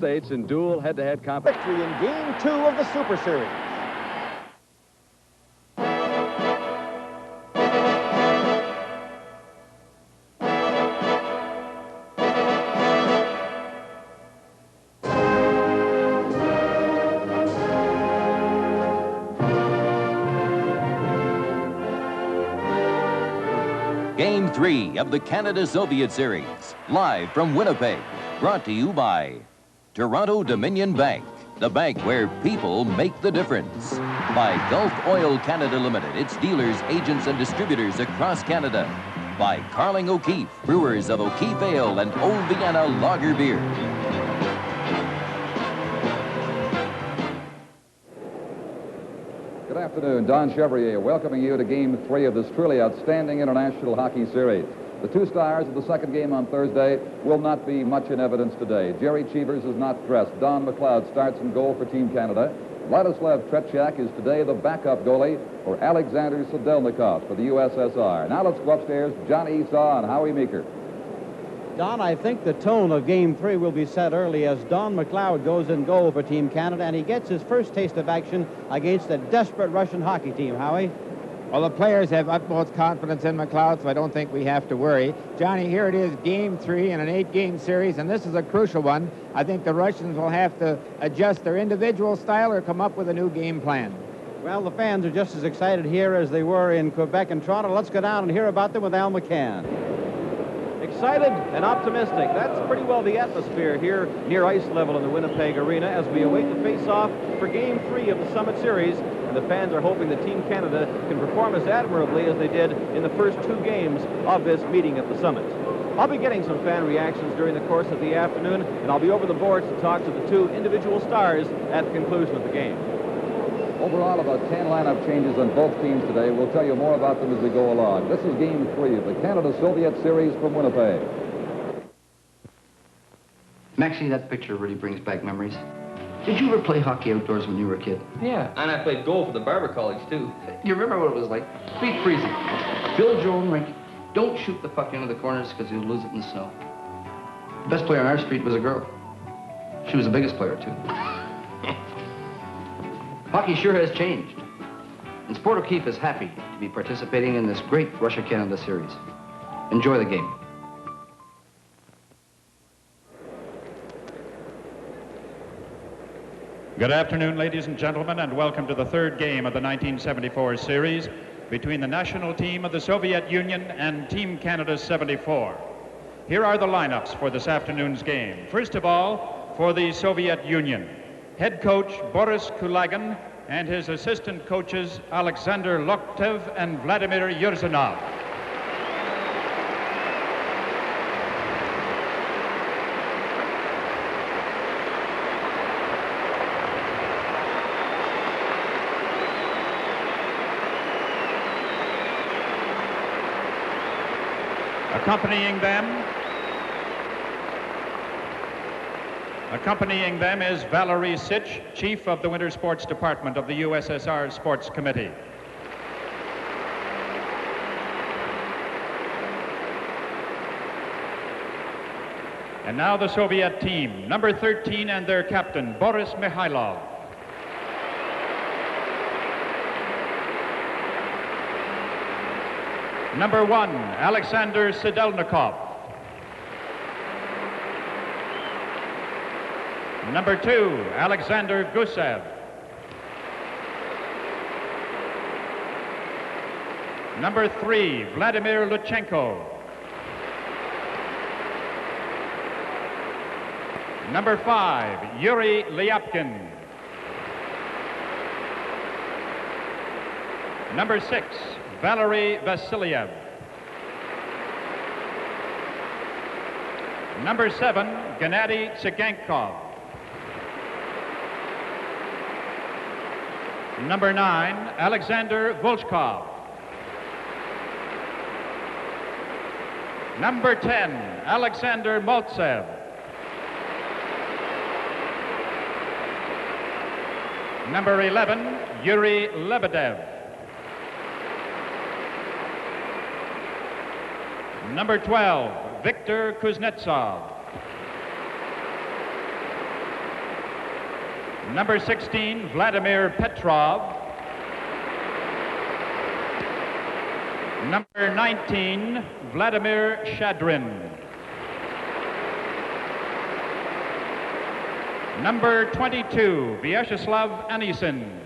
States in dual head-to-head competition. Victory in Game 2 of the Super Series. Game 3 of the Canada-Soviet Series, live from Winnipeg, brought to you by Toronto Dominion Bank, the bank where people make the difference. By Gulf Oil Canada Limited, its dealers, agents, and distributors across Canada. By Carling O'Keefe, brewers of O'Keefe Ale and Old Vienna Lager Beer. Good afternoon, Don Chevrier welcoming you to Game 3 of this truly outstanding international hockey series. The two stars of the second game on Thursday will not be much in evidence today. Jerry Cheevers is not dressed. Don McLeod starts in goal for Team Canada. Vladislav Tretiak is today the backup goalie for Alexander Sedelnikov for the USSR. Now let's go upstairs to Johnny Esau and Howie Meeker. Don, I think the tone of Game 3 will be set early as Don McLeod goes in goal for Team Canada, and he gets his first taste of action against a desperate Russian hockey team. Howie? Well, the players have utmost confidence in McLeod, so I don't think we have to worry. Johnny, here it is, Game 3 in an 8-game series, and this is a crucial one. I think the Russians will have to adjust their individual style or come up with a new game plan. Well, the fans are just as excited here as they were in Quebec and Toronto. Let's go down and hear about them with Al McCann. Excited and optimistic. That's pretty well the atmosphere here near ice level in the Winnipeg Arena as we await the face-off for Game 3 of the Summit Series. And the fans are hoping that Team Canada can perform as admirably as they did in the first 2 games of this meeting at the Summit. I'll be getting some fan reactions during the course of the afternoon, and I'll be over the boards to talk to the 2 individual stars at the conclusion of the game. Overall, about 10 lineup changes on both teams today. We'll tell you more about them as we go along. This is Game 3 of the Canada-Soviet Series from Winnipeg. Maxie, that picture really brings back memories. Did you ever play hockey outdoors when you were a kid? Yeah, and I played goal for the Barber College, too. You remember what it was like? Feet freezing. Build your own rink. Don't shoot the puck into the corners because you'll lose it in the snow. The best player on our street was a girl. She was the biggest player, too. Hockey sure has changed. And Sport O'Keefe is happy to be participating in this great Russia-Canada series. Enjoy the game. Good afternoon, ladies and gentlemen, and welcome to the third game of the 1974 series between the national team of the Soviet Union and Team Canada 74. Here are the lineups for this afternoon's game. First of all, for the Soviet Union, head coach Boris Kulagin and his assistant coaches Alexander Loktev and Vladimir Yurzanov. Accompanying them is Valery Sitch, Chief of the Winter Sports Department of the USSR Sports Committee. And now the Soviet team, number 13 and their captain, Boris Mikhailov. Number 1, Alexander Sedelnikov. Number 2, Alexander Gusev. Number 3, Vladimir Luchenko. Number 5, Yuri Lyapkin. Number 6, Valery Vasilyev. Number 7, Gennady Tsigankov. Number 9, Alexander Volchkov. Number 10, Alexander Maltsev. Number 11, Yuri Lebedev. Number 12, Viktor Kuznetsov. Number 16, Vladimir Petrov. Number 19, Vladimir Shadrin. Number 22, Vyacheslav Anisin.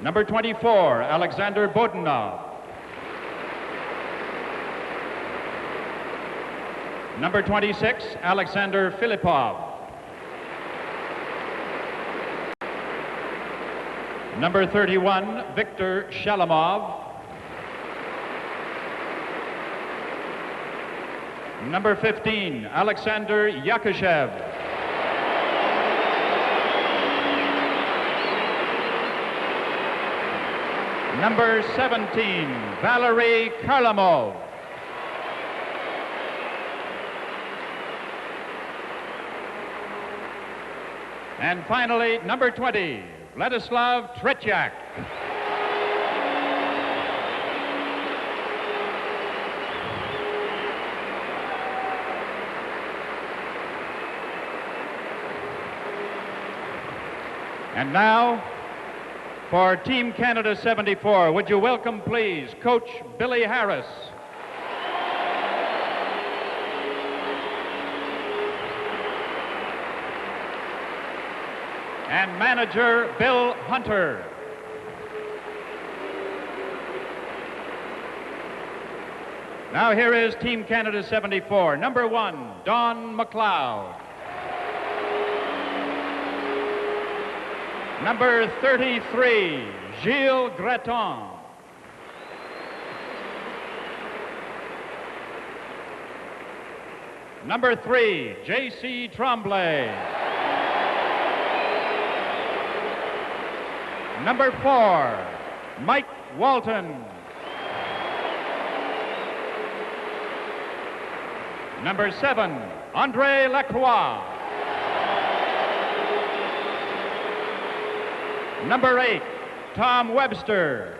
Number 24, Alexander Bodunov. Number 26, Alexander Filipov. Number 31, Viktor Shalamov. Number 15, Alexander Yakushev. Number 17, Valery Karlamov. And finally, number 20, Vladislav Tretiak. And now, for Team Canada 74, would you welcome, please, Coach Billy Harris. And manager Bill Hunter. Now here is Team Canada 74. Number 1, Don McLeod. Number 33, Gilles Greton. Number 3, J.C. Tremblay. Number 4, Mike Walton. Number 7, Andre Lacroix. Number 8, Tom Webster.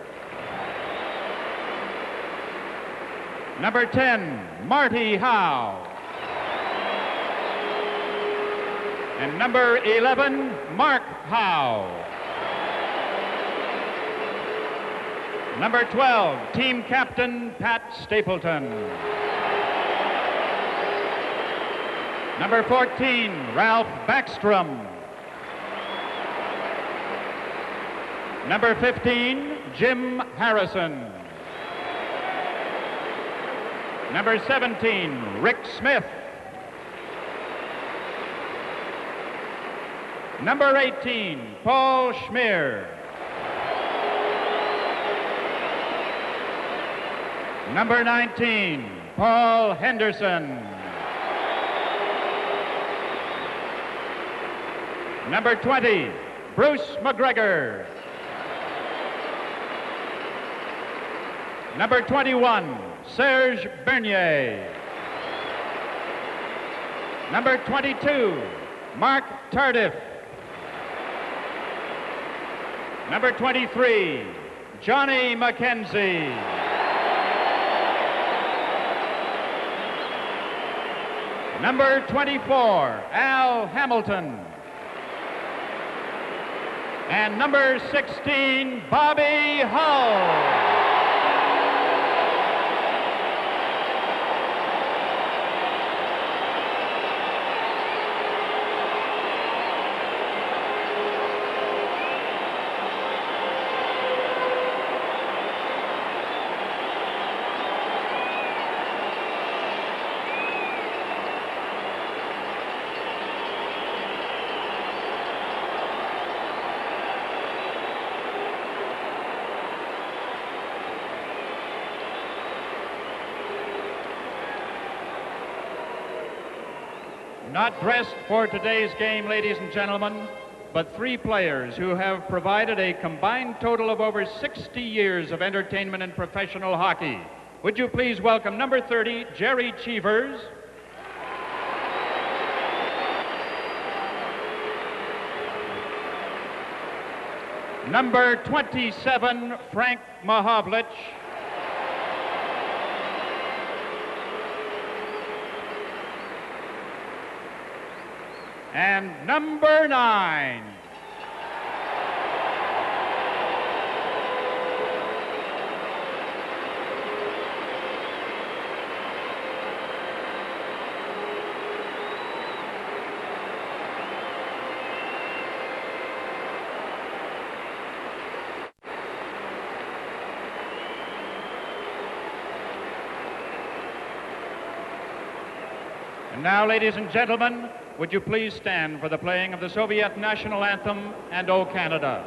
Number 10, Marty Howe. And number 11, Mark Howe. Number 12, team captain Pat Stapleton. Number 14, Ralph Backstrom. Number 15, Jim Harrison. Number 17, Rick Smith. Number 18, Paul Schmier. Number 19, Paul Henderson. Number 20, Bruce McGregor. Number 21, Serge Bernier. Number 22, Mark Tardif. Number 23, Johnny McKenzie. Number 24, Al Hamilton. And number 16, Bobby Hull. Not dressed for today's game, ladies and gentlemen, but 3 players who have provided a combined total of over 60 years of entertainment in professional hockey. Would you please welcome number 30, Jerry Cheevers. Number 27, Frank Mahovlich. and number 9. And now, ladies and gentlemen, would you please stand for the playing of the Soviet national anthem and O Canada.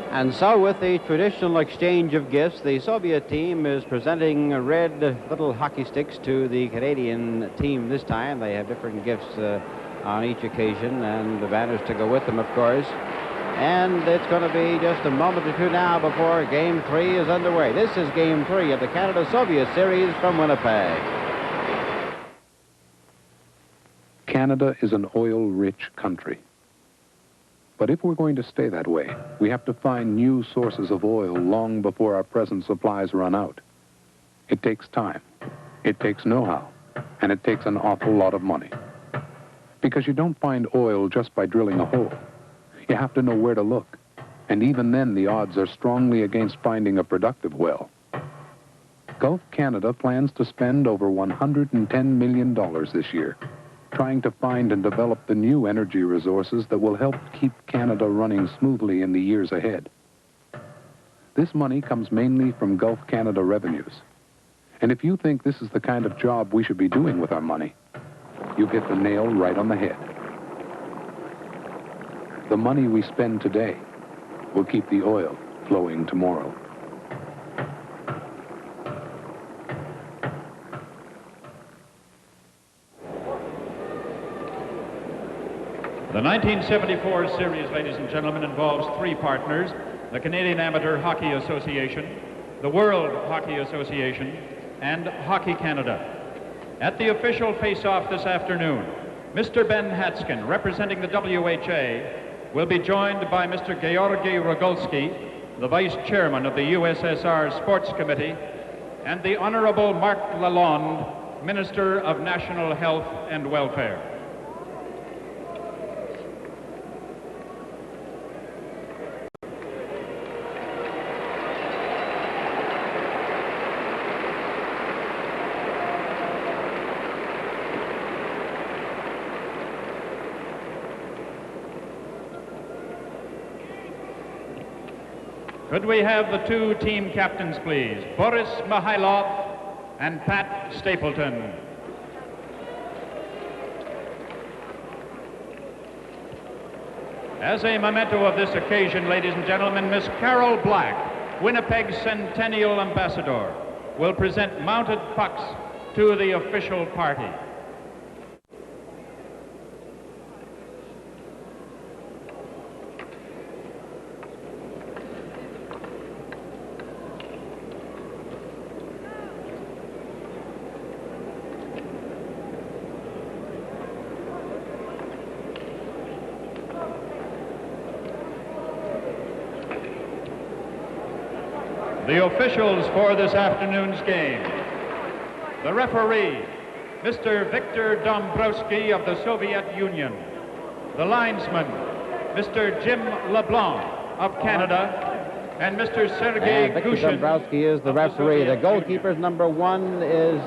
And so with the traditional exchange of gifts, the Soviet team is presenting red little hockey sticks to the Canadian team this time. They have different gifts on each occasion, and the banners to go with them, of course. And it's going to be just a moment or two now before Game 3 is underway. This is Game 3 of the Canada-Soviet series from Winnipeg. Canada is an oil-rich country. But if we're going to stay that way, we have to find new sources of oil long before our present supplies run out. It takes time, it takes know-how, and it takes an awful lot of money. Because you don't find oil just by drilling a hole. You have to know where to look, and even then the odds are strongly against finding a productive well. Gulf Canada plans to spend over $110 million this year, trying to find and develop the new energy resources that will help keep Canada running smoothly in the years ahead. This money comes mainly from Gulf Canada revenues. And if you think this is the kind of job we should be doing with our money, you've hit the nail right on the head. The money we spend today will keep the oil flowing tomorrow. The 1974 series, ladies and gentlemen, involves three partners: the Canadian Amateur Hockey Association, the World Hockey Association, and Hockey Canada. At the official face-off this afternoon, Mr. Ben Hatskin, representing the WHA, will be joined by Mr. Georgy Rogolsky, the Vice Chairman of the USSR Sports Committee, and the Honorable Marc Lalonde, Minister of National Health and Welfare. Could we have the two team captains, please? Boris Mihailov and Pat Stapleton. As a memento of this occasion, ladies and gentlemen, Miss Carol Black, Winnipeg's Centennial Ambassador, will present mounted pucks to the official party. The officials for this afternoon's game. The referee, Mr. Victor Dombrowski of the Soviet Union. The linesman, Mr. Jim LeBlanc of Canada, and Mr. Sergei Victor Gushin. Dombrowski is the referee. The goalkeeper's number 1 is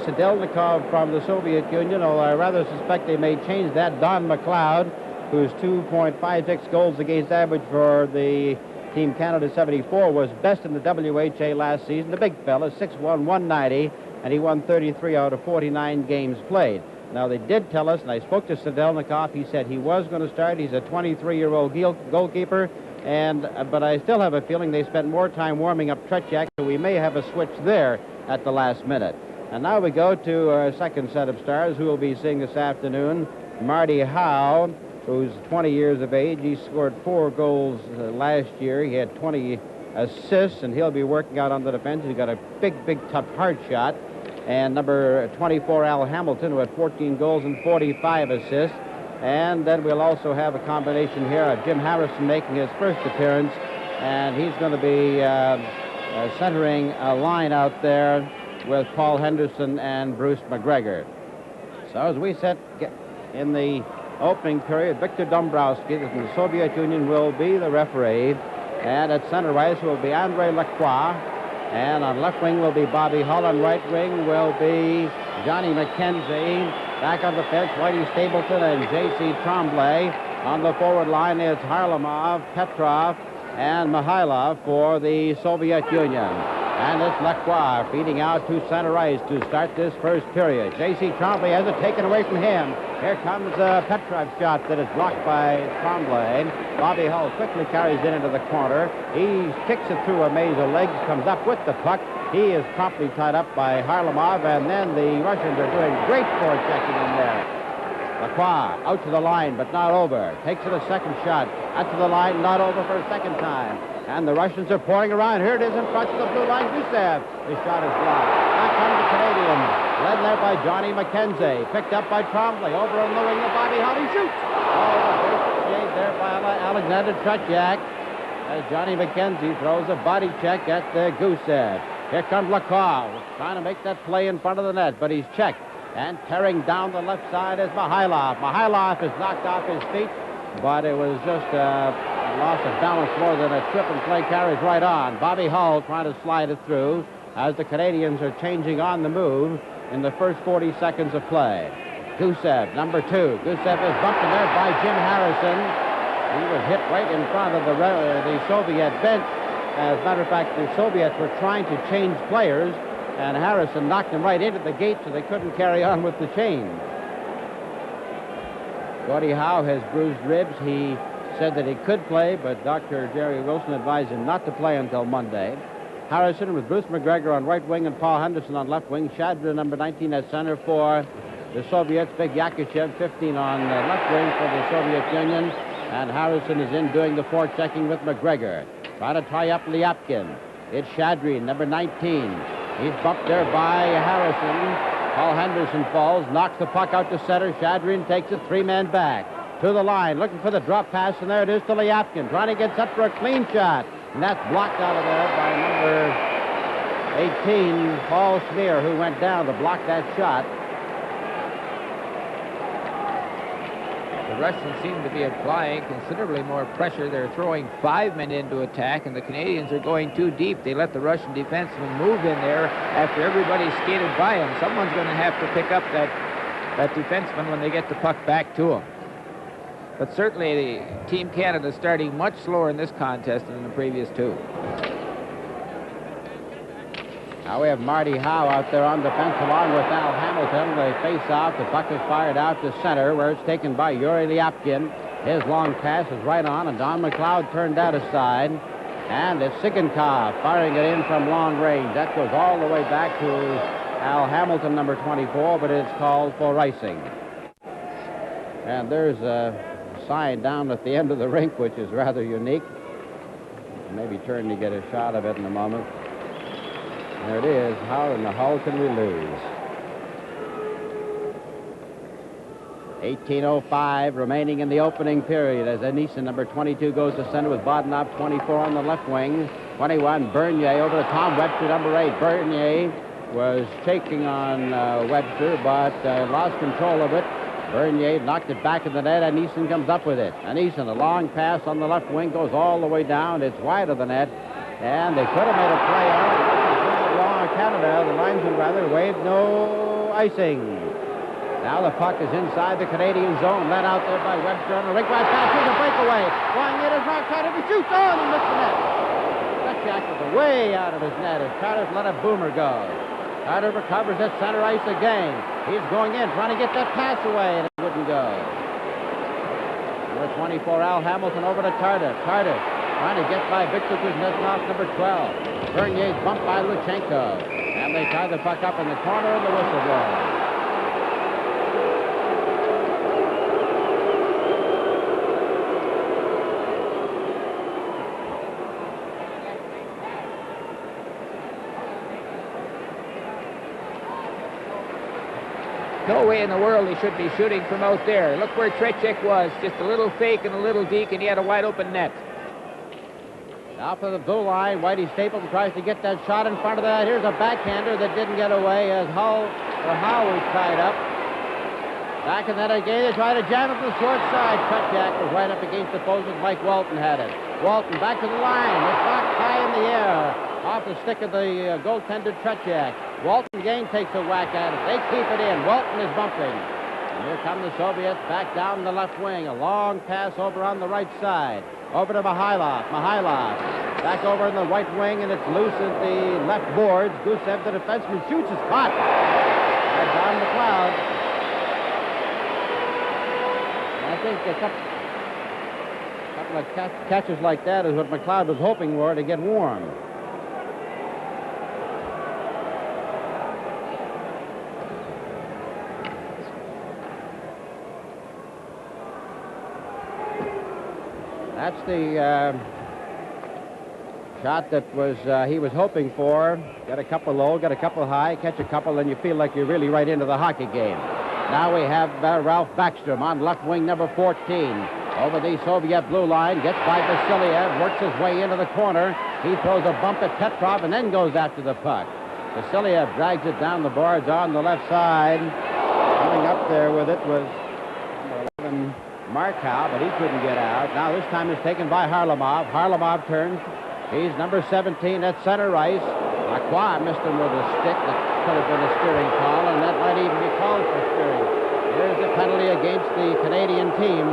Sedelnikov from the Soviet Union, although I rather suspect they may change that. Don McLeod, whose 2.56 goals against average for the Team Canada 74 was best in the WHA last season. The big fella, 6'1", 190, and he won 33 out of 49 games played. Now, they did tell us, and I spoke to Sedelnikov, he said he was going to start. He's a 23-year-old goalkeeper, but I still have a feeling they spent more time warming up Tretiak, so we may have a switch there at the last minute. And now we go to our second set of stars, who we'll be seeing this afternoon. Marty Howe, who's 20 years of age. He scored 4 goals last year. He had 20 assists, and he'll be working out on the defense. He's got a big, tough, hard shot. And number 24, Al Hamilton, who had 14 goals and 45 assists. And then we'll also have a combination here of Jim Harrison making his first appearance, and he's going to be centering a line out there with Paul Henderson and Bruce McGregor. So as we set in the opening period, Victor Dombrowski from the Soviet Union will be the referee, and at center ice will be Andre Lacroix, and on left wing will be Bobby Hull, on right wing will be Johnny McKenzie. Back on the fence, Whitey Stapleton and J.C. Tremblay. On the forward line is Harlamov, Petrov, and Mihailov for the Soviet Union. And it's Lacroix feeding out to center ice to start this first period. J.C. Tremblay has it taken away from him. Here comes Petrov's shot that is blocked by Tremblay. Bobby Hull quickly carries it into the corner. He kicks it through a maze of legs, comes up with the puck. He is promptly tied up by Harlamov, and then the Russians are doing great forechecking in there. Lacroix out to the line, but not over. Takes it a second shot. Out to the line, not over for a second time. And the Russians are pouring around. Here it is in front of the blue line. Gusev. The shot is blocked. Back comes the Canadians. Led there by Johnny McKenzie. Picked up by Tremblay. Over on the wing of Bobby Hull. He shoots. Oh, the first shade there by Alexander Tretiak. As Johnny McKenzie throws a body check at Gusev. Here comes Lacroix, trying to make that play in front of the net, but he's checked. And tearing down the left side is Mihailov. Mihailov is knocked off his feet, but it was just a loss of balance more than a trip, and play carries right on. Bobby Hull trying to slide it through as the Canadians are changing on the move in the first 40 seconds of play. Gusev, number 2. Gusev is bumped in there by Jim Harrison. He was hit right in front of the Soviet bench. As a matter of fact, the Soviets were trying to change players, and Harrison knocked him right into the gate, so they couldn't carry on with the change. Gordie Howe has bruised ribs. He said that he could play, but Dr. Jerry Wilson advised him not to play until Monday. Harrison with Bruce McGregor on right wing and Paul Henderson on left wing. Shadra, number 19, at center for the Soviets. Big Yakushev, 15, on left wing for the Soviet Union. And Harrison is in doing the forechecking with McGregor. Trying to tie up Lyapkin. It's Shadri, number 19. He's bumped there by Harrison. Paul Henderson falls, knocks the puck out to center. Shadrin takes it 3-man back to the line, looking for the drop pass, and there it is to Lyapkin, trying to get set for a clean shot. And that's blocked out of there by number 18, Paul Smear, who went down to block that shot. The Russians seem to be applying considerably more pressure. They're throwing 5 men into attack, and the Canadians are going too deep. They let the Russian defensemen move in there after everybody skated by them. Someone's going to have to pick up that defenseman when they get the puck back to him. But certainly, Team Canada starting much slower in this contest than in the previous two. Now we have Marty Howe out there on defense along with Al Hamilton. They face off. The puck is fired out to center where it's taken by Yuri Lyapkin. His long pass is right on, and Don McLeod turned that aside. And it's Sigankov firing it in from long range. That goes all the way back to Al Hamilton, number 24, but it's called for icing. And there's a sign down at the end of the rink, which is rather unique. Maybe turn to get a shot of it in a moment. There it is. How in the hell can we lose? 18:05 remaining in the opening period as Anison, number 22, goes to center with Bodanov, 24, on the left wing. 21, Bernier over to Tom Webster, number 8. Bernier was shaking on Webster, but lost control of it. Bernier knocked it back in the net, and Anison comes up with it. Anison, a long pass on the left wing, goes all the way down. It's wide of the net, and they could have made a play on it. Canada, the linesman rather, waved no icing. Now the puck is inside the Canadian zone, led out there by Webster on the rink. Pass, here's a breakaway. Flying in is Mark Carter. He shoots on and missed the net. Tretiak was way out of his net as Carter's let a boomer go. Carter recovers at center ice again. He's going in, trying to get that pass away, and it wouldn't go. Number 24, Al Hamilton over to Carter. Carter trying to get by Victor Kuznetsov, number 12. Bernier's bumped by Luchenko. And they tie the puck up in the corner, and the whistle blows. No way in the world he should be shooting from out there. Look where Tretiak was. Just a little fake and a little deke, and he had a wide open net. Now for the blue line, Whitey Stapleton tries to get that shot in front of that. Here's a backhander that didn't get away as Howe was tied up. Back in that again, they try to jam it to the short side. Tretiak was right up against the post as Mike Walton had it. Walton back to the line. It's knocked high in the air. Off the stick of the goaltender Tretiak. Walton again takes a whack at it. They keep it in. Walton is bumping. And here come the Soviets back down the left wing. A long pass over on the right side. Over to Mihailov. Mihailov back over in the right wing, and it's loose at the left boards. Gusev, the defenseman, shoots. It's caught. That's Don McLeod. I think a couple of catches like that is what McLeod was hoping for to get warm. That's the shot that he was hoping for. Got a couple low, got a couple high, catch a couple, and you feel like you're really right into the hockey game. Now we have Ralph Backstrom on left wing, number 14. Over the Soviet blue line, gets by Vasiliev, works his way into the corner. He throws a bump at Petrov and then goes after the puck. Vasiliev drags it down the boards on the left side. Coming up there with it was number 11, Markow, but he couldn't get out. Now this time it's taken by Harlamov. Harlamov turns. He's number 17 at center ice. Lacroix missed him with a stick that could have been a steering call, and that might even be called for steering. Here's the penalty against the Canadian team.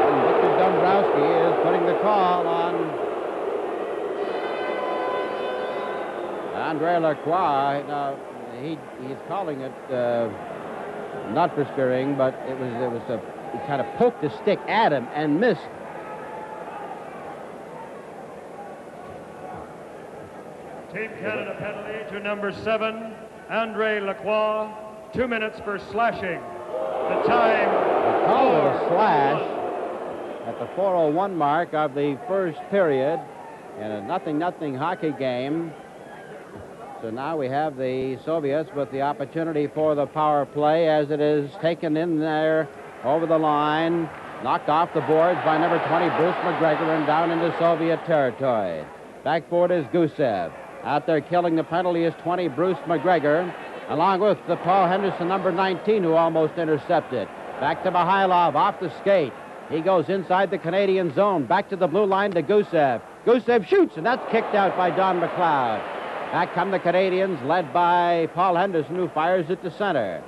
And Victor Dombrowski is putting the call on Andre Lacroix. Now, he's calling it not for steering, but he kind of poked the stick at him and missed. Team Canada penalty to number 7, Andre Lacroix. 2 minutes for slashing. The time. They called it a slash at the 4:01 mark of the first period in a 0-0 hockey game. So now we have the Soviets with the opportunity for the power play as it is taken in there over the line, knocked off the boards by number 20, Bruce McGregor, and down into Soviet territory. Back forward is Gusev. Out there killing the penalty is 20, Bruce McGregor, along with the Paul Henderson, number 19, who almost intercepted. Back to Mihailov, off the skate. He goes inside the Canadian zone, back to the blue line to Gusev. Gusev shoots, and that's kicked out by Don McLeod. Back come the Canadians, led by Paul Henderson, who fires it to center.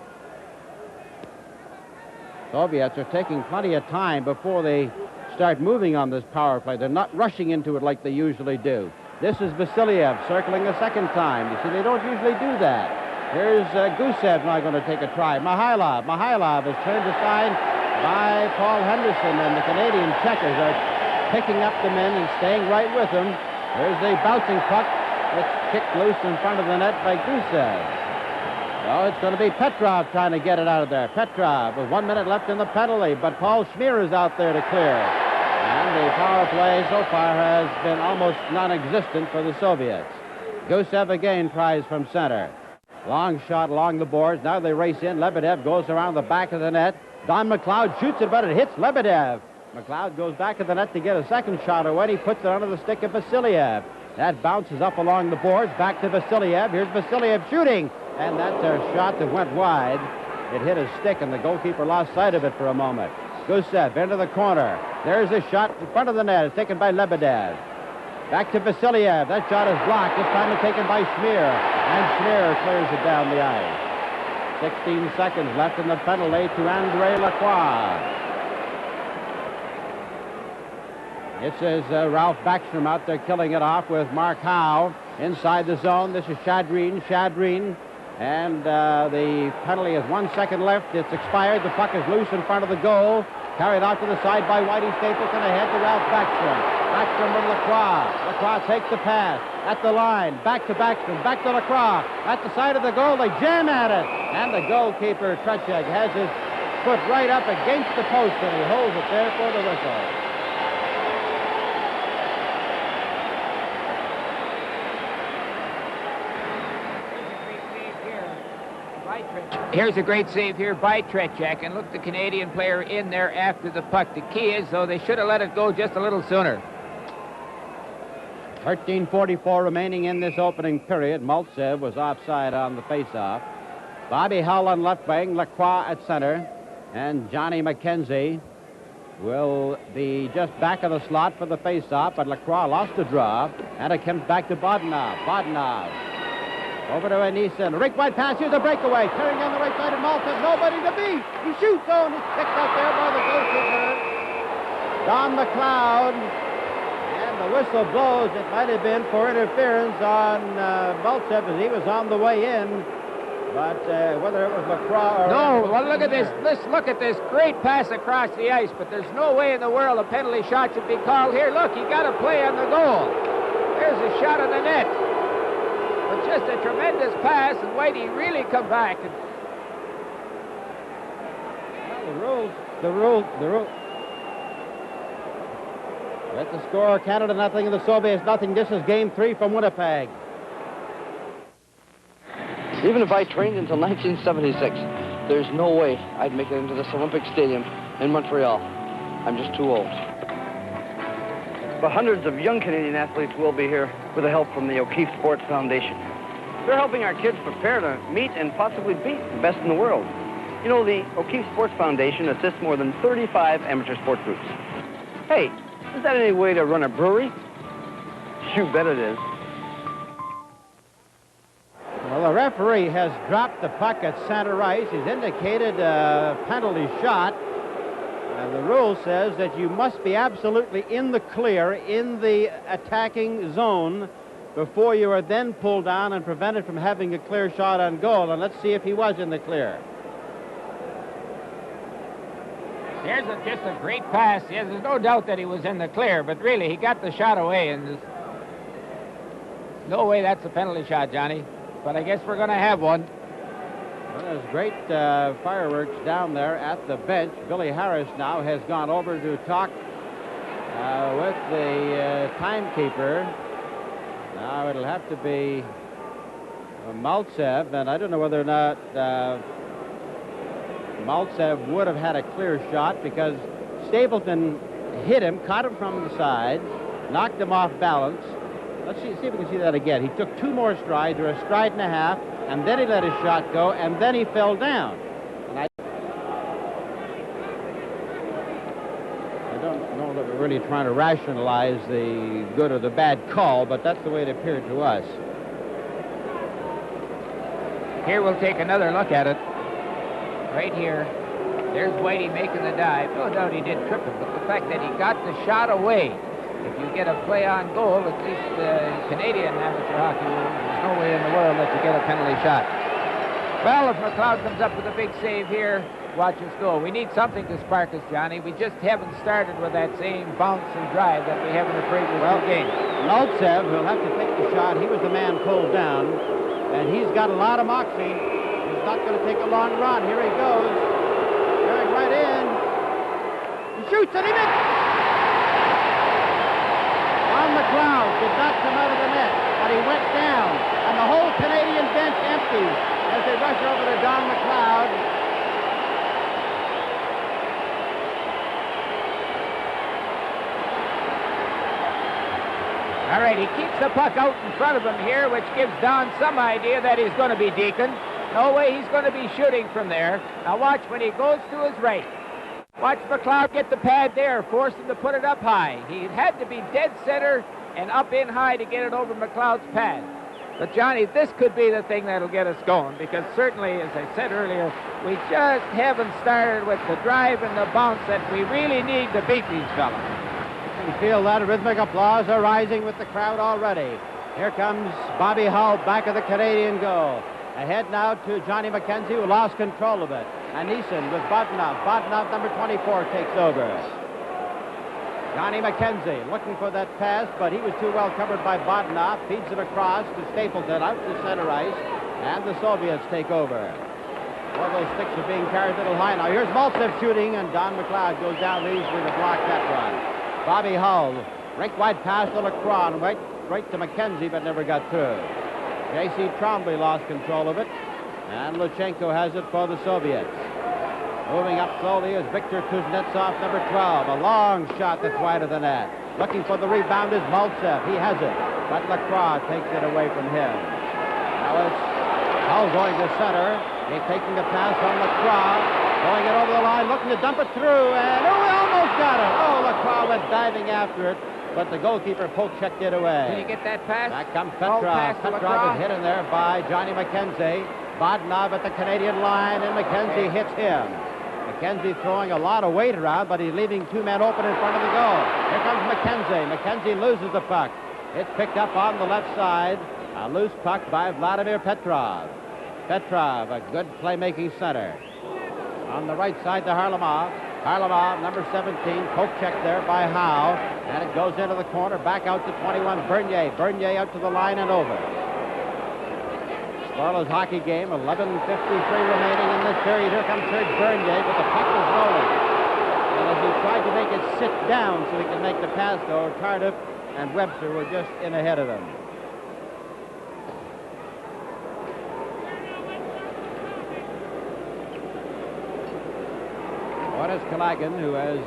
Soviets are taking plenty of time before they start moving on this power play. They're not rushing into it like they usually do. This is Vasiliev circling a second time. You see, they don't usually do that. Here's Gusev now going to take a try. Mihailov is turned aside by Paul Henderson, and the Canadian checkers are picking up the men and staying right with them. There's the bouncing puck. It's kicked loose in front of the net by Gusev. So it's going to be Petrov trying to get it out of there. Petrov with 1 minute left in the penalty, but Paul Schmier is out there to clear. And the power play so far has been almost non-existent for the Soviets. Gusev again tries from center. Long shot along the boards. Now they race in. Lebedev goes around the back of the net. Don McLeod shoots it, but it hits Lebedev. McLeod goes back of the net to get a second shot away. He puts it under the stick of Vasiliev. That bounces up along the boards. Back to Vasiliev. Here's Vasiliev shooting. And that's a shot that went wide. It hit his stick, and the goalkeeper lost sight of it for a moment. Gusev into the corner. There's a shot in front of the net. It's taken by Lebedev. Back to Vasiliev. That shot is blocked. This time it's taken by Schmier. And Schmier clears it down the ice. 16 seconds left in the penalty to Andre Lacroix. This is Ralph Backstrom out there killing it off with Mark Howe inside the zone. This is Shadreen. And the penalty is 1 second left. It's expired. The puck is loose in front of the goal. Carried out to the side by Whitey Stapleton. Ahead to Ralph Backstrom. Backstrom with Lacroix. Lacroix takes the pass at the line. Back to Backstrom. Back to Lacroix. At the side of the goal, they jam at it. And the goalkeeper, Trechek, has his foot right up against the post, and he holds it there for the whistle. Here's a great save here by Trechek, and look, the Canadian player in there after the puck. The key is, though, they should have let it go just a little sooner. 13:44 remaining in this opening period. Maltsev was offside on the faceoff. Bobby Hull on left wing, Lacroix at center, and Johnny McKenzie will be just back of the slot for the faceoff, but Lacroix lost the draw, and it comes back to Bodnov. Over to Anisin. Rick White pass. Here's a breakaway. Carrying on the right side of Maltsev. Nobody to beat. He shoots. Oh, and it's picked up there by the goalkeeper, Don McLeod. And the whistle blows. It might have been for interference on Maltsev as he was on the way in. But whether it was Lacroix or... No, well, look at this. Look at this great pass across the ice, but there's no way in the world a penalty shot should be called here. Look, he got a play on the goal. There's a shot on the net. But just a tremendous pass, and Whitey really come back. Well, the rule. That's the score. Canada nothing and the Soviets nothing. This is game 3 from Winnipeg. Even if I trained until 1976, there's no way I'd make it into this Olympic Stadium in Montreal. I'm just too old. But hundreds of young Canadian athletes will be here with the help from the O'Keefe Sports Foundation. They're helping our kids prepare to meet and possibly beat the best in the world. You know, the O'Keefe Sports Foundation assists more than 35 amateur sport groups. Hey, is that any way to run a brewery? You bet it is. Well, the referee has dropped the puck at center ice. He's indicated a penalty shot. And the rule says that you must be absolutely in the clear, in the attacking zone, before you are then pulled down and prevented from having a clear shot on goal. And let's see if he was in the clear. There's just a great pass. Yes, there's no doubt that he was in the clear, but really, he got the shot away, and there's no way that's a penalty shot, Johnny. But I guess we're going to have one. Well, there's great fireworks down there at the bench. Billy Harris now has gone over to talk with the timekeeper. Now it'll have to be Maltsev, and I don't know whether or not Maltsev would have had a clear shot because Stapleton hit him, caught him from the side, knocked him off balance, Let's see if we can see that again. He took 2 more strides, or a stride and a half, and then he let his shot go, and then he fell down. And I don't know that we're really trying to rationalize the good or the bad call, but that's the way it appeared to us. Here we'll take another look at it. Right here. There's Whitey making the dive. No doubt he did trip him, but the fact that he got the shot away, if you get a play on goal, at least the Canadian amateur hockey rule, there's no way in the world that you get a penalty shot. Well, if McLeod comes up with a big save here, watch us go. We need something to spark us, Johnny. We just haven't started with that same bounce and drive that we have in the previous 2 games. Maltsev will have to take the shot. He was the man pulled down, and he's got a lot of moxie. He's not going to take a long run. Here he goes. Going right in. He shoots, and he misses. McLeod did not come out of the net, but he went down, and the whole Canadian bench empties as they rush over to Don McLeod. All right, he keeps the puck out in front of him here, which gives Don some idea that he's going to be Deacon. No way he's going to be shooting from there. Now watch when he goes to his right. Watch McLeod get the pad there, force him to put it up high. He had to be dead center and up in high to get it over McLeod's pad. But, Johnny, this could be the thing that'll get us going, because certainly, as I said earlier, we just haven't started with the drive and the bounce that we really need to beat these fellas. You can feel that rhythmic applause arising with the crowd already. Here comes Bobby Hull back of the Canadian goal. Ahead now to Johnny McKenzie, who lost control of it. And Neeson with Bodnov. Bodnov, number 24, takes over. Johnny McKenzie looking for that pass, but he was too well covered by Bodnov. Feeds it across to Stapleton, out to center ice, and the Soviets take over. All those sticks are being carried a little high. Now here's Maltsev shooting, and Don McLeod goes down easily to block that run. Bobby Hull, rink-wide pass to Lacroix, right to McKenzie, but never got through. J.C. Trombley lost control of it, and Luchenko has it for the Soviets. Moving up slowly is Viktor Kuznetsov, number 12. A long shot that's wide of the net. Looking for the rebound is Maltsev. He has it, but Lacroix takes it away from him. Now it's Hull going to center. He's taking the pass from Lacroix, going it over the line, looking to dump it through, and he almost got it. Oh, Lacroix went diving after it, but the goalkeeper poke-checked it away. Did he get that pass? Back comes Petrov. Petrov is hit in there by Johnny McKenzie. Bodnov at the Canadian line, and McKenzie hits him. McKenzie throwing a lot of weight around, but he's leaving 2 men open in front of the goal. Here comes McKenzie. McKenzie loses the puck. It's picked up on the left side. A loose puck by Vladimir Petrov. Petrov, a good playmaking center. On the right side to Harlamov. Harlamov, number 17, poke check there by Howe. And it goes into the corner, back out to 21, Bernier. Bernier out to the line and over. Scoreless hockey game, 11:53 remaining in this period. Here comes Serge Bernier, but the puck is rolling. And as he tried to make it sit down so he could make the pass, though, Tardif and Webster were just in ahead of him. Boris Kalagan, who has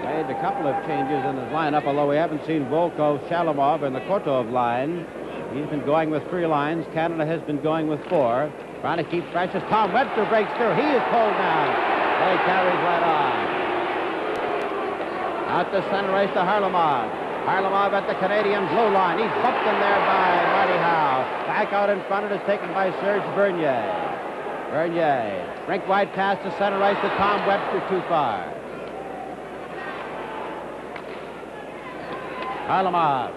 made a couple of changes in his lineup, although we haven't seen Volkov, Shalamov, and the Kotov line. He's been going with 3 lines. Canada has been going with 4. Trying to keep fresh as Tom Webster breaks through. He is pulled down. He carries right on. Out to center ice to Harlamov. Harlamov at the Canadian blue line. He's bumped in there by Marty Howe. Back out in front, it is taken by Serge Bernier. Bernier. Rink-wide pass to center ice to Tom Webster, too far. Harlamov.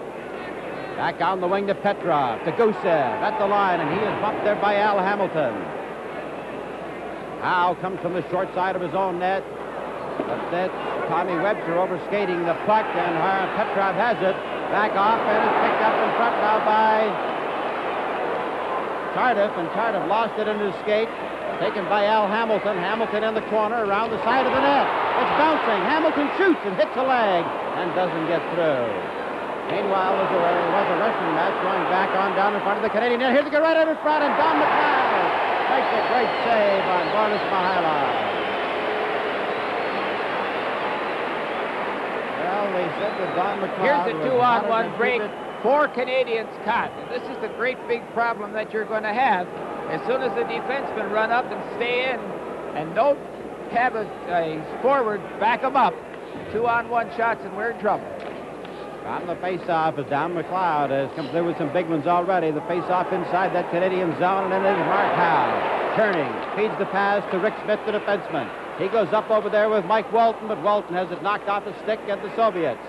Back on the wing to Petrov, to Gusev at the line, and he is bumped there by Al Hamilton. Howe comes from the short side of his own net. But that's Tommy Webster overskating the puck, and Petrov has it. Back off, and it's picked up in front now by Tardif, and Tardif lost it in his skate. Taken by Al Hamilton. Hamilton in the corner, around the side of the net. It's bouncing. Hamilton shoots and hits a leg, and doesn't get through. Meanwhile, there was a wrestling match going back on down in front of the Canadian net. Here they go right out in front, and Don McLeod makes a great save on Boris Mihailov. Well, they said that Don McLeod here's a 2-on-1 break. 4 Canadians caught. And this is the great big problem that you're going to have. As soon as the defensemen run up and stay in and don't have a forward back them up, 2-on-1 shots, and we're in trouble. On the face-off as Don McLeod has come through with some big ones already. The face-off inside that Canadian zone, and it is Mark Howe. Turning, feeds the pass to Rick Smith, the defenseman. He goes up over there with Mike Walton, but Walton has it knocked off his stick at the Soviets.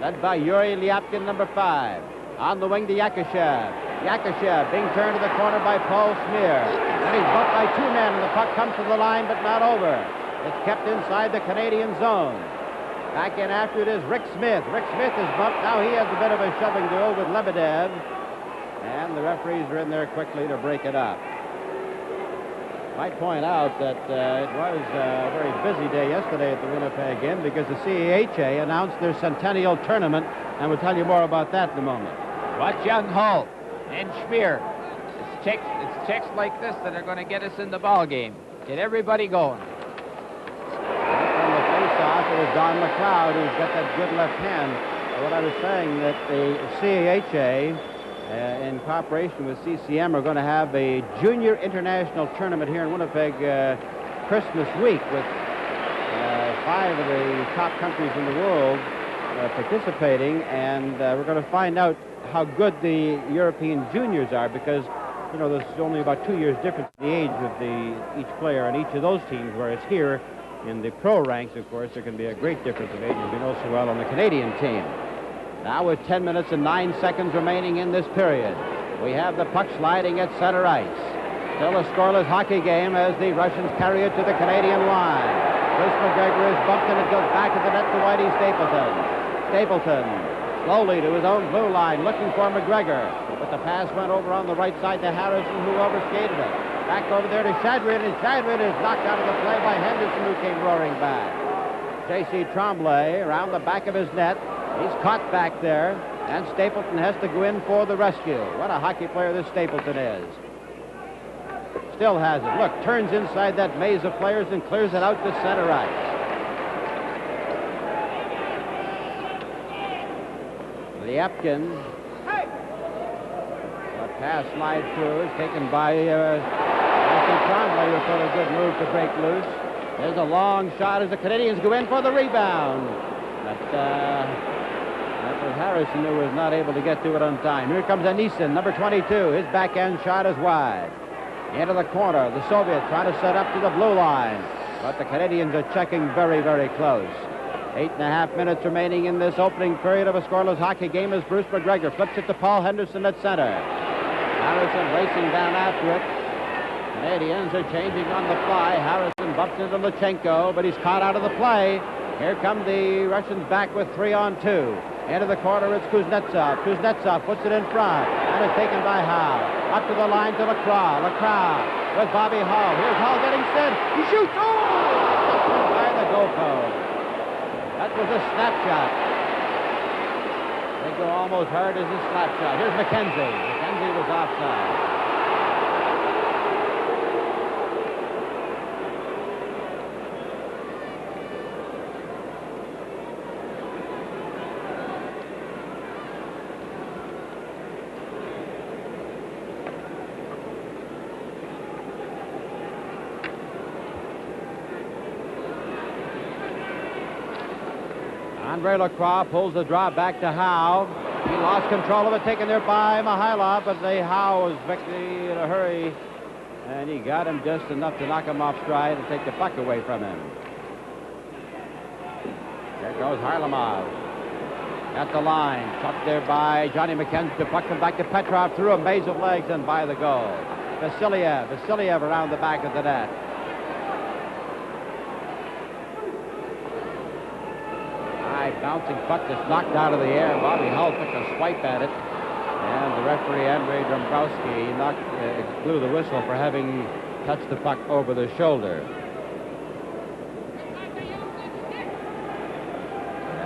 Led by Yuri Lyapkin, number 5. On the wing to Yakashev. Yakashev being turned to the corner by Paul Smear. And he's bumped by 2 men, and the puck comes to the line, but not over. It's kept inside the Canadian zone. Back in after it is Rick Smith. Rick Smith is bumped. Now he has a bit of a shoving duel with Lebedev. And the referees are in there quickly to break it up. Might point out that it was a very busy day yesterday at the Winnipeg Inn because the CAHA announced their centennial tournament, and we'll tell you more about that in a moment. Watch young Hull and Schmier. It's checks like this that are going to get us in the ball game. Get everybody going. It was Don McLeod who's got that good left hand. What I was saying that the CAHA, in cooperation with CCM, are going to have a junior international tournament here in Winnipeg Christmas week with 5 of the top countries in the world participating, and we're going to find out how good the European juniors are because, you know, there's only about 2 years difference in the age of each player on each of those teams, whereas here in the pro ranks, of course, there can be a great difference of age, as we know so well on the Canadian team. Now with 10 minutes and 9 seconds remaining in this period, we have the puck sliding at center ice. Still a scoreless hockey game as the Russians carry it to the Canadian line. Bruce McGregor is bumped and it goes back to the net to Whitey Stapleton. Stapleton slowly to his own blue line looking for McGregor, but the pass went over on the right side to Harrison, who overskated it. Back over there to Shadrin, and Shadrin is knocked out of the play by Henderson, who came roaring back. J.C. Tremblay around the back of his net. He's caught back there, and Stapleton has to go in for the rescue. What a hockey player this Stapleton is. Still has it. Look, turns inside that maze of players and clears it out to center ice. Lyapkin. A pass slide through is taken by Tremblay, who put a good move to break loose. There's a long shot as the Canadians go in for the rebound. But that was Harrison who was not able to get to it on time. Here comes Anisin, number 22. His backhand shot is wide. Into the corner. The Soviets trying to set up to the blue line. But the Canadians are checking very, very close. 8.5 minutes remaining in this opening period of a scoreless hockey game as Bruce McGregor flips it to Paul Henderson at center. Harrison racing down after it. Canadians are changing on the fly. Harrison bumps into Lachenko, but he's caught out of the play. Here come the Russians back with 3-on-2. Into the corner, it's Kuznetsov. Kuznetsov puts it in front, and it's taken by Howe. Up to the line to Lacroix. Lacroix with Bobby Hull. Here's Hull getting sent. He shoots. Oh! By the goalpost. That was a snapshot. They go almost hard as a snapshot. Here's McKenzie. McKenzie was offside. Andre Lacroix pulls the draw back to Howe. He lost control of it, taken there by Mihailov, but Howe was victory in a hurry, and he got him just enough to knock him off stride and take the puck away from him. There goes Harlamov. At the line, chopped there by Johnny McKenzie. The puck comes back to Petrov through a maze of legs and by the goal. Vasiliev around the back of the net. Bouncing puck that's knocked out of the air. Bobby Hull took a swipe at it, and the referee Andrei Dombrowski blew the whistle for having touched the puck over the shoulder.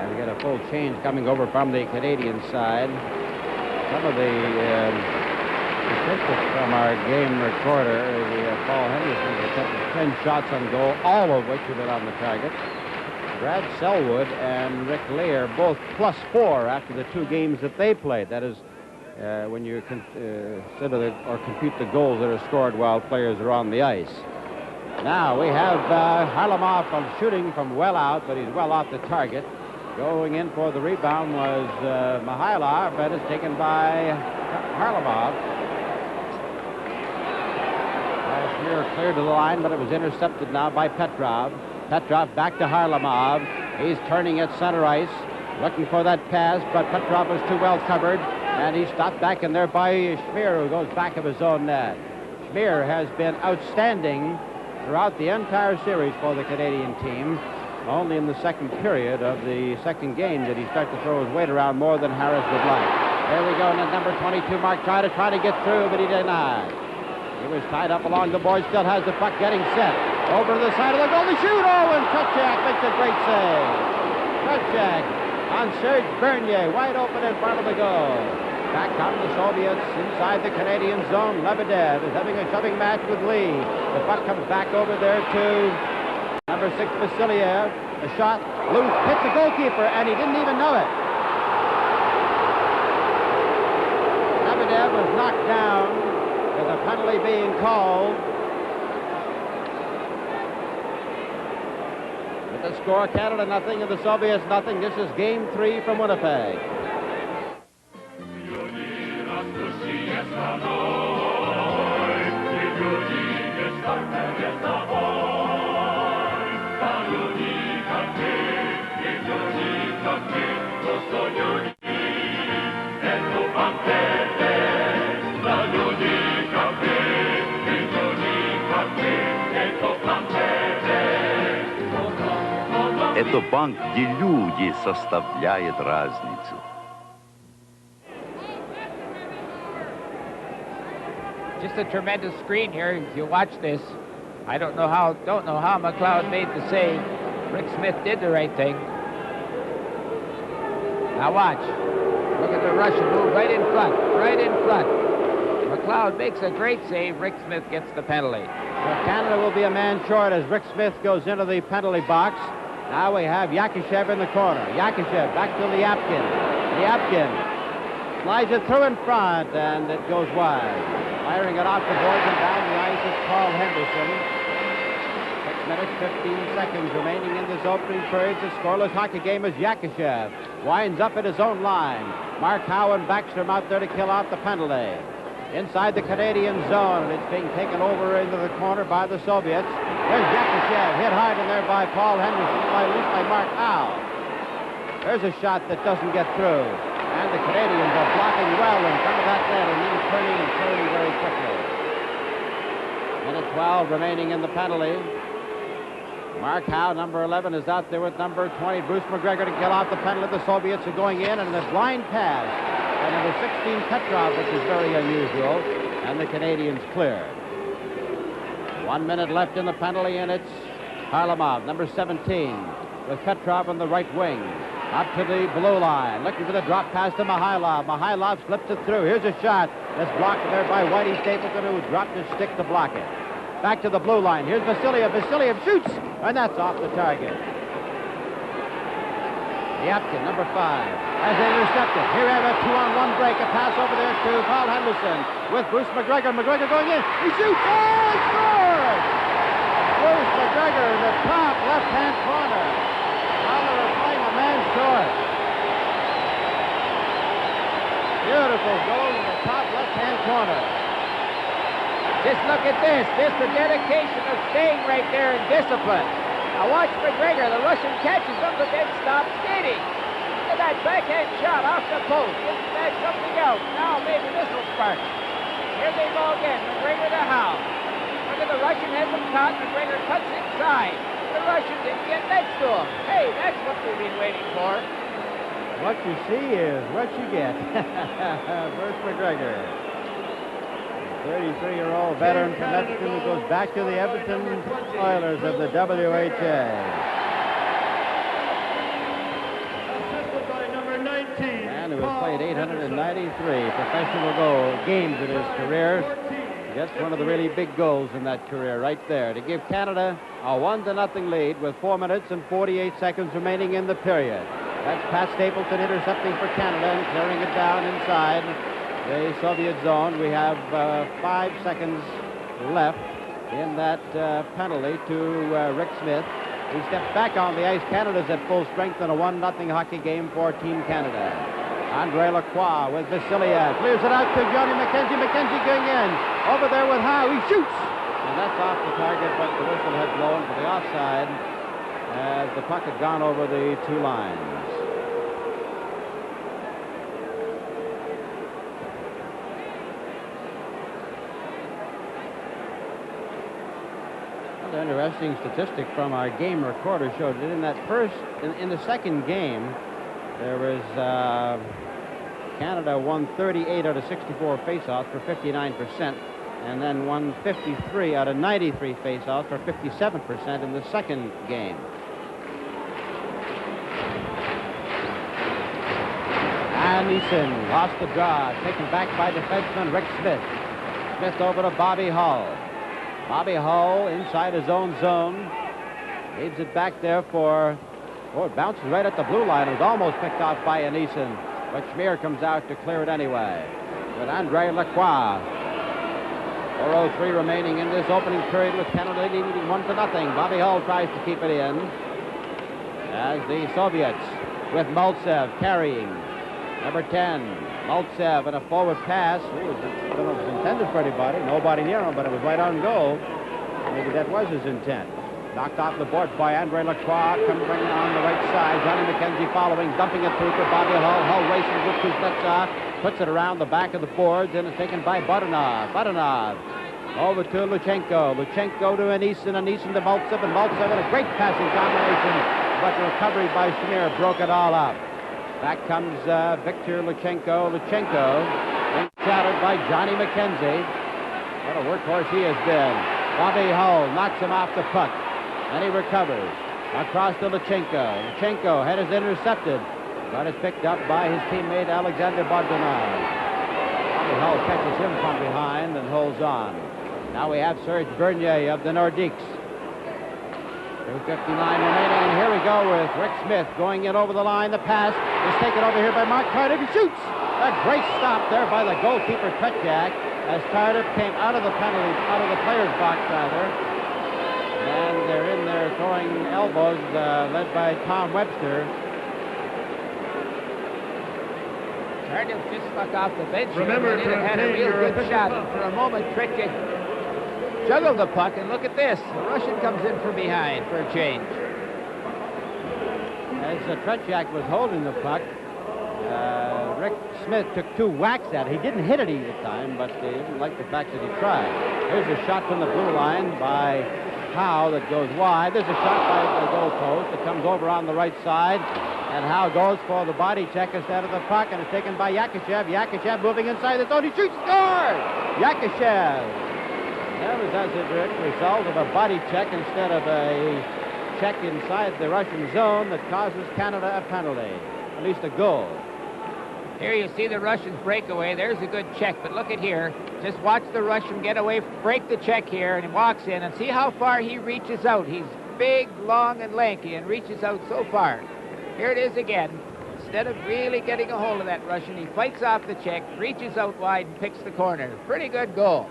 And we get a full change coming over from the Canadian side. Some of the statistics from our game recorder, Paul Henderson attempted 10 shots on goal, all of which have been on the target. Brad Selwood and Rick Lear both +4 after the 2 games that they played. That is, when you consider or compute the goals that are scored while players are on the ice. Now we have Harlamov shooting from well out, but he's well off the target. Going in for the rebound was Mihailov, but it's taken by Harlamov. Schmier cleared to the line, but it was intercepted now by Petrov. Petrov back to Harlamov. He's turning at center ice, looking for that pass, but Petrov was too well covered, and he's stopped back in there by Schmier, who goes back of his own net. Schmier has been outstanding throughout the entire series for the Canadian team. Only in the second period of the second game did he start to throw his weight around more than Harris would like. There we go, and the number 22 mark trying to get through, but he did not. He was tied up along the boards, still has the puck, getting set. Over to the side of the goal to shoot. Oh, and Tutchak makes a great save. Tutchak on Serge Bernier, wide open in front of the goal. Back come the Soviets inside the Canadian zone. Lebedev is having a shoving match with Lee. The puck comes back over there to number 6, Vasiliev. A shot, loose, hit the goalkeeper, and he didn't even know it. Lebedev was knocked down with a penalty being called. With the score, Canada nothing and the Soviets nothing. This is Game 3 from Winnipeg. Это банк, где люди составляют разницу. Just a tremendous screen here. If you watch this, I don't know how McLeod made the save. Rick Smith did the right thing. Now watch. Look at the Russian move right in front. McLeod makes a great save. Rick Smith gets the penalty. Well, Canada will be a man short as Rick Smith goes into the penalty box. Now we have Yakishev in the corner. Yakishev back to Lyapkin. Lyapkin slides it through in front, and it goes wide. Firing it off the boards and down the ice is Paul Henderson. 6 minutes, 15 seconds remaining in this opening period. The scoreless hockey game as Yakishev winds up at his own line. Mark Howe and Backstrom out there to kill off the penalty. Inside the Canadian zone, and it's being taken over into the corner by the Soviets. There's Yakishev, hit hard in there by Paul Henderson, by Mark Howe. There's a shot that doesn't get through. And the Canadians are blocking well in front of that net and then turning very quickly. Minute 12 remaining in the penalty. Mark Howe, number 11, is out there with number 20, Bruce McGregor, to kill off the penalty. The Soviets are going in, and the blind pass by number 16, Petrov, which is very unusual, and the Canadians clear. 1 minute left in the penalty, and it's Harlamov, number 17, with Petrov on the right wing. Up to the blue line, looking for the drop pass to Mihailov. Mihailov slips it through. Here's a shot that's blocked there by Whitey Stapleton, who dropped his stick to block it. Back to the blue line. Here's Vasiliev. Vasiliev shoots, and that's off the target. Yapkin, number 5, has intercepted. Here we have a 2-on-1 break. A pass over there to Paul Henderson with Bruce McGregor. McGregor going in. He shoots. Oh, he scores! Bruce McGregor in the top left-hand corner. Now they're playing a man short. Beautiful goal in the top left-hand corner. Just look at this. This the dedication of staying right there in discipline. Now watch McGregor. The Russian catches him, but then stops skating. Look at that backhand shot off the post. Gives back something else. Now maybe this will spark. Here they go again. McGregor to Howe. Look at the Russian has him caught. McGregor cuts inside. The Russian didn't get next to him. Hey, that's what we've been waiting for. What you see is what you get. Bruce McGregor. 33-year-old veteran from Edmonton who goes back to the Edmonton Oilers of the WHA. Assisted by number 19. And who has played 893 professional games in his career. Gets one of the really big goals in that career right there to give Canada a 1-0 lead with 4 minutes and 48 seconds remaining in the period. That's Pat Stapleton intercepting for Canada and clearing it down inside the Soviet zone. We have 5 seconds left in that penalty to Rick Smith. He steps back on the ice. Canada's at full strength in a 1-0 hockey game for Team Canada. Andre Lacroix with Vasiliev. Clears it out to Johnny McKenzie. McKenzie going in. Over there with Howe. He shoots. And that's off the target, but the whistle had blown for the offside as the puck had gone over the two lines. An interesting statistic from our game recorder showed that in that in the second game, there was Canada won 38 out of 64 faceoffs for 59%, and then won 53 out of 93 faceoffs for 57% in the second game. And Eason lost the draw, taken back by defenseman Rick Smith. Smith over to Bobby Hull. Bobby Hull inside his own zone. Leads it back there for... Oh, it bounces right at the blue line. It was almost picked off by Eason, but Schmier comes out to clear it anyway. With Andre Lacroix. 4:03 remaining in this opening period with Canada leading 1-0. Bobby Hull tries to keep it in. As the Soviets with Maltsev carrying. Number 10. Maltsev and a forward pass. Ooh, it was intended for anybody. Nobody near him, but it was right on goal. Maybe that was his intent. Knocked off the board by Andre Lacroix. Coming on the right side. Johnny McKenzie following, dumping it through to Bobby Hull. Hull races with Kuznetsov. Puts it around the back of the boards, and it's taken by Budanov. Budanov over to Luchenko. Luchenko to Eason, and Eason to Maltsev, and Maltsev in a great passing combination, but the recovery by Schmier broke it all up. Back comes Victor Luchenko. Luchenko being shouted by Johnny McKenzie. What a workhorse he has been. Bobby Hull knocks him off the puck, and he recovers. Across to Luchenko. Luchenko head is intercepted, but it's picked up by his teammate Alexander Bogdanov. Bobby Hull catches him from behind and holds on. Now we have Serge Bernier of the Nordiques. 2:59 remaining, and here we go with Rick Smith going in over the line. The pass is taken over here by Mark Tardif. He shoots! A great stop there by the goalkeeper, Tretjak, as Tardif came out of the penalty, out of the player's box, rather. And they're in there throwing elbows, led by Tom Webster. Tardif just struck off the bench. Remember here, and had a real good shot. And for a moment, Tretjak juggled the puck, and look at this. The Russian comes in from behind for a change. As Tretjak was holding the puck, Rick Smith took 2 whacks at it. He didn't hit it either time, but he didn't like the fact that he tried. Here's a shot from the blue line by Howe that goes wide. There's a shot by the goal post that comes over on the right side, and Howe goes for the body check instead of the puck, and it's taken by Yakushev. Yakushev moving inside the zone. He shoots, scores! Yakushev. That was as a direct result of a body check instead of a check inside the Russian zone that causes Canada a penalty, at least a goal. Here you see the Russians break away. There's a good check, but look at here. Just watch the Russian get away, break the check here, and he walks in, and see how far he reaches out. He's big, long, and lanky, and reaches out so far. Here it is again. Instead of really getting a hold of that Russian, he fights off the check, reaches out wide, and picks the corner. Pretty good goal.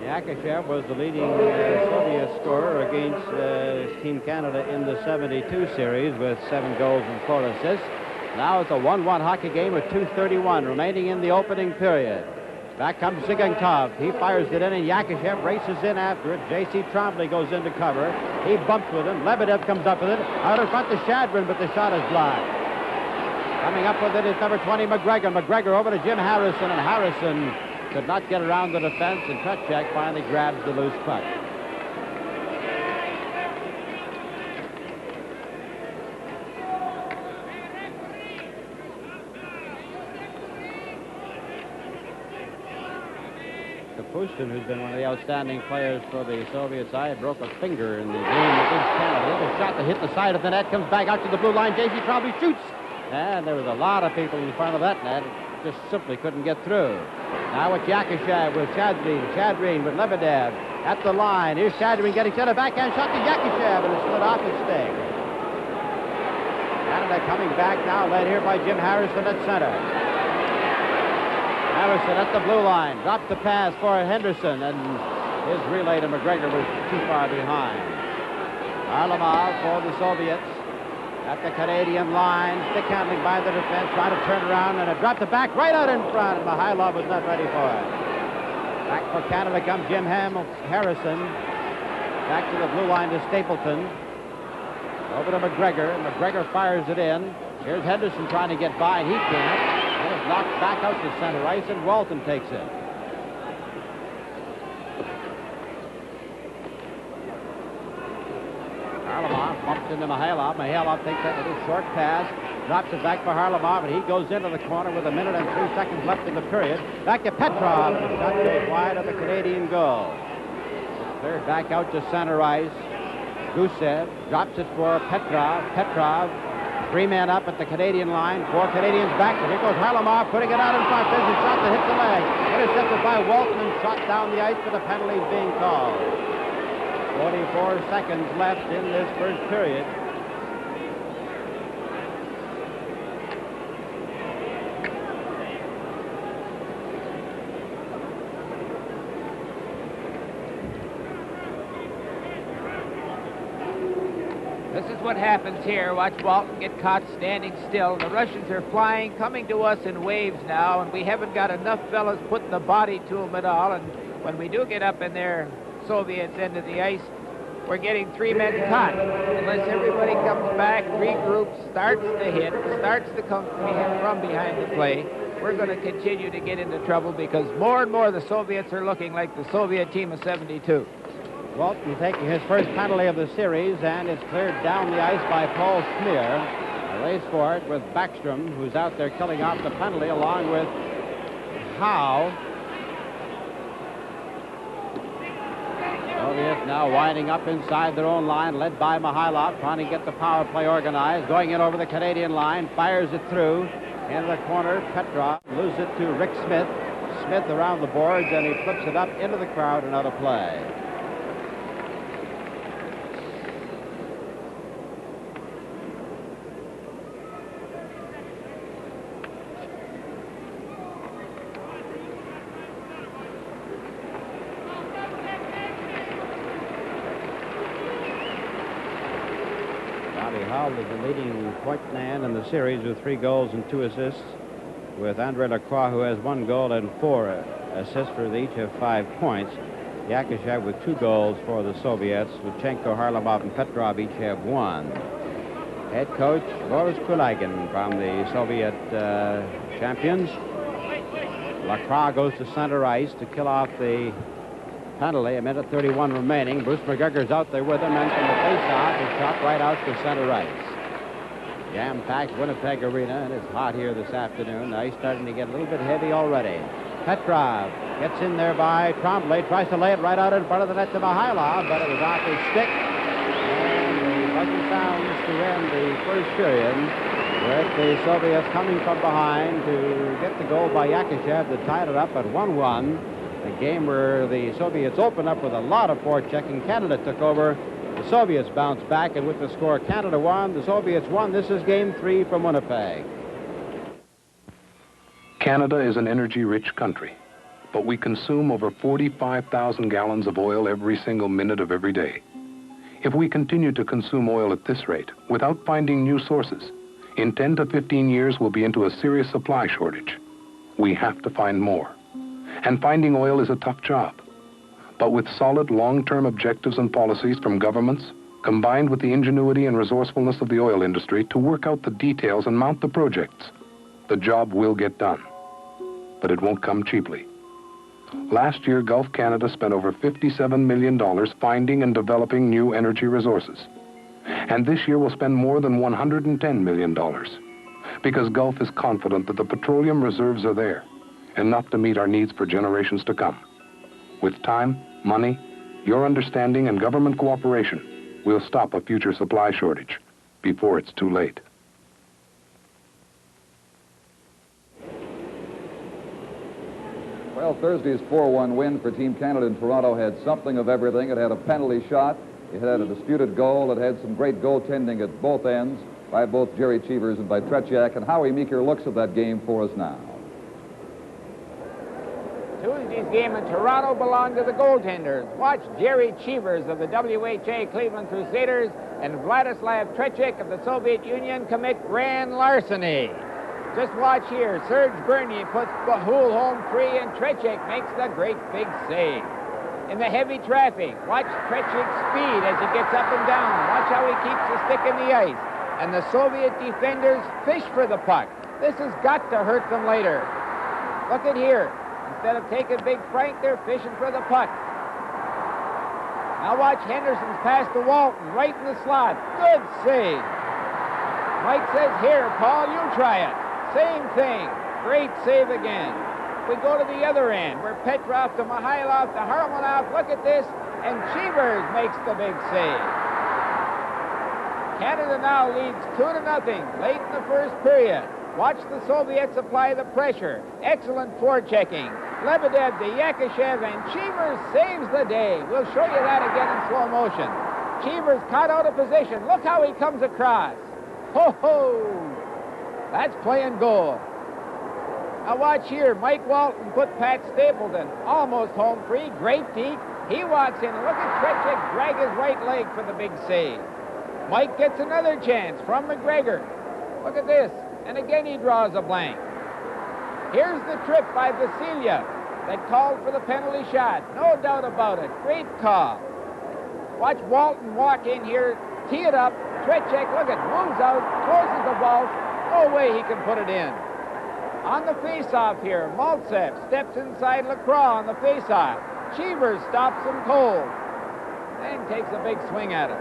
Yakushev was the leading Soviet scorer against Team Canada in the 72 series with 7 goals and 4 assists. Now it's a 1-1 hockey game with 2:31 remaining in the opening period. Back comes Zigantov. He fires it in, and Yakushev races in after it. J.C. Trombley goes into cover. He bumps with him. Lebedev comes up with it. Out in front to Shadrin, but the shot is blocked. Coming up with it is number 20, McGregor. McGregor over to Jim Harrison, and Harrison could not get around the defense, and Tretjak finally grabs the loose puck. Kapustin, who's been one of the outstanding players for the Soviet side, broke a finger in the game against Canada. The shot that hit the side of the net comes back out to the blue line. J.C. Trombley shoots, and there was a lot of people in front of that net. Just simply couldn't get through. Now with Yakushev, with Shadreen with Lebedev at the line. Here's Shadreen getting set. A backhand shot to Yakushev, and it's slid off its stick. Canada coming back now, led here by Jim Harrison at center. Harrison at the blue line, drops the pass for Henderson, and his relay to McGregor was too far behind. Varlamov for the Soviets at the Canadian line, stick handling by the defense, trying to turn around, and it dropped the back right out in front, and Mihailov was not ready for it. Back for Canada comes Jim Harrison, back to the blue line to Stapleton. Over to McGregor, and McGregor fires it in. Here's Henderson trying to get by, and he can't. And it's knocked back out to center ice, and Walton takes it. Harlamov bumps into Mihailov. Mihailov takes that little short pass, drops it back for Harlamov, and he goes into the corner with 1 minute and 3 seconds left in the period. Back to Petrov, and the shot goes wide of the Canadian goal. Cleared back out to center ice. Gusev drops it for Petrov. Petrov, 3 men up at the Canadian line. 4 Canadians back. And here goes Harlamov putting it out in front. There's a shot that hits the leg. Intercepted by Walton and shot down the ice for the penalties being called. 44 seconds left in this first period. This is what happens here. Watch Walton get caught standing still. The Russians are flying, coming to us in waves now, and we haven't got enough fellas putting the body to them at all. And when we do get up in their Soviets end of the ice, we're getting 3 men caught. Unless everybody comes back, regroups, starts to hit, starts to come from behind the play, we're going to continue to get into trouble because more and more the Soviets are looking like the Soviet team of '72. Walton taking his first penalty of the series, and it's cleared down the ice by Paul Smear. A race for it with Backstrom, who's out there killing off the penalty, along with Howe. Soviets now winding up inside their own line, led by Mihailov, trying to get the power play organized, going in over the Canadian line, fires it through. Into the corner, Petrov loses it to Rick Smith. Smith around the boards, and he flips it up into the crowd and out of play. Howell is the leading point man in the series with 3 goals and 2 assists, with Andre Lacroix, who has 1 goal and 4 assists, for they each have 5 points. Yakushev with 2 goals for the Soviets. Luchenko, Harlamov, and Petrov each have 1. Head coach Boris Kulagin from the Soviet champions. Lacroix goes to center ice to kill off the penalty. 1 minute 31 remaining. Bruce McGregor's out there with him, and from the face-off, is shot right out to center ice. Jam-packed Winnipeg Arena, and it's hot here this afternoon. The ice starting to get a little bit heavy already. Petrov gets in there by Tremblay, tries to lay it right out in front of the net to Mihailov, but it was off his stick. And the buzzer sounds to end the first period, with the Soviets coming from behind to get the goal by Yakushev that tied it up at 1-1. A game where the Soviets opened up with a lot of forechecking. Canada took over. The Soviets bounced back, and with the score, Canada won, the Soviets won. This is Game 3 from Winnipeg. Canada is an energy-rich country, but we consume over 45,000 gallons of oil every single minute of every day. If we continue to consume oil at this rate, without finding new sources, in 10 to 15 years we'll be into a serious supply shortage. We have to find more. And finding oil is a tough job. But with solid long-term objectives and policies from governments, combined with the ingenuity and resourcefulness of the oil industry to work out the details and mount the projects, the job will get done. But it won't come cheaply. Last year, Gulf Canada spent over $57 million finding and developing new energy resources. And this year we'll spend more than $110 million, because Gulf is confident that the petroleum reserves are there, enough to meet our needs for generations to come. With time, money, your understanding, and government cooperation, we'll stop a future supply shortage before it's too late. Well, Well, Thursday's 4-1 win for Team Canada in Toronto had something of everything. It had a penalty shot. It had a disputed goal. It had some great goaltending at both ends by both Jerry Cheevers and by Tretiak. And Howie Meeker looks at that game for us now. Tuesday's game in Toronto belonged to the goaltenders. Watch Jerry Cheevers of the WHA Cleveland Crusaders and Vladislav Tretiak of the Soviet Union commit grand larceny. Just watch here. Serge Bernier puts Bahul home free, and Tretiak makes the great big save. In the heavy traffic, watch Tretiak's speed as he gets up and down. Watch how he keeps the stick in the ice. And the Soviet defenders fish for the puck. This has got to hurt them later. Look at here. Instead of taking Big Frank, they're fishing for the puck. Now watch Henderson's pass to Walton, right in the slot. Good save. Mike says, here, Paul, you try it. Same thing. Great save again. We go to the other end, where Petrov to Mihailov to Harmonov. Look at this, and Cheevers makes the big save. Canada now leads 2-0 late in the first period. Watch the Soviets apply the pressure. Excellent forechecking. Lebedev to Yakashev, and Cheevers saves the day. We'll show you that again in slow motion. Cheevers caught out of position. Look how he comes across. Ho-ho! That's playing goal. Now watch here. Mike Walton put Pat Stapleton almost home free. Great deep. He walks in. Look at Tretiak drag his right leg for the big save. Mike gets another chance from McGregor. Look at this. And again he draws a blank. Here's the trip by Vasilia that called for the penalty shot. No doubt about it. Great call. Watch Walton walk in here, tee it up. Tretiak, look at, moves out, closes the vault. No way he can put it in. On the face-off here, Maltsev steps inside Lacroix on the face-off. Cheevers stops him cold and takes a big swing at him.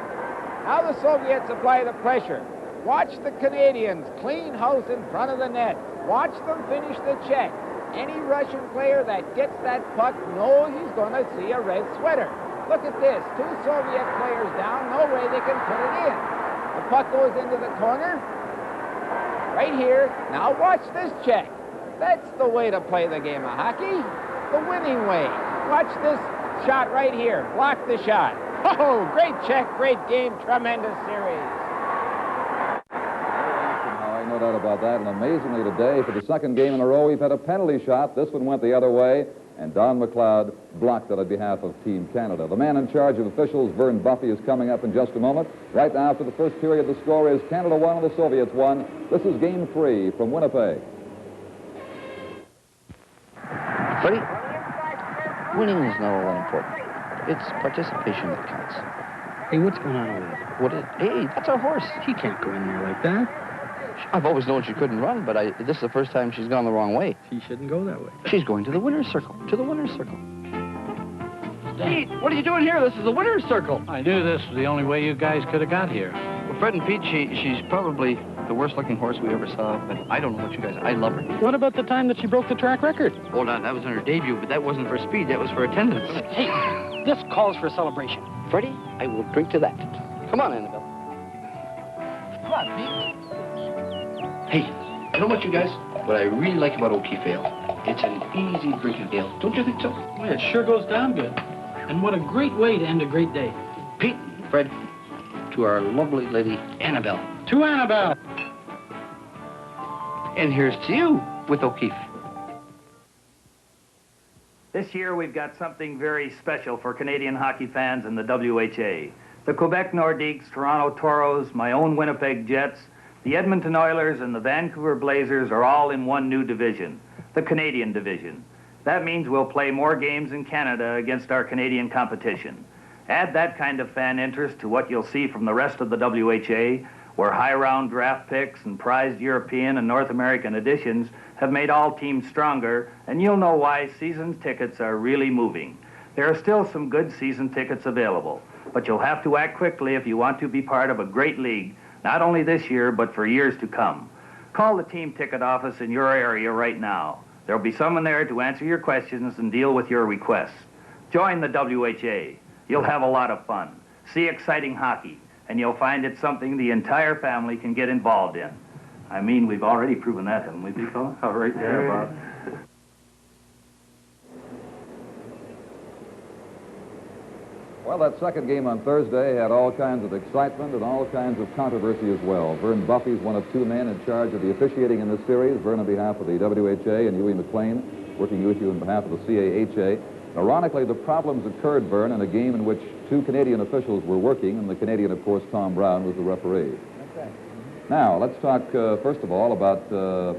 Now the Soviets apply the pressure. Watch the Canadians clean house in front of the net. Watch them finish the check. Any Russian player that gets that puck knows he's going to see a red sweater. Look at this. 2 Soviet players down. No way they can put it in. The puck goes into the corner. Right here. Now watch this check. That's the way to play the game of hockey. The winning way. Watch this shot right here. Block the shot. Oh, great check, great game, tremendous series. No doubt about that. And amazingly today, for the second game in a row, we've had a penalty shot. This one went the other way, and Don McLeod blocked it on behalf of Team Canada. The man in charge of officials, Vern Buffy, is coming up in just a moment. Right now, after the first period, the score is Canada 1 and the Soviets 1. This is Game 3 from Winnipeg. Freddie, winning is not all that important. It's participation that counts. Hey, what's going on over there? What is, hey, that's our horse. She can't go in there like that. I've always known she couldn't run, but this is the first time she's gone the wrong way. She shouldn't go that way. She's going to the winner's circle. To the winner's circle. Pete, what are you doing here? This is the winner's circle. I knew this was the only way you guys could have got here. Well, Fred and Pete, she's probably the worst-looking horse we ever saw, but I don't know about you guys. I love her. What about the time that she broke the track record? Hold on, that was in her debut, but that wasn't for speed. That was for attendance. Hey, this calls for a celebration. Freddie, I will drink to that. Come on, Annabelle. Come on, Pete. Hey, you know what, you guys? What I really like about O'Keefe Ale, it's an easy drinking ale. Don't you think so? Well, it sure goes down good. And what a great way to end a great day. Pete, Fred, to our lovely lady, Annabelle. To Annabelle. And here's to you with O'Keefe. This year, we've got something very special for Canadian hockey fans and the WHA. The Quebec Nordiques, Toronto Toros, my own Winnipeg Jets, the Edmonton Oilers and the Vancouver Blazers are all in one new division, the Canadian division. That means we'll play more games in Canada against our Canadian competition. Add that kind of fan interest to what you'll see from the rest of the WHA, where high-round draft picks and prized European and North American editions have made all teams stronger, and you'll know why season tickets are really moving. There are still some good season tickets available, but you'll have to act quickly if you want to be part of a great league, not only this year, but for years to come. Call the team ticket office in your area right now. There'll be someone there to answer your questions and deal with your requests. Join the WHA. You'll have a lot of fun. See exciting hockey, and you'll find it's something the entire family can get involved in. I mean, we've already proven that, haven't we, Big Fella? All right there, Bob. Well, that second game on Thursday had all kinds of excitement and all kinds of controversy as well. Vern Buffy's one of two men in charge of the officiating in this series. Vern on behalf of the WHA and Huey McLean working with you on behalf of the CAHA. Ironically, the problems occurred, Vern, in a game in which two Canadian officials were working, and the Canadian, of course, Tom Brown, was the referee. That's right. Now, let's talk, first of all, about the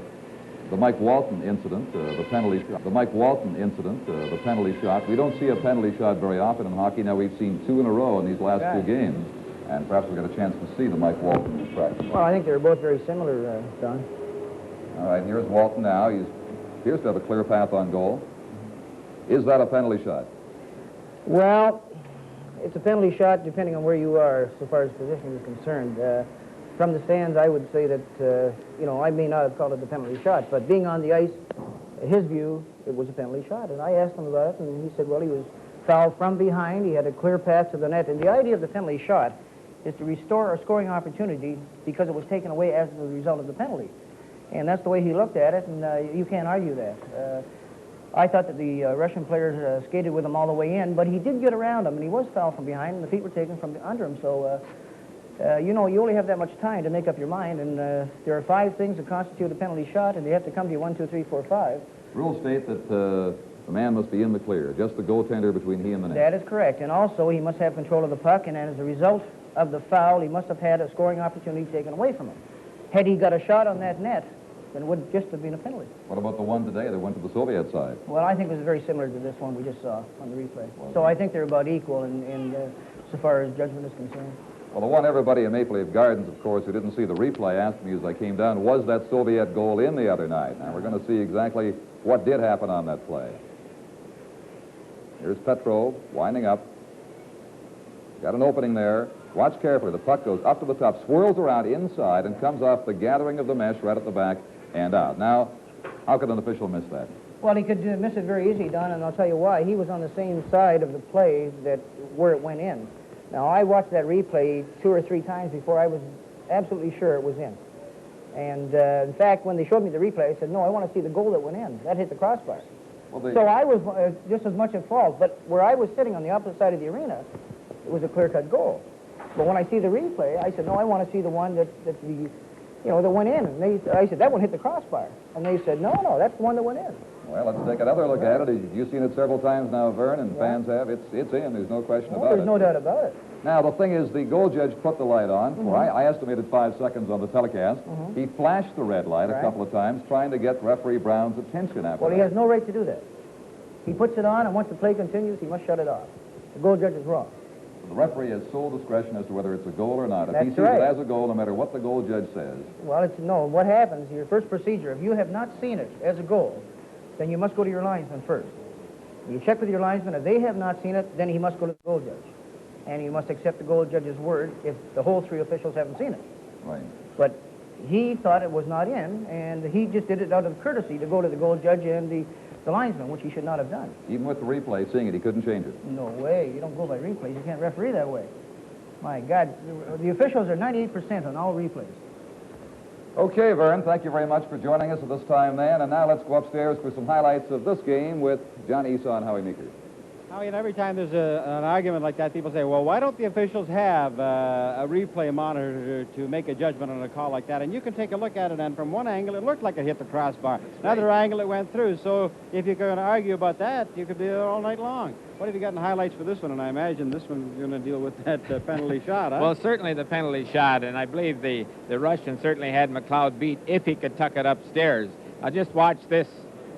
Mike Walton incident, the penalty shot. The Mike Walton incident, the penalty shot. We don't see a penalty shot very often in hockey. Now, we've seen two in a row in these last two games, and perhaps we'll get a chance to see the Mike Walton practice. Well, I think they're both very similar, Don. All right, here's Walton now. He appears to have a clear path on goal. Is that a penalty shot? Well, it's a penalty shot depending on where you are so far as position is concerned. From the stands, I would say that, I may not have called it a penalty shot, but being on the ice, his view, it was a penalty shot. And I asked him about it, and he said, well, he was fouled from behind. He had a clear path to the net. And the idea of the penalty shot is to restore a scoring opportunity because it was taken away as a result of the penalty. And that's the way he looked at it, and you can't argue that. I thought that the Russian players skated with him all the way in, but he did get around him, and he was fouled from behind, and the feet were taken from under him. So, you only have that much time to make up your mind, and there are 5 things that constitute a penalty shot, and they have to come to you 1, 2, 3, 4, 5. Rules state that the man must be in the clear, just the goaltender between he and the net. That is correct, and also he must have control of the puck, and as a result of the foul, he must have had a scoring opportunity taken away from him. Had he got a shot on that net, then it would just have been a penalty. What about the one today that went to the Soviet side? Well, I think it was very similar to this one we just saw on the replay. So I think they're about equal in so far as judgment is concerned. Well, the one everybody in Maple Leaf Gardens, of course, who didn't see the replay asked me as I came down, was that Soviet goal in the other night? Now, we're going to see exactly what did happen on that play. Here's Petrov winding up. Got an opening there. Watch carefully. The puck goes up to the top, swirls around inside, and comes off the gathering of the mesh right at the back and out. Now, how could an official miss that? Well, he could miss it very easy, Don, and I'll tell you why. He was on the same side of the play where it went in. Now, I watched that replay 2 or 3 times before I was absolutely sure it was in. And, in fact, when they showed me the replay, I said, no, I want to see the goal that went in. That hit the crossbar. Well, so I was just as much at fault, but where I was sitting on the opposite side of the arena, it was a clear-cut goal. But when I see the replay, I said, no, I want to see the one that went in. And I said, that one hit the crossbar. And they said, no, that's the one that went in. Well, let's take another look at it. You've seen it several times now, Vern, and fans have. It's in. There's no question about it. There's no doubt about it. Now, the thing is, the goal judge put the light on. For I estimated 5 seconds on the telecast. He flashed the red light a couple of times, trying to get referee Brown's attention after Well, he has no right to do that. He puts it on, and once the play continues, he must shut it off. The goal judge is wrong. The referee has sole discretion as to whether it's a goal or not. If That's he sees right. it as a goal, no matter what the goal judge says. Well, what happens, your first procedure, if you have not seen it as a goal, then you must go to your linesman first. You check with your linesman. If they have not seen it, then he must go to the goal judge. And you must accept the goal judge's word if the whole 3 officials haven't seen it. Right. But he thought it was not in, and he just did it out of courtesy to go to the goal judge and the linesman, which he should not have done. Even with the replay, seeing it, he couldn't change it. No way. You don't go by replays. You can't referee that way. My God. The officials are 98% on all replays. Okay, Vern, thank you very much for joining us at this time, then. And now let's go upstairs for some highlights of this game with John Esau and Howie Meeker. Howie, and every time there's an argument like that, people say, well, why don't the officials have a replay monitor to make a judgment on a call like that? And you can take a look at it, and from one angle, it looked like it hit the crossbar. Another angle, it went through. So if you're going to argue about that, you could be there all night long. What have you got in highlights for this one? And I imagine this one's going to deal with that penalty shot, huh? Well, certainly the penalty shot, and I believe the Russian certainly had McLeod beat if he could tuck it upstairs. Now just watch this.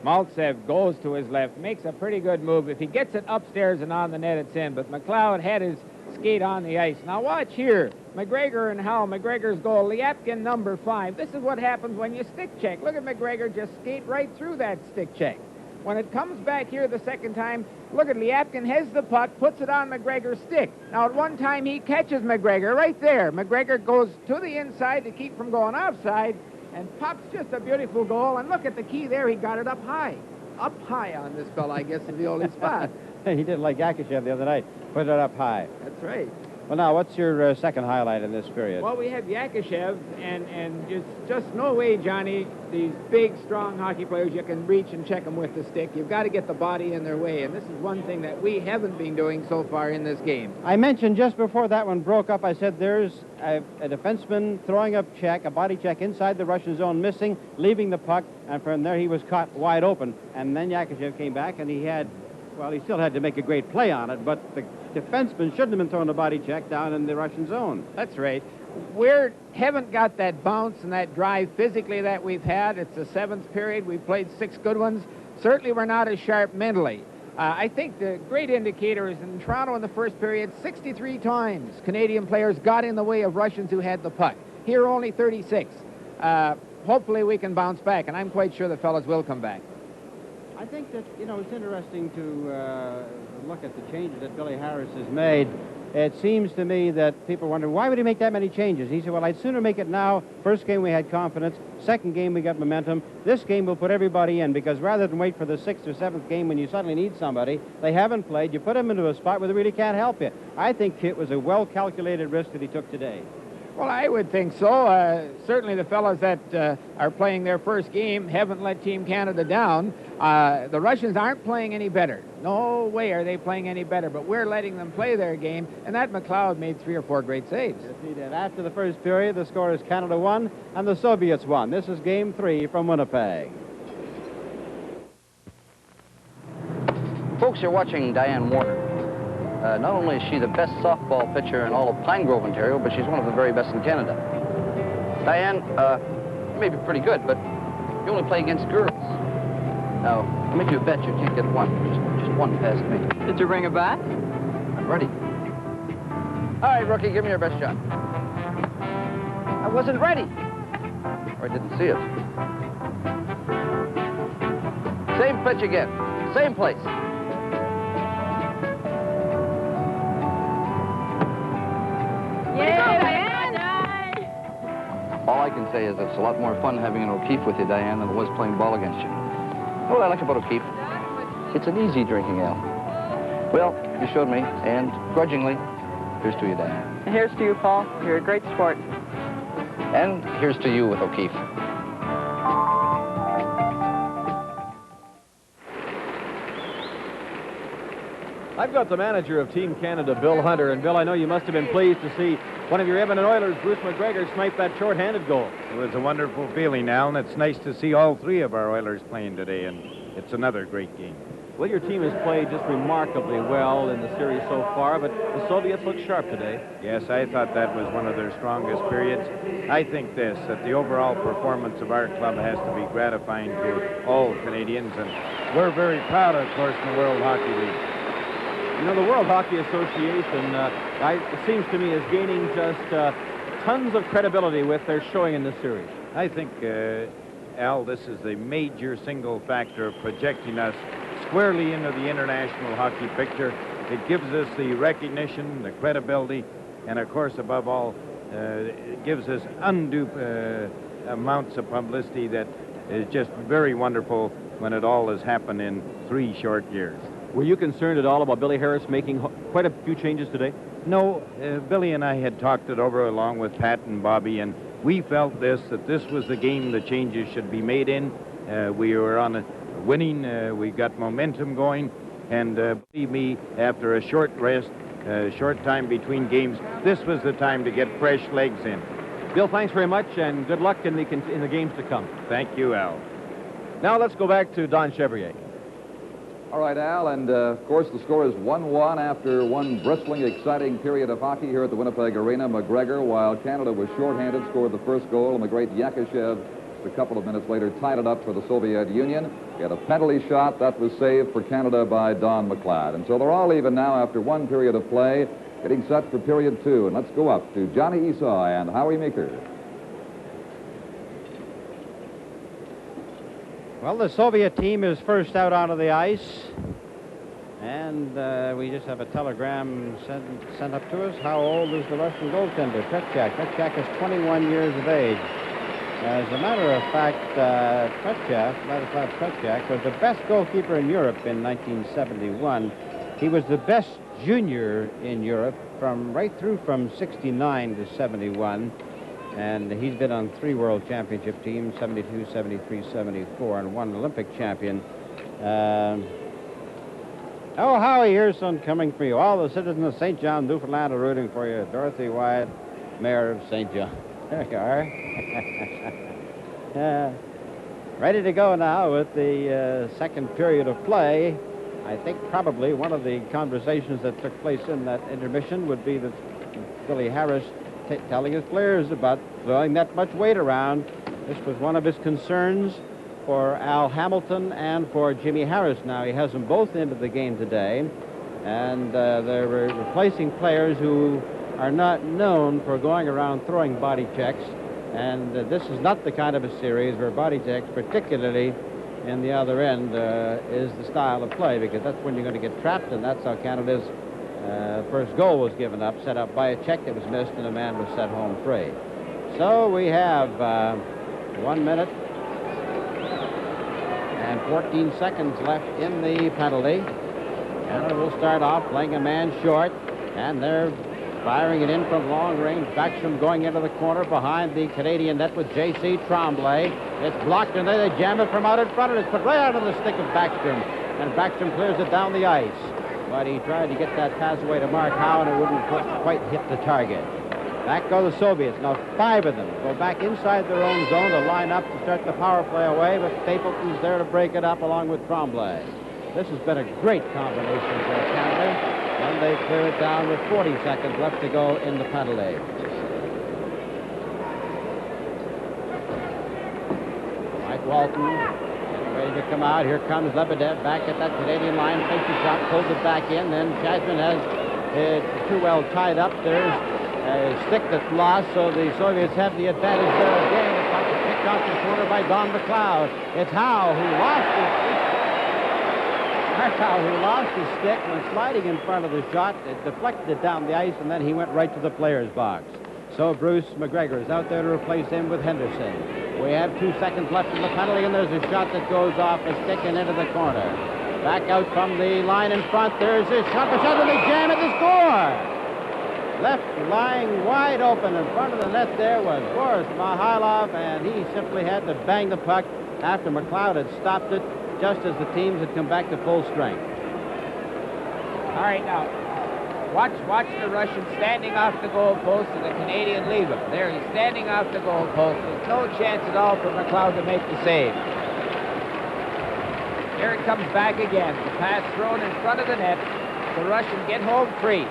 Maltsev goes to his left, makes a pretty good move. If he gets it upstairs and on the net, it's in. But McLeod had his skate on the ice. Now watch here. McGregor and Howell. McGregor's goal. Liapkin, number 5. This is what happens when you stick check. Look at McGregor just skate right through that stick check. When it comes back here the second time, look at Liapkin has the puck, puts it on McGregor's stick. Now at one time he catches McGregor right there. McGregor goes to the inside to keep from going offside. And pops just a beautiful goal. And look at the key there. He got it up high. Up high on this fella, I guess, is the only spot. He did like Yakishev the other night. Put it up high. That's right. Well, now, what's your second highlight in this period? Well, we have Yakashev, and it's just no way, Johnny, these big, strong hockey players, you can reach and check them with the stick. You've got to get the body in their way, and this is one thing that we haven't been doing so far in this game. I mentioned just before that one broke up, I said there's a defenseman throwing up check, a body check inside the Russian zone, missing, leaving the puck, and from there he was caught wide open. And then Yakashev came back, and he still had to make a great play on it, but the defenseman shouldn't have been throwing a body check down in the Russian zone. That's right. We haven't got that bounce and that drive physically that we've had. It's the 7th period. We've played 6 good ones. Certainly we're not as sharp mentally. I think the great indicator is in Toronto in the first period, 63 times Canadian players got in the way of Russians who had the puck. Here only 36. Hopefully we can bounce back, and I'm quite sure the fellas will come back. I think that, it's interesting to look at the changes that Billy Harris has made. It seems to me that people wonder, why would he make that many changes? He said, well, I'd sooner make it now. First game we had confidence. Second game we got momentum. This game we'll put everybody in, because rather than wait for the 6th or 7th game when you suddenly need somebody, they haven't played. You put them into a spot where they really can't help you. I think it was a well-calculated risk that he took today. Well, I would think so. Certainly the fellas that are playing their first game haven't let Team Canada down. The Russians aren't playing any better. No way are they playing any better, but we're letting them play their game, and that McLeod made 3 or 4 great saves. Yes, he did. After the first period, the score is Canada 1 and the Soviets 1. This is Game 3 from Winnipeg. Folks, you're watching Diane Warner. Not only is she the best softball pitcher in all of Pine Grove, Ontario, but she's one of the very best in Canada. Diane, you may be pretty good, but you only play against girls. Now, I'll make you a bet you can't get one. Just one past me. Did you bring a bat? I'm ready. All right, rookie, give me your best shot. I wasn't ready. Or I didn't see it. Same pitch again. Same place. All I can say is it's a lot more fun having an O'Keefe with you, Diane, than it was playing ball against you. What I like about O'Keefe, it's an easy drinking ale. Well, you showed me, and grudgingly, here's to you, Diane. And here's to you, Paul. You're a great sport. And here's to you with O'Keefe. I've got the manager of Team Canada, Bill Hunter. And, Bill, I know you must have been pleased to see one of your Edmonton Oilers, Bruce McGregor, snipe that short-handed goal. It was a wonderful feeling, Al, and it's nice to see all 3 of our Oilers playing today, and it's another great game. Well, your team has played just remarkably well in the series so far, but the Soviets look sharp today. Yes, I thought that was one of their strongest periods. I think that the overall performance of our club has to be gratifying to all Canadians, and we're very proud, of course, in the World Hockey League. You know, the World Hockey Association, it seems to me, is gaining just tons of credibility with their showing in this series. I think, Al, this is a major single factor of projecting us squarely into the international hockey picture. It gives us the recognition, the credibility, and, of course, above all, it gives us undue amounts of publicity that is just very wonderful when it all has happened in 3 short years. Were you concerned at all about Billy Harris making quite a few changes today? No, Billy and I had talked it over along with Pat and Bobby, and we felt that this was the game the changes should be made in. We were on a winning, we got momentum going, and believe me, after a short rest, short time between games, this was the time to get fresh legs in. Bill, thanks very much, and good luck in the games to come. Thank you, Al. Now let's go back to Don Chevrier. All right, Al, and of course the score is 1-1 after one bristling, exciting period of hockey here at the Winnipeg Arena. McGregor, while Canada was shorthanded, scored the first goal, and the great Yakashev, a couple of minutes later, tied it up for the Soviet Union. He had a penalty shot that was saved for Canada by Don McLeod. And so they're all even now after one period of play, getting set for period 2. And let's go up to Johnny Esau and Howie Meeker. Well, the Soviet team is first out onto the ice, and we just have a telegram sent up to us. How old is the Russian goaltender, Petchak? Petchak is 21 years of age. As a matter of fact, Petchak was the best goalkeeper in Europe in 1971. He was the best junior in Europe right through from 69 to 71. And he's been on 3 world championship teams, 72, 73, 74, and 1 Olympic champion. Oh, Howie, here's some coming for you. All the citizens of St. John, Newfoundland are rooting for you. Dorothy Wyatt, Mayor of St. John. There you are. Ready to go now with the second period of play. I think probably one of the conversations that took place in that intermission would be that Billy Harris telling his players about throwing that much weight around. This was one of his concerns for Al Hamilton and for Jimmy Harris. Now, he has them both into the game today, and they're replacing players who are not known for going around throwing body checks, and this is not the kind of a series where body checks, particularly in the other end, is the style of play, because that's when you're going to get trapped, and that's how Canada's first goal was given up, set up by a check that was missed, and a man was set home free. So we have 1 minute and 14 seconds left in the penalty. Canada will start off playing a man short, and they're firing it in from long range. Backstrom going into the corner behind the Canadian net with J.C. Tremblay. It's blocked, and they jam it from out in front, and it's put right out of the stick of Backstrom. And Backstrom clears it down the ice. But he tried to get that pass away to Mark Howe, and it wouldn't quite hit the target. Back go the Soviets. Now 5 of them go back inside their own zone to line up to start the power play away, but Stapleton's there to break it up along with Tremblay. This has been a great combination for Canada, and they clear it down with 40 seconds left to go in the penalty. Mike Walton getting ready to come out. Here comes Lebedev back at that Canadian line, takes a shot, pulls it back in, then Chasman has it too well tied up. There's a stick that's lost, so the Soviets have the advantage there again. It's got picked out the corner by Don McLeod. It's Howe who lost his stick when sliding in front of the shot. It deflected it down the ice, and then he went right to the player's box. So Bruce McGregor is out there to replace him with Henderson. We have 2 seconds left in the penalty, and there's a shot that goes off a stick and into the corner. Back out from the line in front, there's a shot, and they jam it to score! Left lying wide open in front of the net there was Boris Mihailov, and he simply had to bang the puck after McLeod had stopped it just as the teams had come back to full strength. All right, now, watch the Russian standing off the goal post and the Canadian leave him. There, he's standing off the goal post. There's no chance at all for McLeod to make the save. Here it comes back again. The pass thrown in front of the net. The Russian get home free.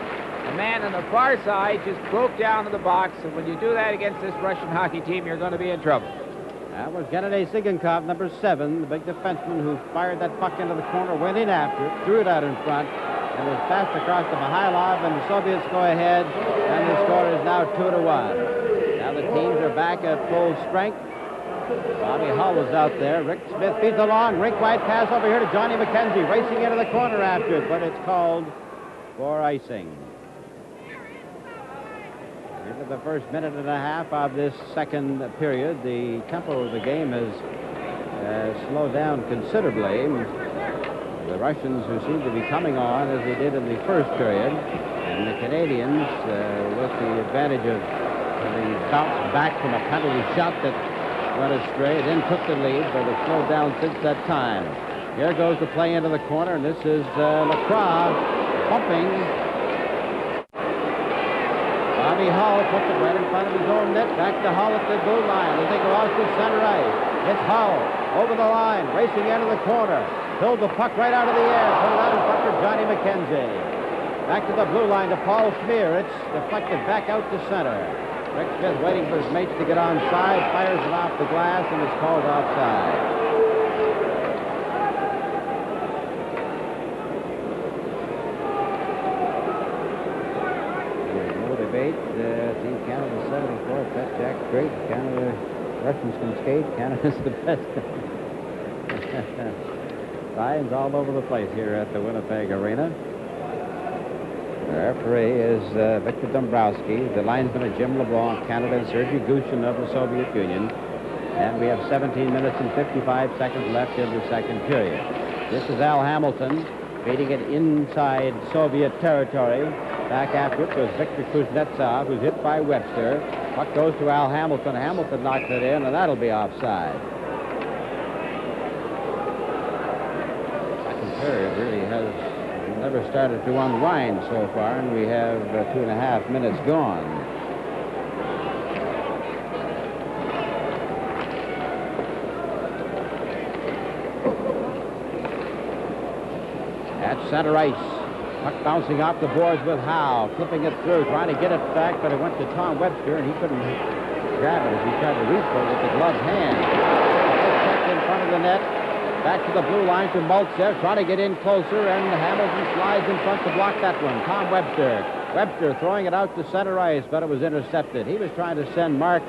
The man on the far side just broke down to the box, and when you do that against this Russian hockey team, you're going to be in trouble. That was Gennady Sigankov, number 7, the big defenseman who fired that puck into the corner, went in after it, threw it out in front, and was passed across to Mihailov, and the Soviets go ahead, and the score is now 2-1. Now the teams are back at full strength. Bobby Hull was out there. Rick Smith feeds along. Rink-wide pass over here to Johnny McKenzie, racing into the corner after it, but it's called for icing. Into the first minute and a half of this second period, the tempo of the game has slowed down considerably. The Russians, who seem to be coming on as they did in the first period, and the Canadians, with the advantage of having bounced back from a penalty shot that went astray, then took the lead, but have slowed down since that time. Here goes the play into the corner, and this is Lacroix pumping. Bobby Hull puts it right in front of his own net. Back to Hull at the blue line as they go out to center ice. It's Hull over the line, racing into the corner. Pulled the puck right out of the air. Put it out in front for Johnny McKenzie. Back to the blue line to Paul Schmier. It's deflected back out to center. Rick Smith waiting for his mates to get onside. Fires it off the glass and is called offside. Team Canada 74, Pet Jack great. Canada, Russians can skate. Canada's the best. Signs all over the place here at the Winnipeg Arena. The referee is Victor Dombrowski. The linesman is Jim LeBlanc, Canada, and Sergei Gushin of the Soviet Union. And we have 17 minutes and 55 seconds left in the second period. This is Al Hamilton. Beating it inside Soviet territory. Back after it was Victor Kuznetsov, who's hit by Webster. Puck goes to Al Hamilton. Hamilton knocks it in, and that'll be offside. Second period really has never started to unwind so far, and we have 2.5 minutes gone. At center ice, puck bouncing off the boards with Howe, flipping it through, trying to get it back, but it went to Tom Webster, and he couldn't grab it as he tried to reach for it with the gloved hand. Checked in front of the net. Back to the blue line to Maltsev, trying to get in closer, and Hamilton slides in front to block that one. Tom Webster. Webster throwing it out to center ice, but it was intercepted. He was trying to send Mark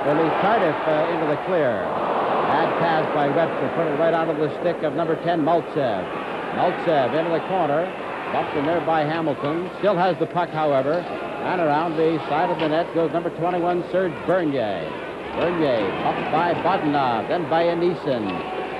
Cardiff into the clear. Bad pass by Webster, put it right onto the stick of number 10, Maltsev. Maltsev into the corner, bumped in there by Hamilton. Still has the puck, however, and around the side of the net goes number 21, Serge Bernier. Bernier bumped by Bodanov, then by Anisin.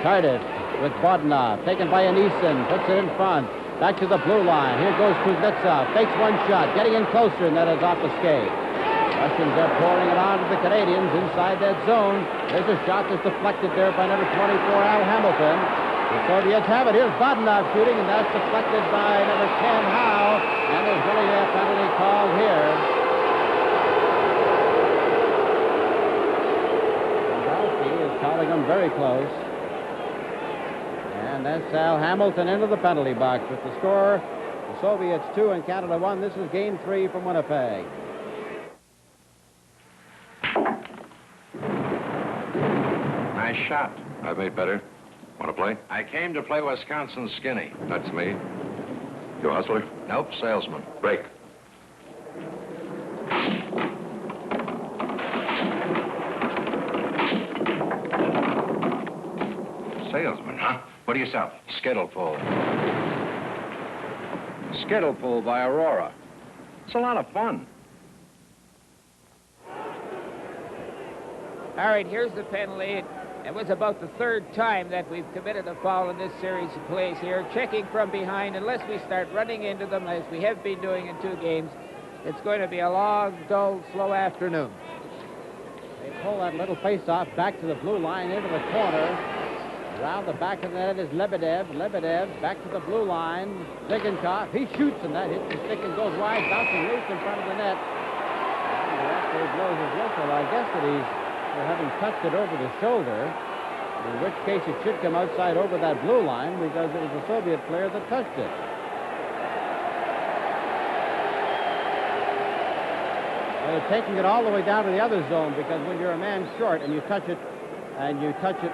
Cardiff with Bodanov, taken by Anisin, puts it in front, back to the blue line. Here goes Kuznetsov, takes one shot, getting in closer, and that is off the skate. Russians are pouring it on to the Canadians inside that zone. There's a shot that's deflected there by number 24, Al Hamilton. The Soviets have it. Here's Bodanov shooting, and that's deflected by number 10, Howe, and there's really a penalty called here. Dombrowski is calling them very close. And that's Al Hamilton into the penalty box with the score. The Soviets 2 and Canada 1. This is game 3 from Winnipeg. Nice shot. I've made better. Want to play? I came to play Wisconsin skinny. That's me. You a hustler? Nope, salesman. Break. Salesman, huh? What do you sell? Skittle pull. Skittle pull by Aurora. It's a lot of fun. All right, here's the penalty. It was about the third time that we've committed a foul in this series of plays here. Checking from behind, unless we start running into them as we have been doing in 2 games, it's going to be a long, dull, slow afternoon. They pull that little face-off back to the blue line into the corner. Around the back of the net is Lebedev. Lebedev back to the blue line. Zigankov, he shoots, and that hits the stick and goes wide, bouncing loose in front of the net. And the referee blows his whistle. I guess that he's having touched it over the shoulder, in which case it should come outside over that blue line because it was the Soviet player that touched it. Well, they're taking it all the way down to the other zone because when you're a man short and you touch it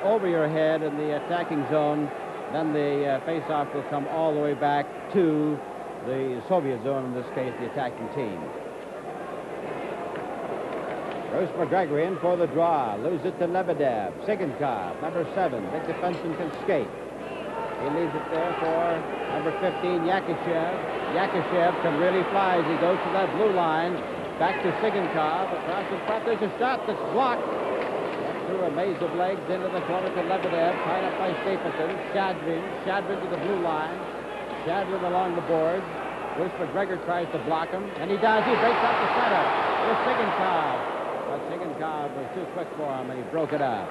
over your head in the attacking zone, then the face-off will come all the way back to the Soviet zone, in this case the attacking team. Bruce McGregor in for the draw. Loses it to Lebedev. Zigankov, number 7. Big defenseman can skate. He leaves it there for number 15, Yakashev. Yakashev can really fly as he goes to that blue line. Back to Zigankov. Across the front, there's a shot that's blocked. Through a maze of legs into the corner to Lebedev. Tied up by Stapleton. Shadrin to the blue line. Shadrin along the boards. Bruce McGregor tries to block him, and he does. He breaks up the center. Here's Zigankov. But Zigankov was too quick for him, and he broke it up.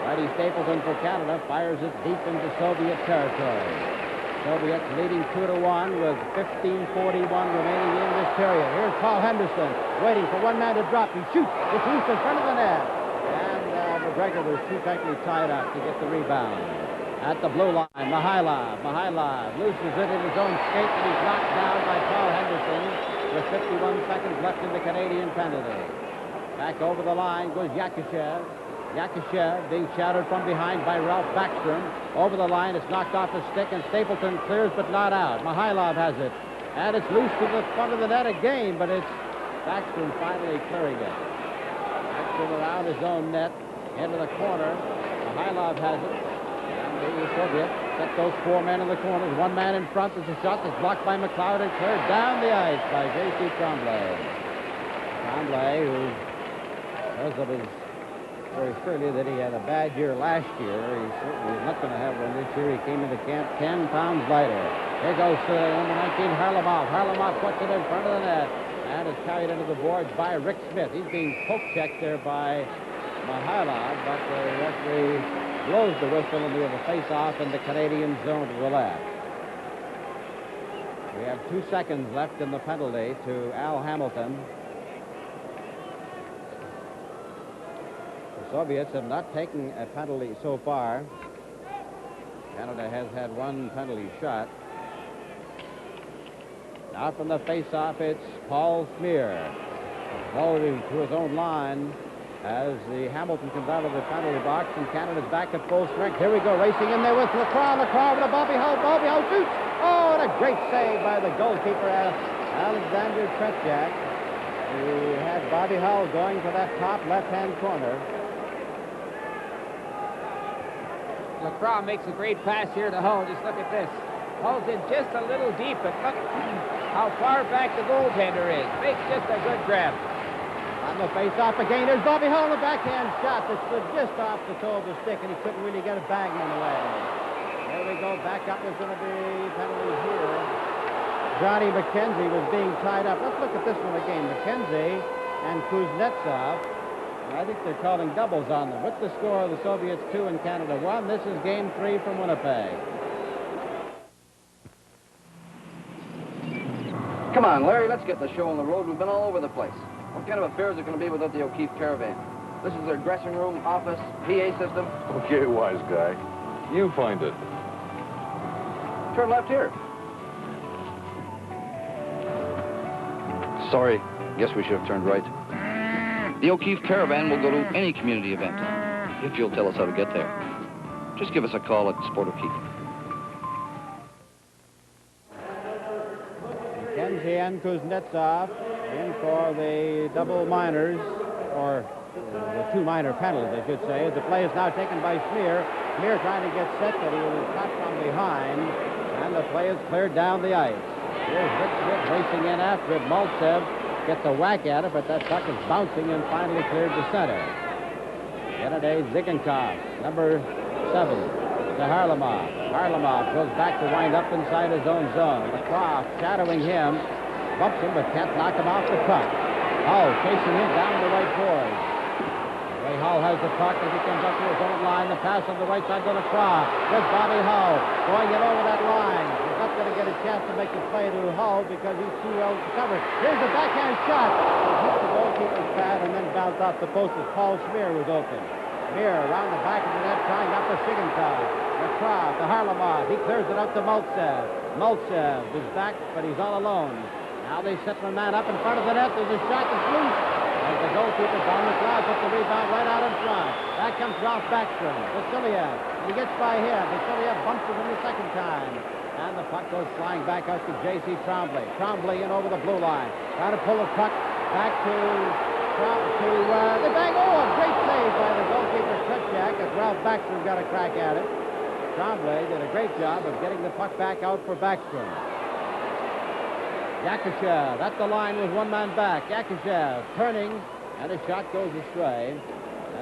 Righty Stapleton for Canada fires it deep into Soviet territory. Soviets leading 2-1 with 15:41 remaining in this period. Here's Paul Henderson waiting for one man to drop. He shoots. It's loose in front of the net. And McGregor was too tightly tied up to get the rebound. At the blue line, Mihailov loses it in his own skate, and he's knocked down by Paul Henderson with 51 seconds left in the Canadian penalty. Back over the line goes Yakashev. Yakashev being shadowed from behind by Ralph Backstrom. Over the line, it's knocked off the stick, and Stapleton clears but not out. Mihailov has it. And it's loose to the front of the net again, but it's Backstrom finally clearing it. Backstrom around his own net, into the corner. Mihailov has it. And the Soviets set those 4 men in the corners. 1 man in front. There's a shot that's blocked by McLeod and cleared down the ice by J.C. Tremblay. Tremblay, who, because of his very clearly that he had a bad year last year, he certainly is not going to have one this year. He came into camp 10 pounds lighter. Here goes number 19, Harlamov. Harlamov puts it in front of the net and is carried into the boards by Rick Smith. He's being poke-checked there by Mihайлov, but the referee blows the whistle and we have a face-off in the Canadian zone to the left. We have 2 seconds left in the penalty to Al Hamilton. The Soviets have not taken a penalty so far. Canada has had 1 penalty shot. Now from the face-off, it's Paul Smear. Loading to his own line as the Hamilton comes out of the penalty box, and Canada's back at full strength. Here we go, racing in there with Lacroix. Lacroix with a Bobby Hull. Bobby Hull shoots. Oh, and a great save by the goalkeeper, Alexander Tretiak, who had Bobby Hull going to that top left-hand corner. Lacroix makes a great pass here to Hull. Just look at this. Hull's in just a little deep, but look how far back the goaltender is. Makes just a good grab. On the face-off again, there's Bobby Hull, a backhand shot that stood just off the toe of the stick, and he couldn't really get a bagman away. There we go, back up. There's going to be penalties here. Johnny McKenzie was being tied up. Let's look at this one again. McKenzie and Kuznetsov. I think they're calling doubles on them. What's the score of the Soviets 2 and Canada 1? This is game 3 from Winnipeg. Come on, Larry, let's get the show on the road. We've been all over the place. What kind of affair is it going to be without the O'Keefe caravan? This is their dressing room, office, PA system. Okay, wise guy. You find it. Turn left here. Sorry. Guess we should have turned right. The O'Keefe caravan will go to any community event, if you'll tell us how to get there. Just give us a call at Sport O'Keefe. McKenzie and Kuznetsov in for the double minors, or the 2 minor penalties, I should say. The play is now taken by Smear. Smear trying to get set, but he was caught from behind, and the play is cleared down the ice. Here's Rick Smith racing in after it. Maltsev gets a whack at it, but that puck is bouncing and finally cleared to center. Gennady Zigankov, number 7, to Harlamov. Harlamov goes back to wind up inside his own zone. Lacroix shadowing him, bumps him, but can't knock him off the puck. Hull chasing him down the right boards. Ray Hull has the puck as he comes up to his own line. The pass on the right side to Lacroix. There's Bobby Hull going it over that line. He's not going to get a chance to make the play to Hull because he's too well covered. Here's the backhand shot. It hit the goalkeeper's pad and then bounced off the post as Paul Smear was open. Smear around the back of the net trying up to Zigankov. Lacroix to Harlamov. He clears it up to Maltsev. Maltsev is back, but he's all alone. Now they set the man up in front of the net. There's a shot that's loose. As the goalkeeper, Don McLeod, puts the rebound right out in front. Back comes Ralph Backstrom. Vasiliev. He gets by him. Vasiliev bumps it in the second time. And the puck goes flying back out to J.C. Trombley. Trombley in over the blue line. Trying to pull the puck back to the bang. Oh, a great save by the goalkeeper, Tretiak, as Ralph Backstrom got a crack at it. Trombley did a great job of getting the puck back out for Backstrom. Yakushev at the line with 1 man back. Yakushev turning, and his shot goes astray.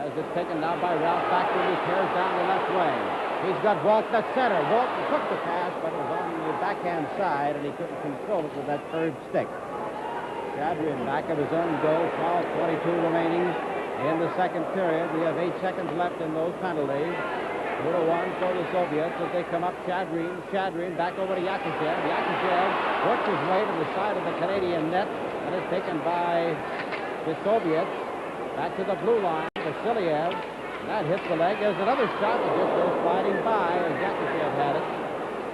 As it's taken now by Ralph Backstrom, who tears down the left wing. He's got Walton at center. Walton took the pass, but it was on the backhand side, and he couldn't control it with that curved stick. Chadrin back of his own goal, 12:22 remaining in the second period. We have 8 seconds left in those penalties. 2-1 for the Soviets as they come up. Chadrin back over to Yakushev. Yakushev works his way to the side of the Canadian net and is taken by the Soviets. Back to the blue line. Vasiliev. And that hits the leg. There's another shot that just goes sliding by as Yakushev had it.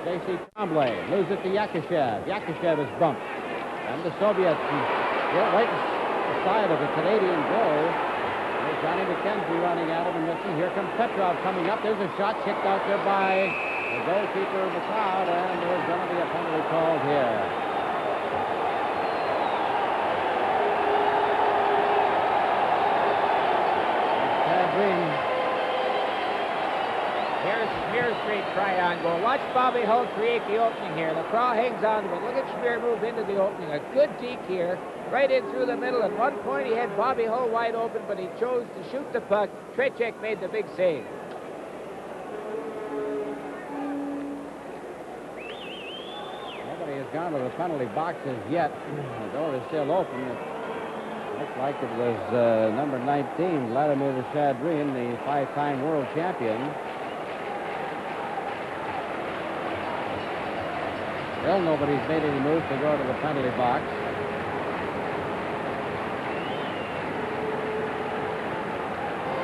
J.C. Trombley loses it to Yakushev. Yakushev is bumped. And the Soviets get right to the side of the Canadian goal. There's Johnny McKenzie running at him and missing. Here comes Petrov coming up. There's a shot kicked out there by the goalkeeper McLeod, and there's going to be a penalty called here. Here's great try-on goal. Watch Bobby Hull create the opening here. Lacroix hangs on to it. Look at Smear move into the opening. A good deke here, right in through the middle. At one point, he had Bobby Hull wide open, but he chose to shoot the puck. Tretiak made the big save. gone to the penalty boxes yet. The door is still open. It looks like it was number 19, Vladimir Shadrin, the 5-time world champion. Still nobody's made any moves to go to the penalty box.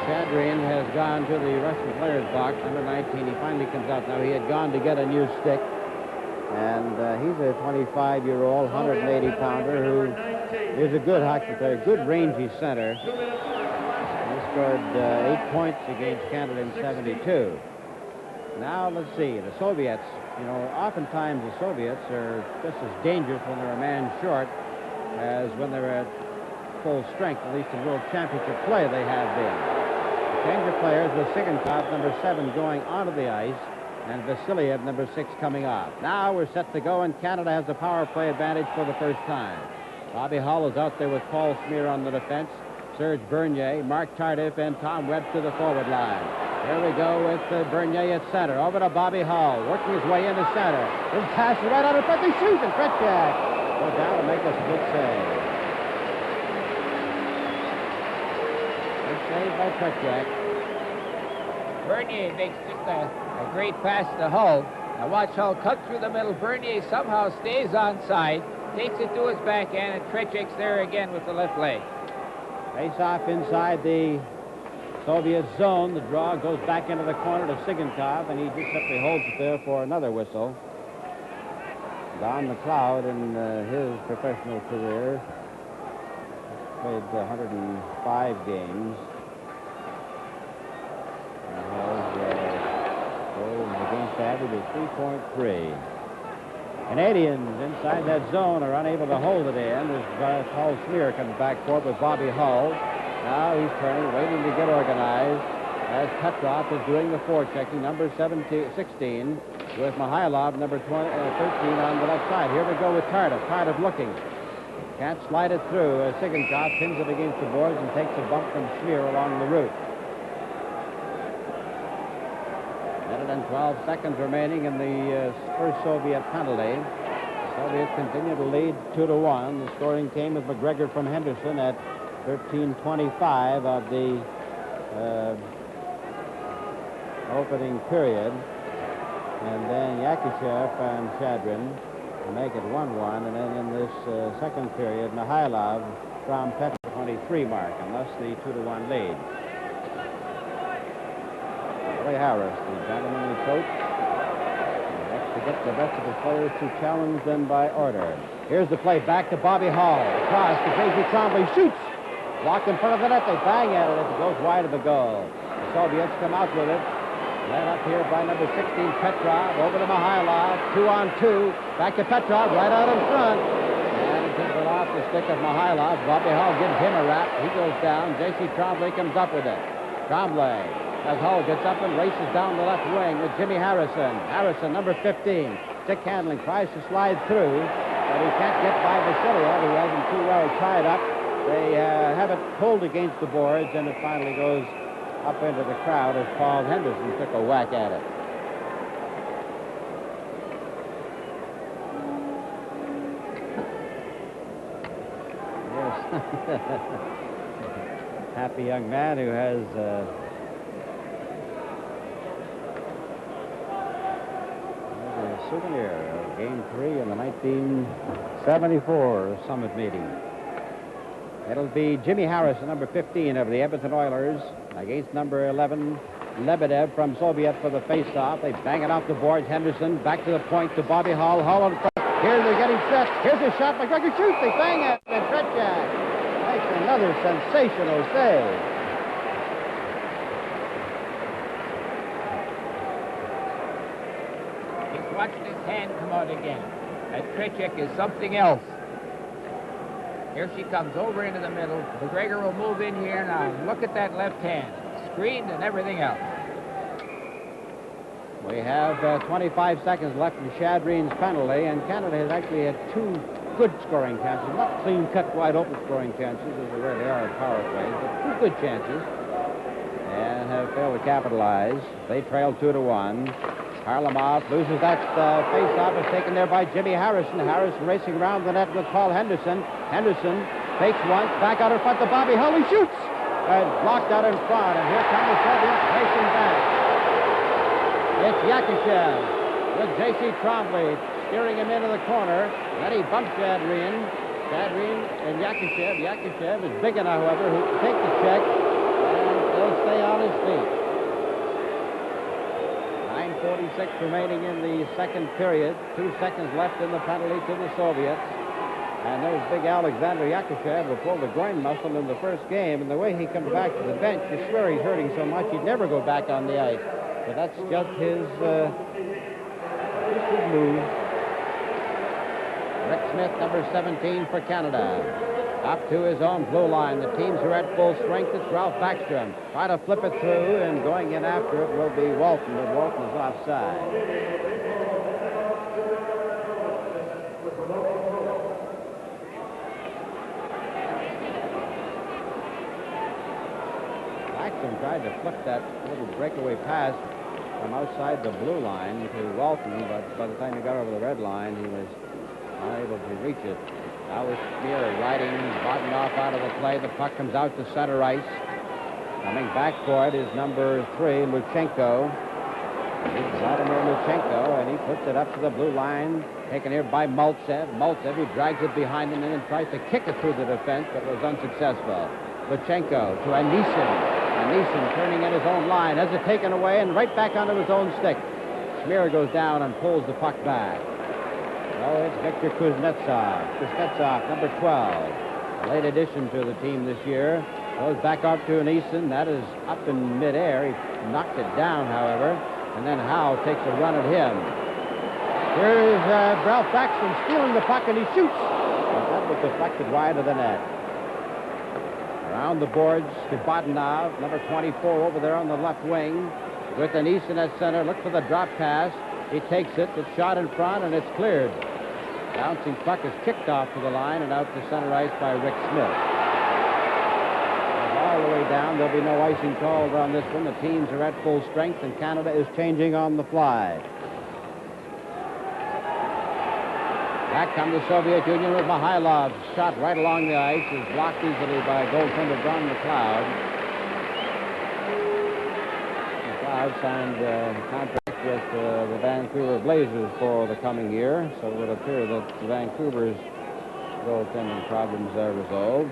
Shadrin has gone to the Russian players box, number 19. He finally comes out now. He had gone to get a new stick. And he's a 25-year-old, 180-pounder who is a good hockey player, good rangy center. He scored 8 points against Canada in 72. Now, let's see, the Soviets, you know, oftentimes the Soviets are just as dangerous when they're a man short as when they're at full strength, at least in World Championship play they have been. Change of players with Sigankov, number 7, going onto the ice, and Vasiliev, number 6, coming off. Now we're set to go, and Canada has the power play advantage for the first time. Bobby Hull is out there with Paul Smear on the defense, Serge Bernier, Mark Tardif, and Tom Webb to the forward line. Here we go with Bernier at center. Over to Bobby Hull, working his way into center. His pass is right out in front. They shoot, and Tretiak goes down to make a split save. Good save by Tretiak. Bernier makes just a great pass to Hull. Now watch Hull cut through the middle. Bernier somehow stays onside, takes it to his backhand, and Tretiak's there again with the left leg. Face off inside the Soviet zone. The draw goes back into the corner to Sigankov, and he just simply holds it there for another whistle. Don McLeod, in his professional career, played 105 games. And has goals against average of 3.3. Canadians inside that zone are unable to hold it in as Paul Smear comes back forward with Bobby Hull. Now he's turning, waiting to get organized as Petrov is doing the forechecking, number 16, with Mihailov, number 13 on the left side. Here we go with Tardif. Tardif looking. Can't slide it through. Sigankov pins it against the boards and takes a bump from Smear along the route. Minute and 12 seconds remaining in the first Soviet penalty. The Soviets continue to lead 2-1. The scoring came with McGregor from Henderson at 13:25 of the opening period. And then Yakushev and Shadrin make it 1-1. And then in this second period, Mihailov from Petrov 23 mark, and thus the 2-1 lead. Billy Harris, the gentlemanly coach, next to get the rest of the players to challenge them by order. Here's the play back to Bobby Hall. Across to J.C. Trombley, shoots. Blocked in front of the net. They bang at it as it goes wide of the goal. The Soviets come out with it. Led up here by number 16, Petrov. Over to Mihailov. 2-on-2. Back to Petrov, right out in front. And it gets it off the stick of Mihailov. Bobby Hall gives him a rap. He goes down. J.C. Trombley comes up with it. Trombley, as Hull gets up and races down the left wing with Jimmy Harrison. Harrison, number 15. Stick handling, tries to slide through, but he can't get by Vasiliev, who has him too well tied up. They have it pulled against the boards, and it finally goes up into the crowd as Paul Henderson took a whack at it. Yes. Happy young man who has a souvenir of Game 3 in the 1974 Summit meeting. It'll be Jimmy Harrison, number 15 of the Edmonton Oilers, against number 11, Lebedev from Soviet for the face-off. They bang it off the boards. Henderson back to the point to Bobby Hall. Hall in front. Here they're getting set. Here's a shot. McGregor shoots. They bang it. And Tretiak makes another sensational save. He's watching his hand come out again. And Tretiak is something else. Here she comes over into the middle. McGregor will move in here now. Look at that left hand. Screened and everything else. We have 25 seconds left in Shadrin's penalty, and Canada has actually had two good scoring chances. Not clean-cut, wide-open scoring chances, as they rarely are in power plays, but two good chances, and have failed to capitalize. They trail 2-1. Harlamov loses that face-off. It's taken there by Jimmy Harrison. Harrison racing around the net with Paul Henderson. Henderson fakes once, back out in front to Bobby Hull. He shoots! Blocked out in front, and here comes the Soviets racing back. It's Yakushev with J.C. Trombley steering him into the corner. Then he bumps Shadrian. Shadrian and Yakushev. Yakushev is big enough, however, who can take the check and he'll stay on his feet. 9:46 remaining in the second period. 2 seconds left in the penalty to the Soviets. And there's big Alexander Yakushev, who pulled the groin muscle in the first game. And the way he comes back to the bench, you swear he's hurting so much he'd never go back on the ice. But that's just his move. Rick Smith, number 17 for Canada. Up to his own blue line. The teams are at full strength. It's Ralph Backstrom. Try to flip it through, and going in after it will be Walton, but Walton is offside. Backstrom tried to flip that little breakaway pass from outside the blue line to Walton, but by the time he got over the red line, he was unable to reach it. Now with Smear riding Bogdanov out of the play. The puck comes out to center ice. Coming back for it is number 3, Luchenko. Vladimir Luchenko, and he puts it up to the blue line. Taken here by Maltsev. Maltsev, he drags it behind him and then tries to kick it through the defense, but was unsuccessful. Luchenko to Anisin. Anisin turning in his own line. Has it taken away and right back onto his own stick. Smear goes down and pulls the puck back. Oh, it's Victor Kuznetsov. Kuznetsov, number 12. A late addition to the team this year. Goes back up to Anisin. That is up in midair. He knocked it down, however. And then Howe takes a run at him. Here's Ralph Backstrom stealing the puck, and he shoots. But that was deflected wide of the net. Around the boards to Bogdanov, number 24 over there on the left wing. With Anisin at center. Look for the drop pass. He takes it. It's shot in front, and it's cleared. Bouncing puck is kicked off to the line and out to center ice by Rick Smith. All the way down. There'll be no icing called on this one. The teams are at full strength, and Canada is changing on the fly. Back comes the Soviet Union with Mihailov. Shot right along the ice. Is blocked easily by goaltender Don McLeod. McLeod signed a contract with the Vancouver Blazers for the coming year, so it would appear that Vancouver's goaltending problems are resolved.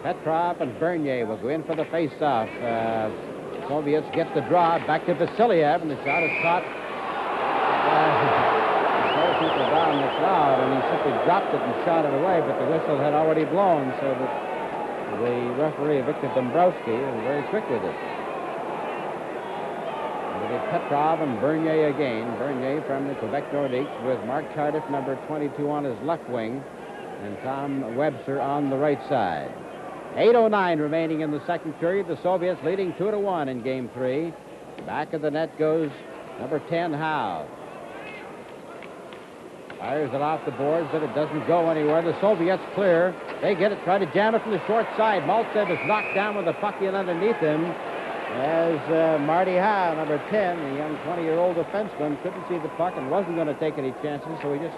Petrov and Bernier will go in for the face-off. Soviets get the draw back to Vasiliev, and the shot is caught. People down McLeod, and he simply dropped it and shot it away, but the whistle had already blown, so that the referee, Victor Dombrowski, is very quick with it. It'll be Petrov and Bernier again. Bernier from the Quebec Nordiques with Mark Cardiff, number 22, on his left wing, and Tom Webster on the right side. 8:09 remaining in the second period. The Soviets leading 2-1 in Game 3. Back of the net goes number 10, Howe. Fires it off the boards, but it doesn't go anywhere. The Soviets clear. They get it, try to jam it from the short side. Maltsev is knocked down with the puck in underneath him as Marty Howe, number 10, the young 20-year-old defenseman, couldn't see the puck and wasn't going to take any chances, so he just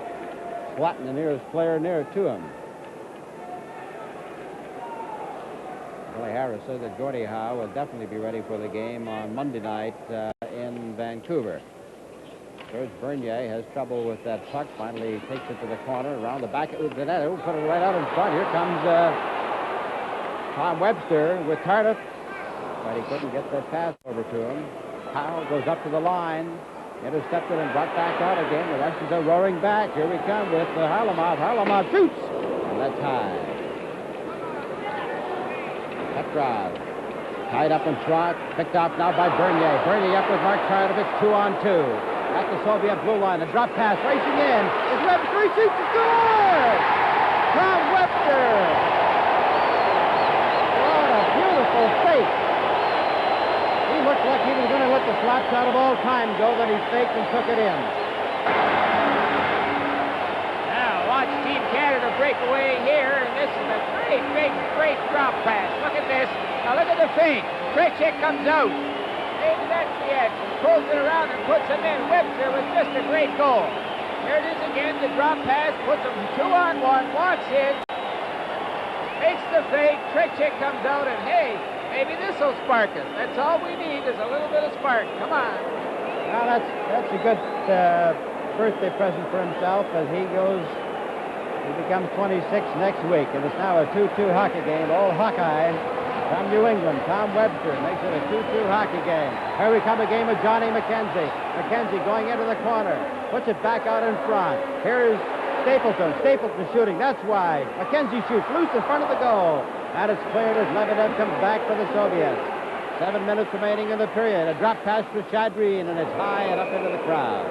flattened the nearest player near to him. Billy Harris says that Gordie Howe will definitely be ready for the game on Monday night in Vancouver. George Bernier has trouble with that puck. Finally takes it to the corner, around the back of the net. Put it right out in front. Here comes Tom Webster with Cardiff, but he couldn't get that pass over to him. Howe goes up to the line, intercepted and brought back out again. The Russians are roaring back. Here we come with Harlamov. Harlamov shoots, and that's high. Petrov tied up in front, picked off now by Bernier. Bernier up with Mark Cardiff. It's 2-on-2. At the Soviet blue line, a drop pass racing in. It's Webster, he shoots the score! Tom Webster! What a beautiful fake. He looked like he was going to let the slap shot of all time go, then he faked and took it in. Now watch watch Team Canada break away here, and this is a great, big, great drop pass. Look at this. Now look at the feint. Trichet comes out. Maybe that's the edge. Pulls it around and puts him in. Webster with just a great goal. Here it is again, the drop pass, puts him 2-on-1, walks in, makes the fake, Trichet comes out, and hey, maybe this will spark us. That's all we need is a little bit of spark. Come on. Well, that's a good birthday present for himself as he becomes 26 next week, and it's now a 2-2 hockey game, all Hawkeye. From New England, Tom Webster makes it a 2-2 hockey game. Here we come, a game of Johnny McKenzie. McKenzie going into the corner, puts it back out in front. Here is Stapleton. Stapleton shooting, that's why. McKenzie shoots loose in front of the goal. And it's cleared as Lebedev comes back for the Soviets. 7 minutes remaining in the period. A drop pass for Shadreen, and it's high and up into the crowd.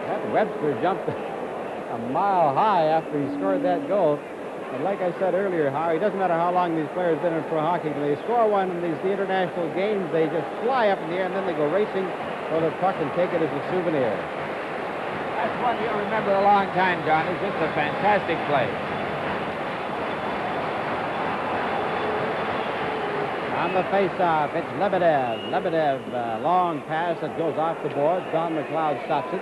That Webster jumped a mile high after he scored that goal. And like I said earlier, Harry, it doesn't matter how long these players have been in pro hockey. When they score one in the international games, they just fly up in the air, and then they go racing for the puck and take it as a souvenir. That's one you'll remember a long time, John. It's just a fantastic play. On the face-off, it's Lebedev. Lebedev, long pass that goes off the board. Don McLeod stops it.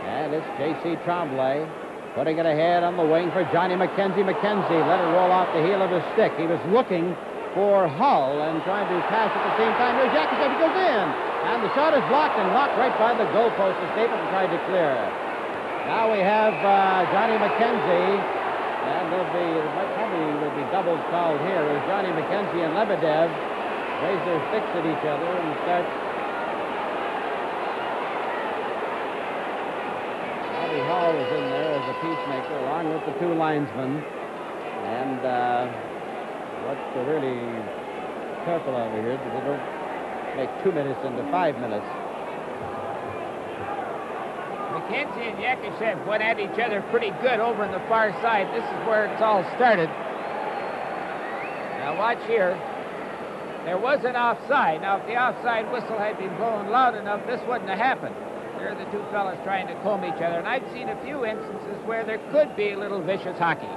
And it's J.C. Tremblay putting it ahead on the wing for Johnny McKenzie. McKenzie let it roll off the heel of his stick. He was looking for Hull and trying to pass at the same time. Here's Yakishev. He goes in. And the shot is blocked and knocked right by the goalpost as Stapleton tried to clear it. Now we have Johnny McKenzie. And there'll be doubles called here as Johnny McKenzie and Lebedev raise their sticks at each other and start. Bobby Hall was in there as a peacemaker along with the two linesmen. And what they're really careful over here that they don't make 2 minutes into 5 minutes. McKenzie and Yakishev went at each other pretty good over on the far side. This is where it's all started. Now watch here. There was an offside. Now if the offside whistle had been blown loud enough, this wouldn't have happened. There are the two fellas trying to comb each other, and I've seen a few instances where there could be a little vicious hockey.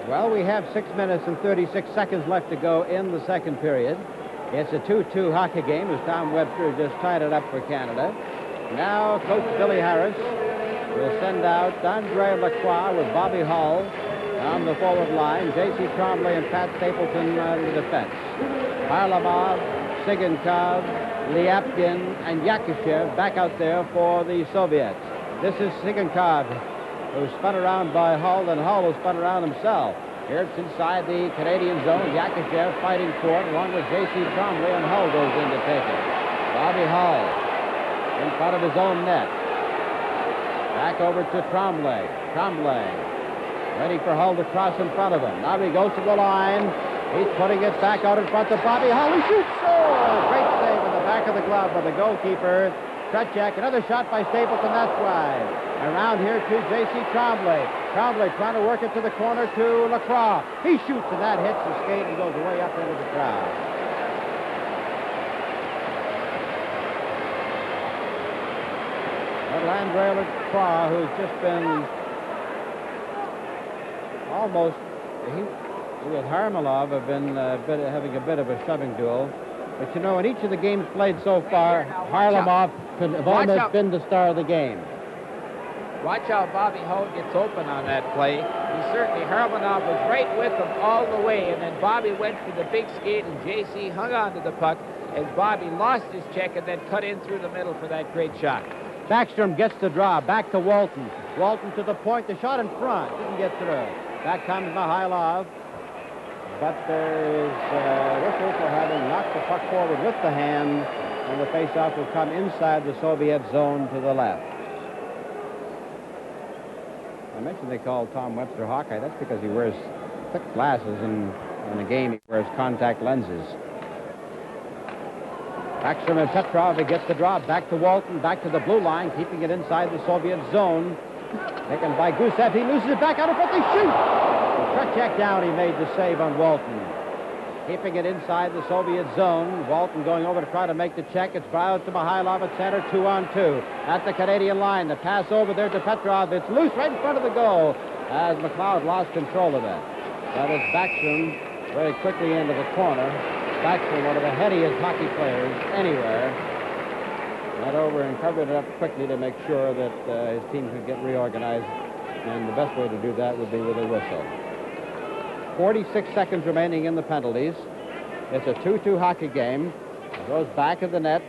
Well, we have 6 minutes and 36 seconds left to go in the second period. It's a 2-2 hockey game as Tom Webster just tied it up for Canada. Now Coach Billy Harris will send out Andre Lacroix with Bobby Hull on the forward line, J.C. Tremblay and Pat Stapleton on the defense. Varlamov, Sigankov, Lyapkin, and Yakishev back out there for the Soviets. This is Sigankov, who's spun around by Hull, and Hull was spun around himself. Here it's inside the Canadian zone. Yakishev fighting for it along with J.C. Tremblay, and Hull goes in to take it. Bobby Hull in front of his own net. Back over to Tremblay. Tremblay waiting for Hull to cross in front of him. Now he goes to the line. He's putting it back out in front to Bobby Hull. He shoots. Oh, great save in the back of the glove by the goalkeeper. Trechek, another shot by Stapleton, that's wide. Around here to J.C. Tremblay. Tremblay trying to work it to the corner to Lacroix. He shoots, and that hits the skate and goes way up into the crowd. Little Andre Lacroix, who's just been almost, he with Harmelov have been having a bit of a shoving duel. But you know, in each of the games played so far, Harlamov could have almost been the star of the game. Watch how Bobby Hull gets open on that play. Harlamov was right with him all the way, and then Bobby went for the big skate, and J.C. hung on to the puck as Bobby lost his check and then cut in through the middle for that great shot. Backstrom gets the draw. Back to Walton. Walton to the point. The shot in front. Didn't get through. Back comes Mihailov. But there is whistle for having knocked the puck forward with the hand, and the faceoff will come inside the Soviet zone to the left. I mentioned they call Tom Webster Hawkeye. That's because he wears thick glasses, and in the game he wears contact lenses. Backstrom and Petrov, he gets the draw. Back to Walton, back to the blue line, keeping it inside the Soviet zone. Taken by Gusev. He loses it back out of front. They shoot. Trechek down. He made the save on Walton. keeping it inside the Soviet zone. Walton going over to try to make the check. It's Browse to Mihailov at center, 2-on-2. At the Canadian line, the pass over there to Petrov. It's loose right in front of the goal as McLeod lost control of it. That is Backstrom very quickly into the corner. Backstrom, one of the headiest hockey players anywhere, went over and covered it up quickly to make sure that his team could get reorganized. And the best way to do that would be with a whistle. 46 seconds remaining in the penalties. It's a 2-2 hockey game. It goes back of the net.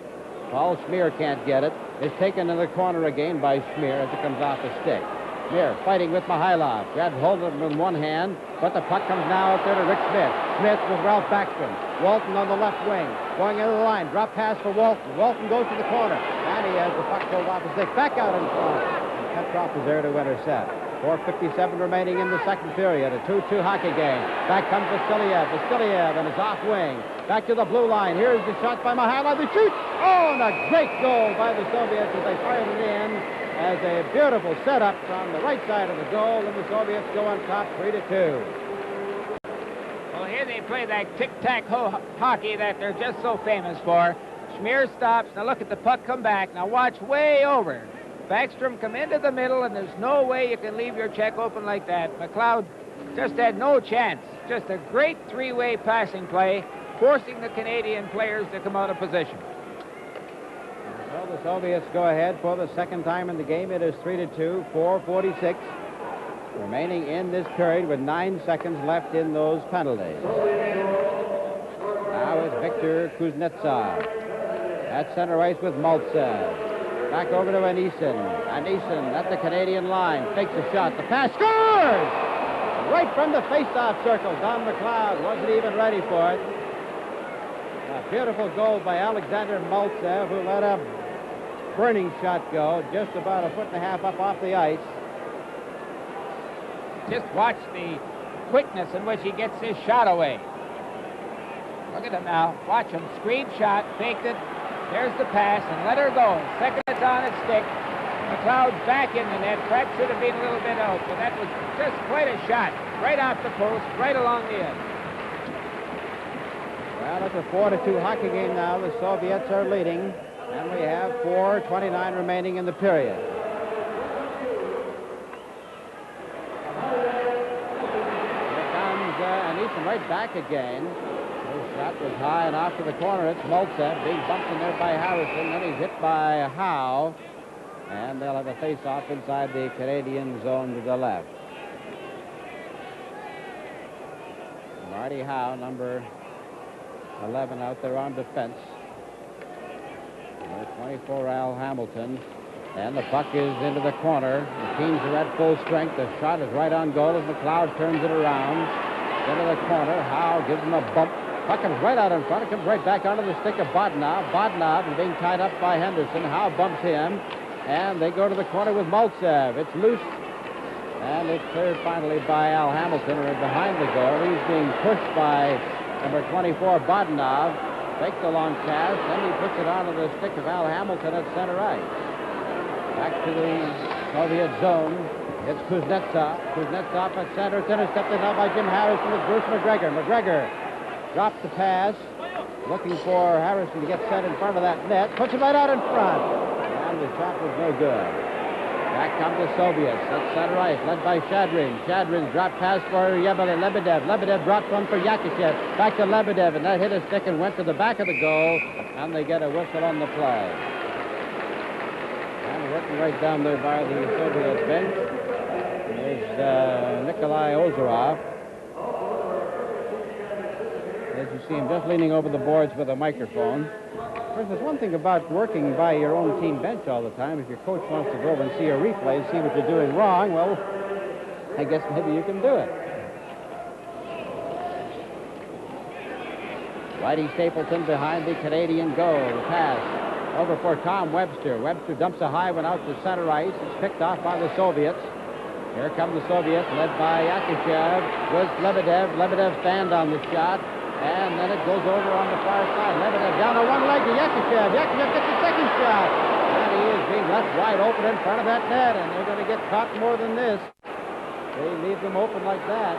Paul Schmier can't get it. It's taken in the corner again by Schmier as it comes off the stick. Schmier fighting with Mihailov. Grabs hold of him with one hand, but the puck comes now out there to Rick Smith. Smith with Ralph Backstrom. Walton on the left wing. Going into the line. Drop pass for Walton. Walton goes to the corner. And he has the puck pulled off the stick. Back out in front. And Petrov is there to intercept. 4:57 remaining in the second period. A 2-2 hockey game. Back comes Vasiliev. Vasiliev and his off wing. Back to the blue line. Here's the shot by Mihailov. The shoot! Oh, and a great goal by the Soviets as they fired it in as a beautiful setup from the right side of the goal. And the Soviets go on top 3-2. Well, here they play that tic-tac-toe hockey that they're just so famous for. Schmier stops. Now look at the puck come back. Now watch way over. Backstrom come into the middle, and there's no way you can leave your check open like that. McLeod just had no chance. Just a great three-way passing play, forcing the Canadian players to come out of position. Well, the Soviets go ahead for the second time in the game. It is 3-2, 4:46 remaining in this period with 9 seconds left in those penalties. Now it's Victor Kuznetsov at center ice with Maltsev. Back over to Anisin. Anisin at the Canadian line. Takes a shot. The pass scores! Right from the face-off circle. Don McLeod wasn't even ready for it. A beautiful goal by Alexander Maltsev, who let a burning shot go just about 1.5 feet up off the ice. Just watch the quickness in which he gets his shot away. Look at him now. Watch him. Screen shot. Faked it. There's the pass, and let her go. Second it's on its stick. McLeod back in the net. Pratt should have been a little bit out, but that was just quite a shot. Right off the post, right along the edge. Well, it's a 4-2 hockey game now. The Soviets are leading, and we have 4:29 remaining in the period. Here comes Anisin right back again. His shot was high and off to the corner. It's Maltsev being bumped in there by Harrison. Then he's hit by Howe. And they'll have a face-off inside the Canadian zone to the left. Marty Howe, number 11, out there on defense. Number 24, Al Hamilton. And the puck is into the corner. The teams are at full strength. The shot is right on goal as McLeod turns it around. Into the corner. Howe gives him a bump. Puck comes right out in front. It comes right back onto the stick of Bodnov. Bodnov is being tied up by Henderson. Howe bumps him. And they go to the corner with Maltsev. It's loose. And it's cleared finally by Al Hamilton, or behind the goal. He's being pushed by number 24, Bodnov. Takes the long pass. Then he puts it onto the stick of Al Hamilton at center ice. Back to the Soviet zone. It's Kuznetsov. Kuznetsov at center. It's intercepted now by Jim Harrison with Bruce McGregor. McGregor dropped the pass. Looking for Harrison to get set in front of that net. Puts it right out in front. And the shot was no good. Back come the Soviets. At center ice, led by Shadrin. Shadrin's drop pass for Lebedev. Lebedev dropped one for Yakushev. Back to Lebedev, and that hit a stick and went to the back of the goal. And they get a whistle on the play. And working right down there by the Soviet bench is Nikolai Ozerov. As you see him just leaning over the boards with a microphone. Of course, there's one thing about working by your own team bench all the time. If your coach wants to go over and see a replay and see what you're doing wrong, well, I guess maybe you can do it. Whitey Stapleton behind the Canadian goal. The pass over for Tom Webster. Webster dumps a high one out to center ice. It's picked off by the Soviets. Here come the Soviets, led by Yakushev with Lebedev. Lebedev stands on the shot. And then it goes over on the far side. Lebedev down on one leg to Yakushev. Yakushev gets the second shot. And he is being left wide open in front of that net. And they're going to get caught more than this. They leave them open like that.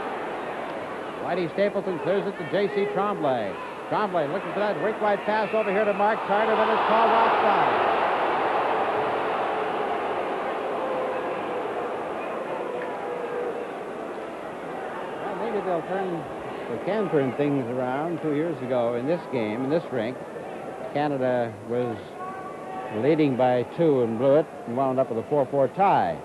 Whitey Stapleton clears it to J.C. Tremblay. Tremblay looking for that break wide pass over here to Mark Carter, but it's called offside. Well, maybe they can turn things around. 2 years ago in this game, in this rink, Canada was leading by 2 and blew it and wound up with a 4-4 tie.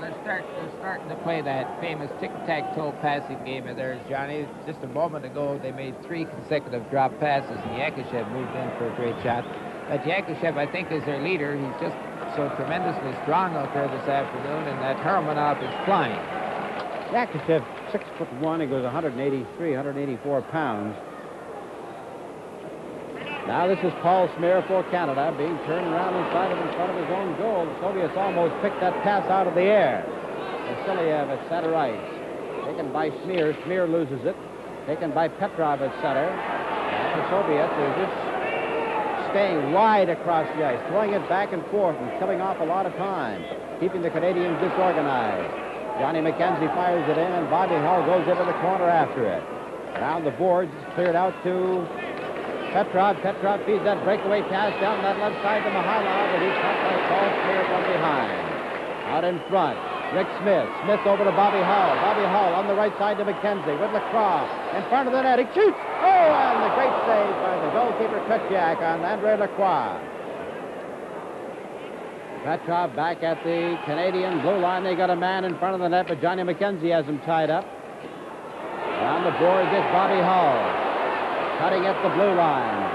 They're starting to play that famous tic-tac-toe passing game of theirs, Johnny. Just a moment ago, they made 3 consecutive drop passes, and Yakushev moved in for a great shot. But Yakushev, I think, is their leader. He's just so tremendously strong out there this afternoon, and that Harmonov is flying. Yakushev, 6'1", he goes 183, 184 pounds. Now this is Paul Smear for Canada, being turned around inside of in front of his own goal. The Soviets almost picked that pass out of the air. Vasiliev at center ice. Taken by Smear. Smear loses it. Taken by Petrov at center. And the Soviets are just staying wide across the ice, throwing it back and forth and killing off a lot of time, keeping the Canadians disorganized. Johnny McKenzie fires it in, and Bobby Hull goes into the corner after it. Around the boards, it's cleared out to Petrov. Petrov feeds that breakaway pass down that left side to Mihailov, and he's caught by Paul Smear from behind. Out in front, Rick Smith. Smith over to Bobby Hull. Bobby Hull on the right side to McKenzie with Lacroix in front of the net. He shoots! Oh, and the great save by the goalkeeper Kutchak on Andre Lacroix. Petrov back at the Canadian blue line. They got a man in front of the net, but Johnny McKenzie has him tied up. On the boards, it's Bobby Hull. Cutting at the blue line.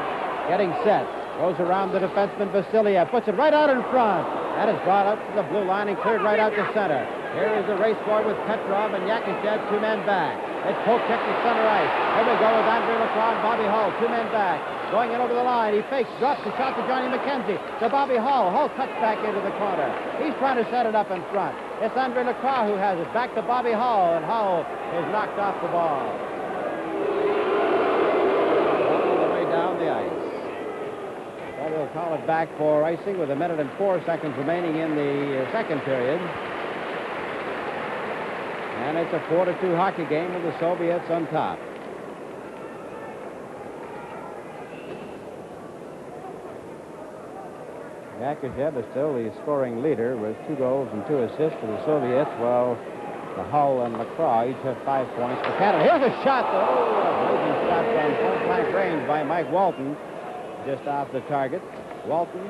Getting set. Goes around the defenseman Vasiliev. Puts it right out in front. That is brought up to the blue line and cleared right out to center. Here is the race forward with Petrov and Yakushev, 2 men back. It's poke check to center ice. Here we go with Andre Lacroix and Bobby Hull, 2 men back. Going in over the line. He fakes, drops the shot to Johnny McKenzie. To Bobby Hull. Hull cuts back into the corner. He's trying to set it up in front. It's Andre Lacroix who has it. Back to Bobby Hull, and Hull is knocked off the ball. Down the ice. So we'll call it back for icing with 1 minute and 4 seconds remaining in the second period. And it's a 4-2 hockey game with the Soviets on top. Yakushev is still the scoring leader with 2 goals and 2 assists for the Soviets, while the Hull and Lacroix each have 5 points for Canada. Here's a shot, though. A blazing shot from point-blank range by Mike Walton, just off the target. Walton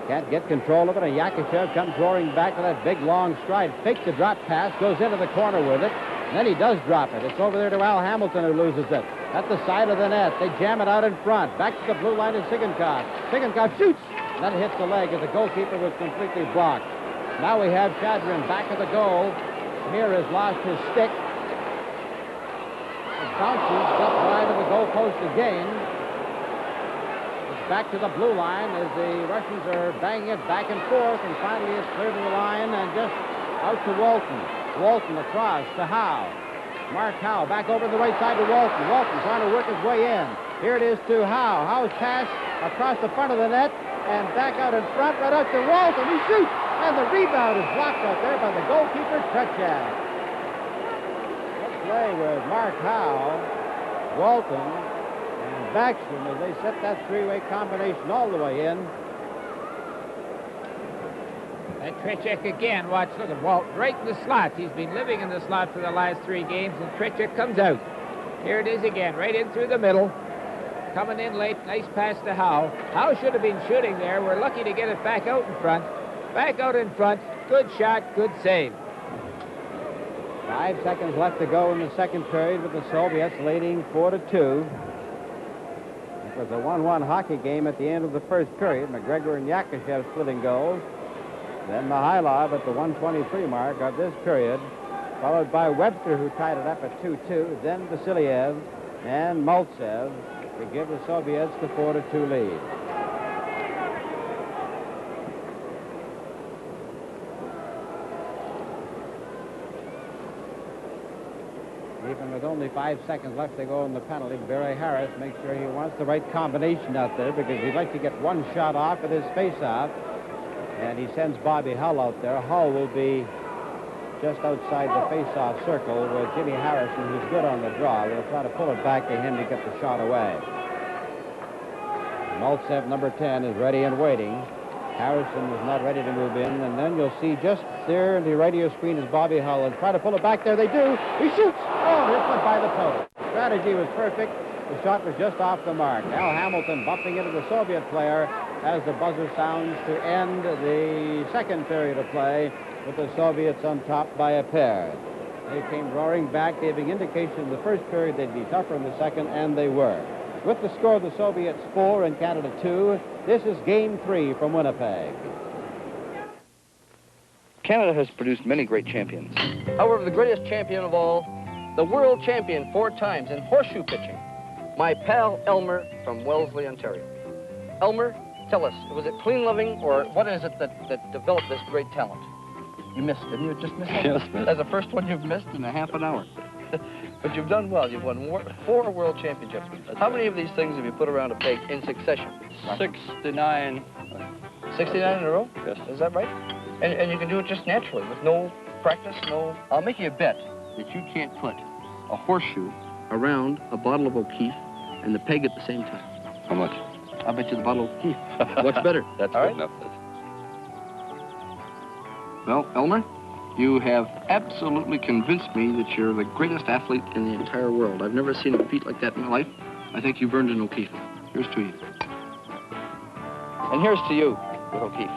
can't get control of it, and Yakushev comes roaring back with that big, long stride. Fakes the drop pass, goes into the corner with it, and then he does drop it. It's over there to Al Hamilton, who loses it. At the side of the net, they jam it out in front. Back to the blue line to Sigankov. Sigankov shoots, and then hits the leg as the goalkeeper was completely blocked. Now we have Shadrin back at the goal. Smear has lost his stick. It bounces just wide of the goalpost again. It's back to the blue line as the Russians are banging it back and forth, and finally it's cleared to the line and just out to Walton. Walton across to Howe. Mark Howe back over to the right side to Walton. Walton trying to work his way in. Here it is to Howe. Howe's pass across the front of the net and back out in front, right out to Walton. He shoots! And the rebound is blocked out there by the goalkeeper, Kretschak. Let's play with Mark Howe, Walton, and Backstrom as they set that 3-way combination all the way in. And Kretschak again, watch, look at Walton right in the slot. He's been living in the slot for the last 3 games, and Kretschak comes out. Here it is again, right in through the middle. Coming in late, nice pass to Howe. Howe should have been shooting there. We're lucky to get it back out in front. Back out in front. Good shot, good save. 5 seconds left to go in the second period with the Soviets leading 4-2. It was a 1-1 hockey game at the end of the first period. McGregor and Yakushev splitting goals. Then Mihailov at the 1:23 mark of this period, followed by Webster, who tied it up at 2-2. Then Vasiliev and Maltsev to give the Soviets the 4-2 lead. Even with only 5 seconds left to go in the penalty, Barry Harris makes sure he wants the right combination out there because he'd like to get one shot off with his face-off. And he sends Bobby Hull out there. Hull will be just outside the face-off circle with Jimmy Harrison, who's good on the draw. They'll try to pull it back to him to get the shot away. Maltsev, number 10, is ready and waiting. Harrison is not ready to move in, and then you'll see just there in the right of your screen is Bobby Hull, and try to pull it back there. They do. He shoots. Oh, it went by the post. Strategy was perfect. The shot was just off the mark. Al Hamilton bumping into the Soviet player as the buzzer sounds to end the second period of play with the Soviets on top by a pair. They came roaring back, giving indication in the first period they'd be tougher in the second, and they were. With the score of the Soviets 4 and Canada 2, this is Game 3 from Winnipeg. Canada has produced many great champions. However, the greatest champion of all, the world champion 4 times in horseshoe pitching, my pal Elmer from Wellesley, Ontario. Elmer, tell us, was it clean living, or what is it that developed this great talent? You missed, didn't you? Just missed? Yes, missed. That's the first one you've missed in a half an hour. But you've done well. You've won 4 world championships. How many of these things have you put around a peg in succession? 69. 69 in a row? Yes. Is that right? And you can do it just naturally, with no practice, no... I'll make you a bet that you can't put a horseshoe around a bottle of O'Keefe and the peg at the same time. How much? I'll bet you the bottle of O'Keefe. What's better? That's All good right? enough. Well, Elmer, you have absolutely convinced me that you're the greatest athlete in the entire world. I've never seen a feat like that in my life. I think you've earned an O'Keefe. Here's to you. And here's to you with O'Keefe.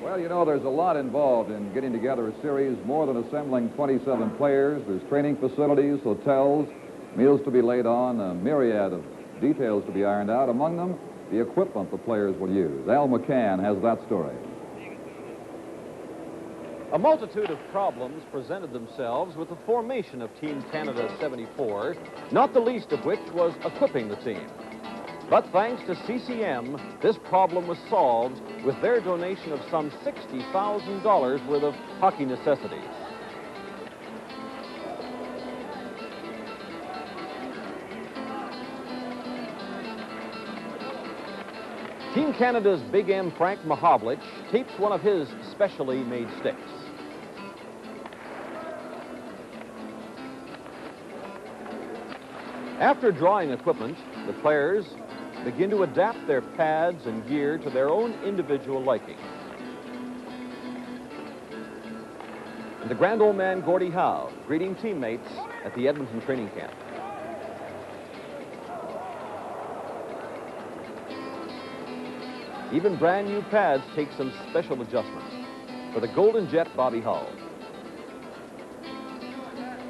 Well, you know, there's a lot involved in getting together a series, more than assembling 27 players. There's training facilities, hotels, meals to be laid on, a myriad of details to be ironed out. Among them, the equipment the players will use. Al McCann has that story. A multitude of problems presented themselves with the formation of Team Canada 74, not the least of which was equipping the team. But thanks to CCM, this problem was solved with their donation of some $60,000 worth of hockey necessities. Team Canada's Big M Frank Mahovlich tapes one of his specially made sticks. After drawing equipment, the players begin to adapt their pads and gear to their own individual liking. And the grand old man Gordie Howe greeting teammates at the Edmonton training camp. Even brand new pads take some special adjustments for the Golden Jet Bobby Hull.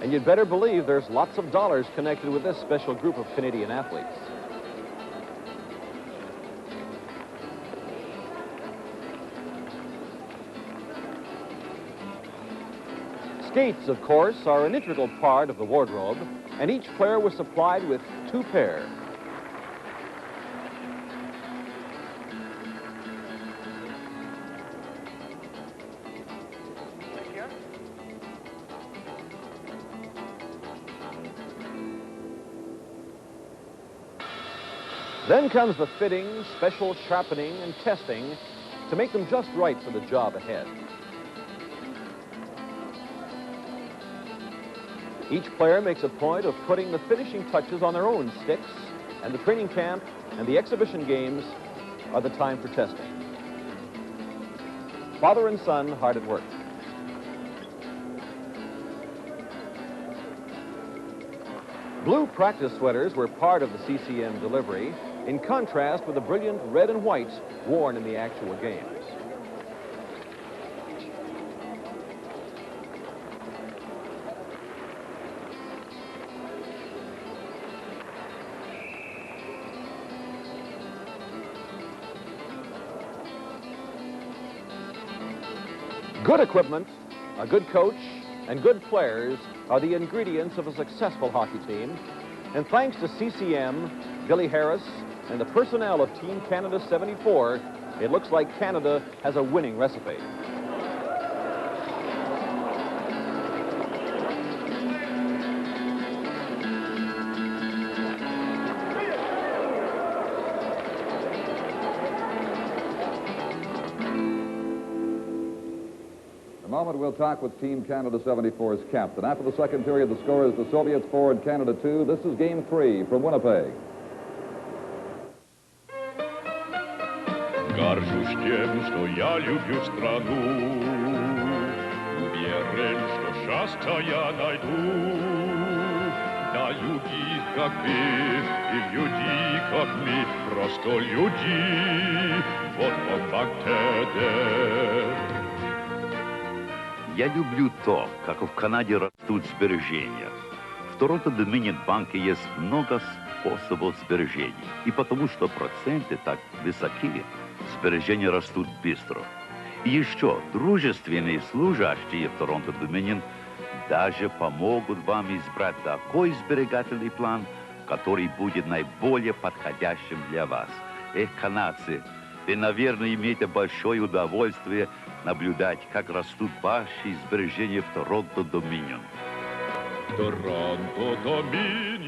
And you'd better believe there's lots of dollars connected with this special group of Canadian athletes. Skates, of course, are an integral part of the wardrobe, and each player was supplied with 2 pairs. Then comes the fitting, special sharpening, and testing to make them just right for the job ahead. Each player makes a point of putting the finishing touches on their own sticks, and the training camp and the exhibition games are the time for testing. Father and son hard at work. Blue practice sweaters were part of the CCM delivery, in contrast with the brilliant red and white worn in the actual games. Good equipment, a good coach, and good players are the ingredients of a successful hockey team. And thanks to CCM, Billy Harris, and the personnel of Team Canada 74, it looks like Canada has a winning recipe. moment, we'll talk with Team Canada 74's captain. After the second period, the score is the Soviets 4 and Canada 2. This is Game 3 from Winnipeg. Горжусь тем, что я люблю страну. Уверен, что счастье я найду. Да люди, как вы, и люди, как мы, просто люди. Вот он факт. Я люблю то, как в Канаде растут сбережения. В Торонто-Доминион банке есть много способов сбережений. И потому что проценты так высоки, сбережения растут быстро. И еще дружественные служащие в Торонто-Доминион даже помогут вам избрать такой сберегательный план, который будет наиболее подходящим для вас. Эх, канадцы, вы, наверное, имеете большое удовольствие наблюдать, как растут ваши сбережения в Торонто-Доминион.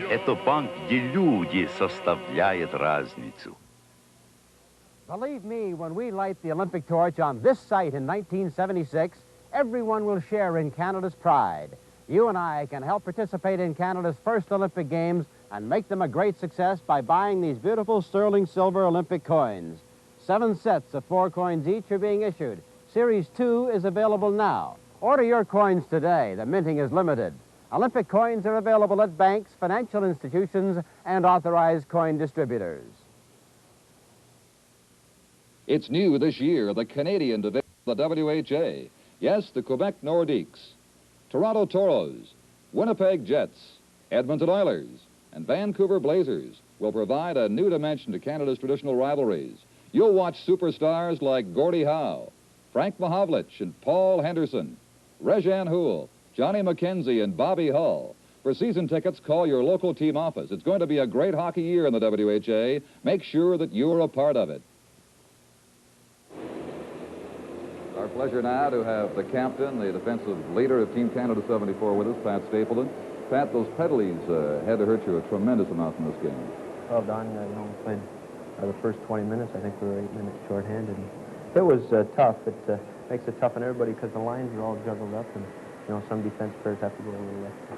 Это банк, где люди составляют разницу. Believe me, when we light the Olympic torch on this site in 1976, everyone will share in Canada's pride. You and I can help participate in Canada's first Olympic Games and make them a great success by buying these beautiful sterling silver Olympic coins. 7 sets of 4 coins each are being issued. Series 2 is available now. Order your coins today. The minting is limited. Olympic coins are available at banks, financial institutions, and authorized coin distributors. It's new this year, the Canadian division of the WHA. Yes, the Quebec Nordiques, Toronto Toros, Winnipeg Jets, Edmonton Oilers, and Vancouver Blazers will provide a new dimension to Canada's traditional rivalries. You'll watch superstars like Gordie Howe, Frank Mahovlich, and Paul Henderson, Rejan Houle, Johnny McKenzie, and Bobby Hull. For season tickets, call your local team office. It's going to be a great hockey year in the WHA. Make sure that you're a part of it. Our pleasure now to have the captain, the defensive leader of Team Canada 74 with us, Pat Stapleton. Pat, those penalties had to hurt you a tremendous amount in this game. Well, Don, we played the first 20 minutes. I think we were 8 minutes shorthanded. It was tough. It makes it tough on everybody because the lines are all juggled up, and some defense players have to go a little extra.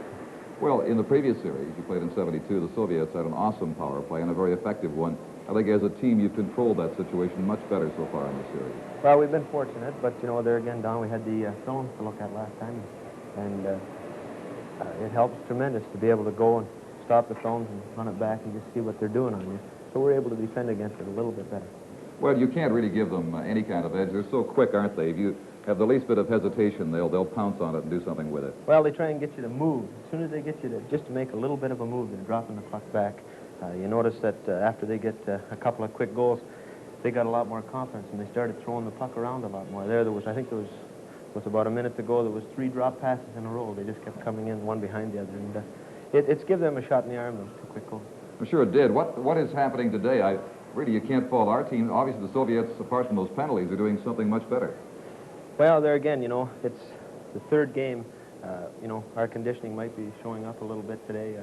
Well, in the previous series, you played in 72, the Soviets had an awesome power play and a very effective one. I think as a team, you've controlled that situation much better so far in the series. Well, we've been fortunate, but, there again, Don, we had the films to look at last time, and it helps tremendous to be able to go and stop the films and run it back and just see what they're doing on you. So we're able to defend against it a little bit better. Well, you can't really give them any kind of edge. They're so quick, aren't they? If you have the least bit of hesitation, they'll pounce on it and do something with it. Well, they try and get you to move. As soon as they get you to just to make a little bit of a move, they're dropping the puck back. You notice that after they get a couple of quick goals, they got a lot more confidence, and they started throwing the puck around a lot more. I think there was about a minute ago, there was 3 drop passes in a row. They just kept coming in one behind the other, and it's given them a shot in the arm, those 2 quick goals. I'm sure it did. What is happening today? Really, you can't fault our team. Obviously, the Soviets, apart from those penalties, are doing something much better. Well, there again, it's the third game. Our conditioning might be showing up a little bit today.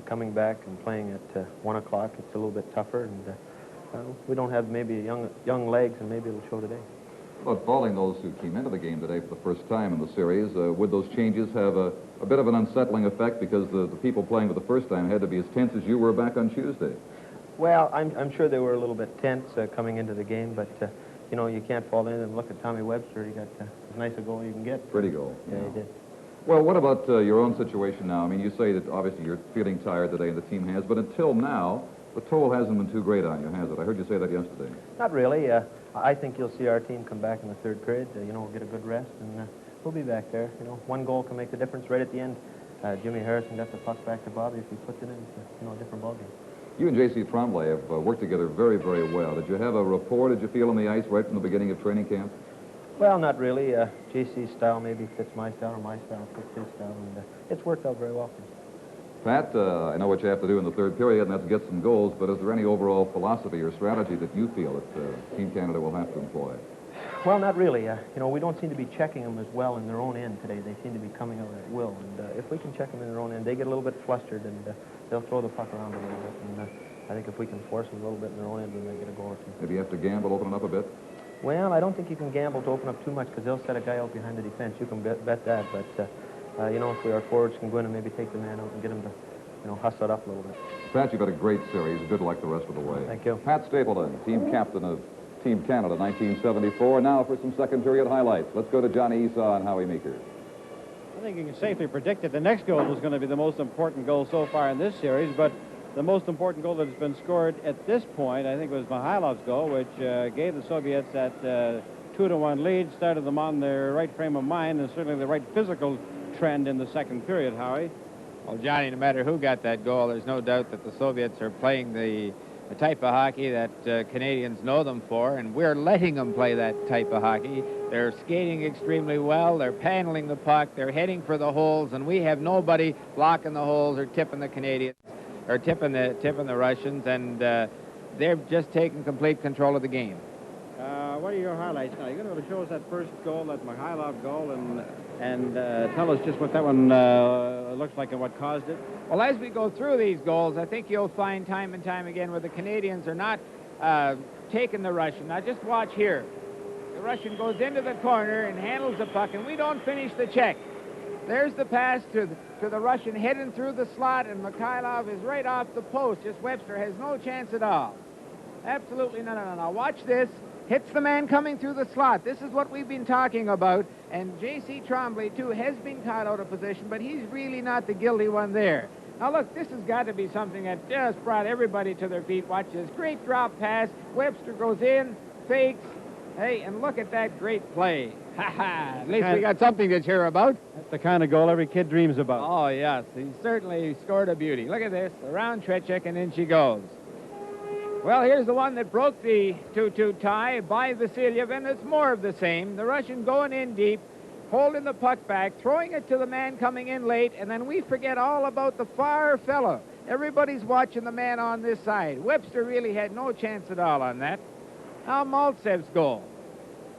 Coming back and playing at 1 o'clock, it's a little bit tougher, and we don't have maybe young legs, and maybe it'll show today. But following those who came into the game today for the first time in the series, would those changes have a bit of an unsettling effect because the people playing for the first time had to be as tense as you were back on Tuesday? Well, I'm sure they were a little bit tense coming into the game, but you can't fall in and look at Tommy Webster. He got as nice a goal you can get. Pretty goal. Yeah, he did. Well, what about your own situation now? I mean, you say that obviously you're feeling tired today and the team has, but until now, the toll hasn't been too great on you, has it? I heard you say that yesterday. Not really. I think you'll see our team come back in the third period. We'll get a good rest, and we'll be back there. 1 goal can make the difference right at the end. Jimmy Harrison got the puck back to Bobby. If he puts it in, it's a different ballgame. You and J.C. Tremblay have worked together very, very well. Did you have a rapport, did you feel on the ice right from the beginning of training camp? Well, not really. J.C.'s style maybe fits my style, or my style fits his style, and it's worked out very well for us. Pat, I know what you have to do in the third period, and that's get some goals, but is there any overall philosophy or strategy that you feel that Team Canada will have to employ? Well, not really. We don't seem to be checking them as well in their own end today. They seem to be coming out at will, and if we can check them in their own end, they get a little bit flustered, and they'll throw the puck around a little bit, and I think if we can force them a little bit in their own end, we may get a goal or two. Maybe you have to gamble, open it up a bit? Well, I don't think you can gamble to open up too much because they'll set a guy out behind the defense. You can bet that. But, you know, if our forwards can go in and maybe take the man out and get him to, you know, hustle it up a little bit. Pat, you've had a great series. Good luck the rest of the way. Thank you. Pat Stapleton, team captain of Team Canada 1974. Now for some second period highlights. Let's go to Johnny Esau and Howie Meeker. I think you can safely predict that the next goal was going to be the most important goal so far in this series, but the most important goal that has been scored at this point, I think, was Mihailov's goal, which gave the Soviets that 2-1 lead, started them on their right frame of mind, and certainly the right physical trend in the second period, Howie. Well, Johnny, no matter who got that goal, there's no doubt that the Soviets are playing the type of hockey that Canadians know them for, and we're letting them play that type of hockey. They're skating extremely well, they're paneling the puck, they're heading for the holes, and we have nobody blocking the holes or tipping the Canadians, or tipping the Russians, and they're just taking complete control of the game. What are your highlights now? You're going to show us that first goal, that Mikhailov goal, and tell us just what that one looks like and what caused it. Well, as we go through these goals, I think you'll find time and time again where the Canadians are not taking the Russian. Now, just watch here. The Russian goes into the corner and handles the puck, and we don't finish the check. There's the pass to the Russian heading through the slot, and Mikhailov is right off the post. Just Webster has no chance at all. Absolutely no. Now, watch this. Hits the man coming through the slot. This is what we've been talking about. And J.C. Trombley, too, has been caught out of position, but he's really not the guilty one there. Now, look, this has got to be something that just brought everybody to their feet. Watch this great drop pass. Webster goes in, fakes. Hey, and look at that great play. Ha-ha. At least we got something to cheer about. That's the kind of goal every kid dreams about. Oh, yes. He certainly scored a beauty. Look at this. Around Trechek, and in she goes. Well, here's the one that broke the 2-2 tie by Vasilyev, and it's more of the same. The Russian going in deep, holding the puck back, throwing it to the man coming in late, and then we forget all about the far fellow. Everybody's watching the man on this side. Webster really had no chance at all on that. Now Maltsev's goal.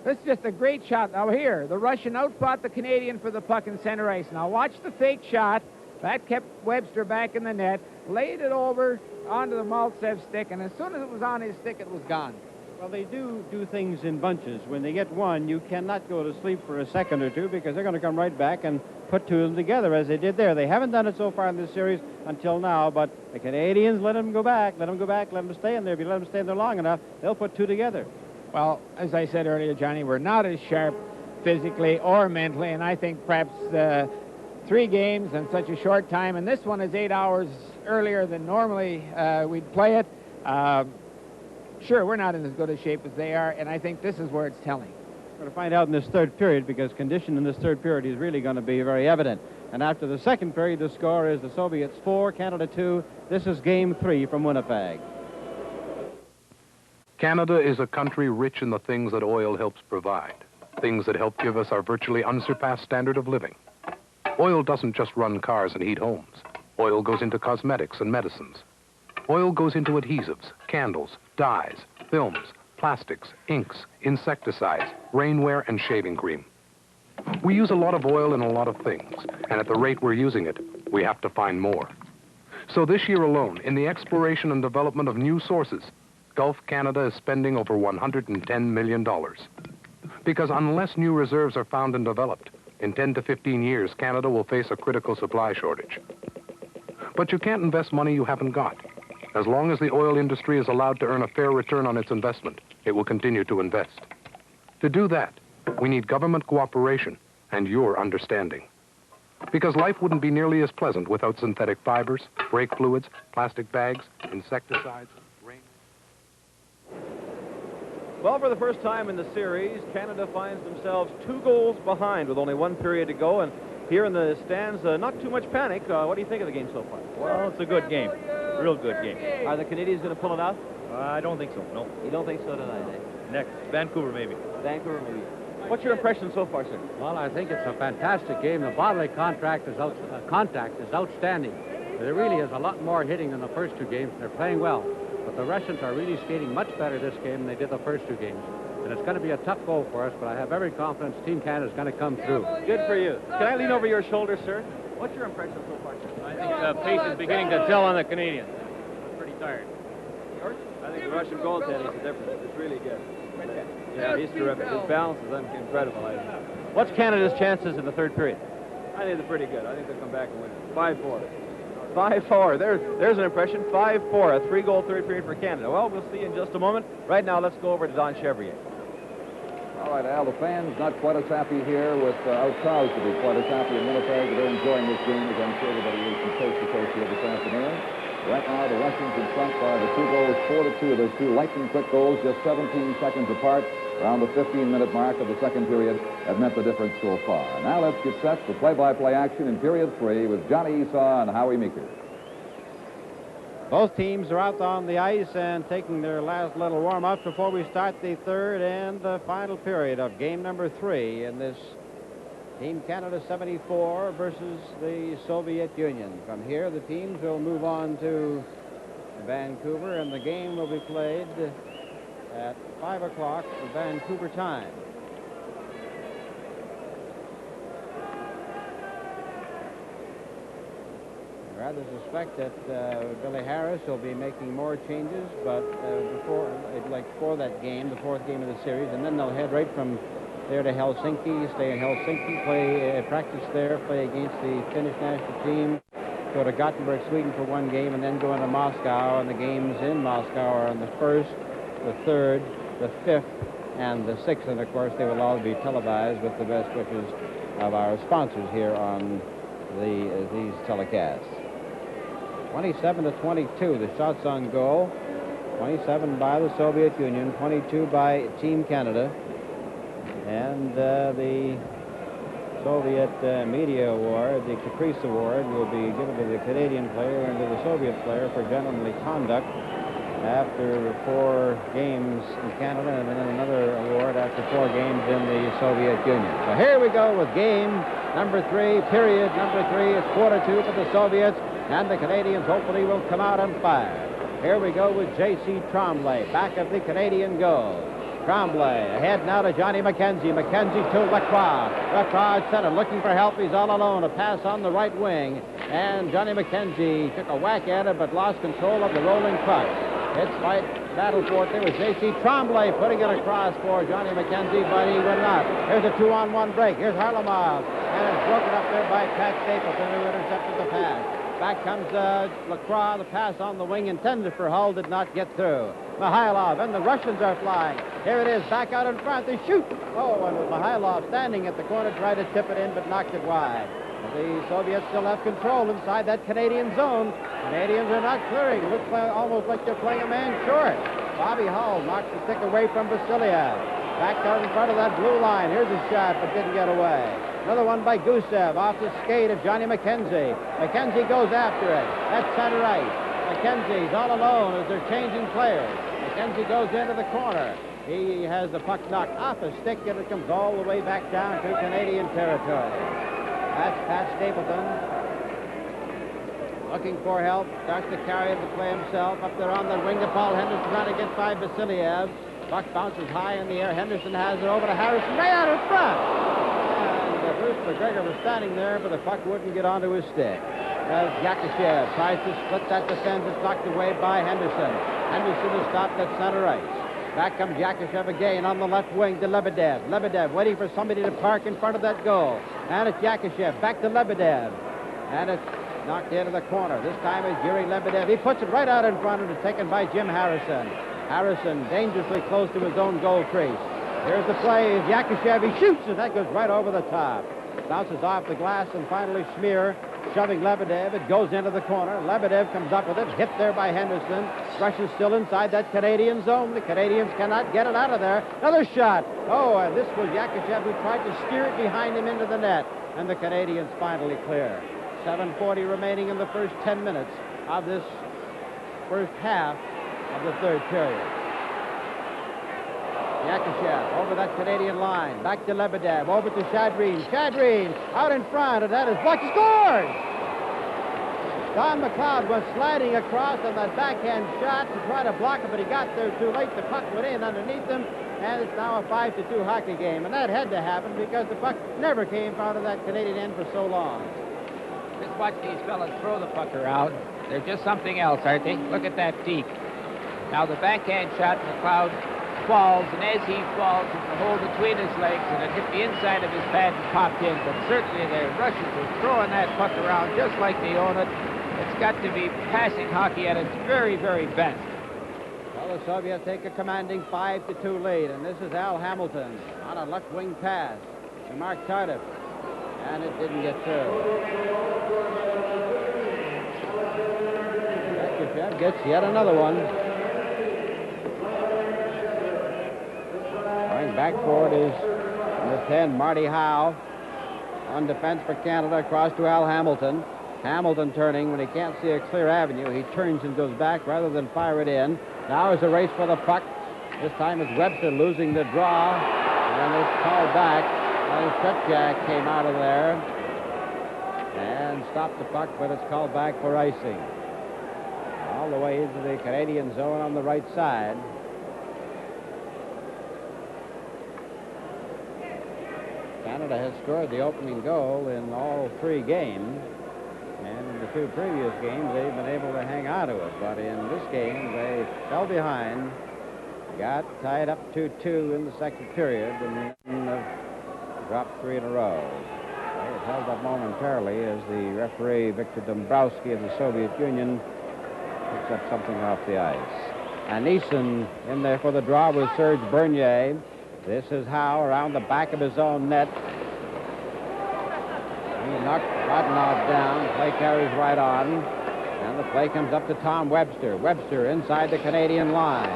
This is just a great shot. Now here, the Russian outfought the Canadian for the puck in center ice. Now watch the fake shot. That kept Webster back in the net, laid it over onto the Maltsev stick, and as soon as it was on his stick, it was gone. Well, they do things in bunches. When they get one, you cannot go to sleep for a second or two because they're going to come right back and put two of them together as they did there. They haven't done it so far in this series until now, but the Canadians let them go back, let them stay in there. If you let them stay in there long enough, they'll put two together. Well, as I said earlier, Johnny, we're not as sharp physically or mentally, and I think perhaps 3 games in such a short time, and this one is 8 hours earlier than normally we'd play it. Sure, we're not in as good a shape as they are, and I think this is where it's telling. We're going to find out in this third period because condition in this third period is really going to be very evident. And after the second period, the score is the Soviets 4, Canada 2. This is Game 3 from Winnipeg. Canada is a country rich in the things that oil helps provide, things that help give us our virtually unsurpassed standard of living. Oil doesn't just run cars and heat homes. Oil goes into cosmetics and medicines. Oil goes into adhesives, candles, dyes, films, plastics, inks, insecticides, rainwear, and shaving cream. We use a lot of oil in a lot of things, and at the rate we're using it, we have to find more. So this year alone, in the exploration and development of new sources, Gulf Canada is spending over $110 million. Because unless new reserves are found and developed, in 10 to 15 years, Canada will face a critical supply shortage. But you can't invest money you haven't got. As long as the oil industry is allowed to earn a fair return on its investment, it will continue to invest. To do that, we need government cooperation and your understanding. Because life wouldn't be nearly as pleasant without synthetic fibers, brake fluids, plastic bags, insecticides, rain. Well, for the first time in the series, Canada finds themselves 2 goals behind with only 1 period to go. And here in the stands, not too much panic. What do you think of the game so far? Well, it's a good game. Real good game. Are the Canadians going to pull it out? I don't think so, no. You don't think so tonight, eh? Next, Vancouver maybe. Vancouver maybe. What's your impression so far, sir? Well, I think it's a fantastic game. The bodily contact is outstanding. There really is a lot more hitting than the first 2 games. They're playing well. But the Russians are really skating much better this game than they did the first 2 games. And it's going to be a tough goal for us, but I have every confidence Team Canada is going to come through. Good for you. Can I lean over your shoulder, sir? What's your impression so far, sir? I think the pace is beginning to tell on the Canadians. I'm pretty tired. George? I think the Russian goaltending is the difference. It's really good. Yeah, he's terrific. His balance is incredible. What's Canada's chances in the third period? I think they're pretty good. I think they'll come back and win it. 5-4. 5-4. There's an impression. 5-4. A 3-goal third period for Canada. Well, we'll see in just a moment. Right now, let's go over to Don Chevrier. All right, Al, the fans not quite as happy here with out crowds to be quite as happy in Winnipeg. They're enjoying this game, as I'm sure everybody is from coast to coast here this afternoon. Right now, the Russians in front by the 2 goals, 4-2. Those 2 lightning-quick goals, just 17 seconds apart, around the 15-minute mark of the second period, have meant the difference so far. Now let's get set for play-by-play action in period 3 with Johnny Esau and Howie Meeker. Both teams are out on the ice and taking their last little warm-up before we start the third and the final period of game number 3 in this Team Canada 74 versus the Soviet Union. From here, the teams will move on to Vancouver, and the game will be played at 5 o'clock Vancouver time. I rather suspect that Billy Harris will be making more changes, but before that game, the 4th game of the series, and then they'll head right from there to Helsinki, stay in Helsinki, play practice there, play against the Finnish national team, go to Gothenburg, Sweden for 1 game, and then go into Moscow, and the games in Moscow are on the 1st, the 3rd, the 5th, and the 6th, and of course they will all be televised with the best wishes of our sponsors here on these telecasts. 27-22, the shots on goal. 27 by the Soviet Union, 22 by Team Canada. And the Soviet Media Award, the Caprice Award, will be given to the Canadian player and to the Soviet player for gentlemanly conduct after 4 games in Canada, and then another award after 4 games in the Soviet Union. So here we go with game number 3, period number 3. It's 4-2 for the Soviets, and the Canadians hopefully will come out on fire. Here we go with J.C. Tremblay, back of the Canadian goal. Tremblay ahead now to Johnny McKenzie. McKenzie to Lacroix. Lacroix at center looking for help. He's all alone. A pass on the right wing. And Johnny McKenzie took a whack at it but lost control of the rolling puck. It's right battle for it. There was J.C. Tremblay putting it across for Johnny McKenzie, but he would not. Here's a 2-on-1 break. Here's Harlamov. And it's broken up there by Pat Stapleton, who intercepted the pass. Back comes Lacroix. The pass on the wing intended for Hull did not get through. Mihailov, and the Russians are flying. Here it is, back out in front. They shoot. Oh, and with Mihailov standing at the corner, tried to tip it in, but knocked it wide. The Soviets still have control inside that Canadian zone. Canadians are not clearing. Looks almost like they're playing a man short. Bobby Hull knocks the stick away from Vasiliev. Back out in front of that blue line. Here's a shot, but didn't get away. Another one by Gusev off the skate of Johnny McKenzie. McKenzie goes after it. That's center ice. McKenzie's all alone as they're changing players. McKenzie goes into the corner. He has the puck knocked off his stick, and it comes all the way back down to Canadian territory. That's Pat Stapleton looking for help. Starts to carry it to play himself. Up there on the wing to Paul Henderson, trying to get by Vasiliev. Puck bounces high in the air. Henderson has it over to Harrison, right out in front. And Bruce McGregor was standing there, but the puck wouldn't get onto his stick. As Yakashev tries to split that defense, it's knocked away by Henderson. Henderson is stopped at center ice. Back comes Yakashev again on the left wing to Lebedev. Lebedev waiting for somebody to park in front of that goal. And it's Yakashev back to Lebedev. And it's knocked into the corner. This time it's Yuri Lebedev. He puts it right out in front and it's taken by Jim Harrison. Harrison dangerously close to his own goal crease. Here's the play. Yakashev, he shoots, and that goes right over the top. Bounces off the glass, and finally Schmier shoving Lebedev. It goes into the corner. Lebedev comes up with it, hit there by Henderson. Russia's still inside that Canadian zone. The Canadians cannot get it out of there. Another shot. Oh, and this was Yakashev who tried to steer it behind him into the net, and the Canadians finally clear. 7:40 remaining in the first 10 minutes of this first half of the third period. Yakashev over that Canadian line. Back to Lebedev. Over to Shadreen. Shadreen out in front, and that is blocked. He scores! Don McLeod was sliding across on that backhand shot to try to block it, but he got there too late. The puck went in underneath him, and it's now a 5-2 hockey game. And that had to happen because the puck never came out of that Canadian end for so long. Just watch these fellas throw the puck around. They're just something else, aren't they? Look at that deke. Now the backhand shot, McLeod falls, and as he falls, with the hole between his legs, and it hit the inside of his pad and popped in. But certainly the Russians are throwing that puck around just like they own it. It's got to be passing hockey at its very, very best. Well, the Soviets take a commanding 5-2 lead, and this is Al Hamilton on a left wing pass to Mark Tardif, and it didn't get through. Yakushev gets yet another one. Going back for it is number 10, Marty Howe. On defense for Canada, across to Al Hamilton. Hamilton turning when he can't see a clear avenue. He turns and goes back rather than fire it in. Now is a race for the puck. This time it's Webster losing the draw, and it's called back. And Shepjak came out of there and stopped the puck, but it's called back for icing. All the way into the Canadian zone on the right side. Canada has scored the opening goal in all 3 games. And in the 2 previous games, they've been able to hang on to it. But in this game, they fell behind, got tied up 2-2 in the second period, and then dropped 3 in a row. They had held up momentarily as the referee, Victor Dombrowski of the Soviet Union, picks up something off the ice. And Neeson in there for the draw with Serge Bernier. This is Howe around the back of his own net. He knocked Rodnov down. Play carries right on. And the play comes up to Tom Webster. Webster inside the Canadian line.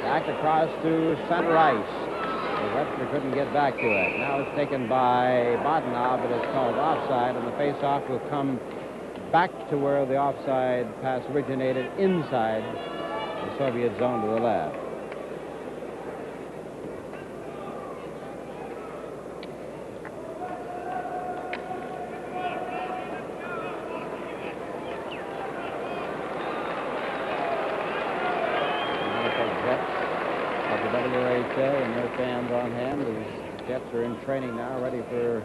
Back across to center ice. But Webster couldn't get back to it. Now it's taken by Bodnov, but it's called offside, and the face-off will come back to where the offside pass originated, inside the Soviet zone to the left. And their fans on hand. The Jets are in training now, ready for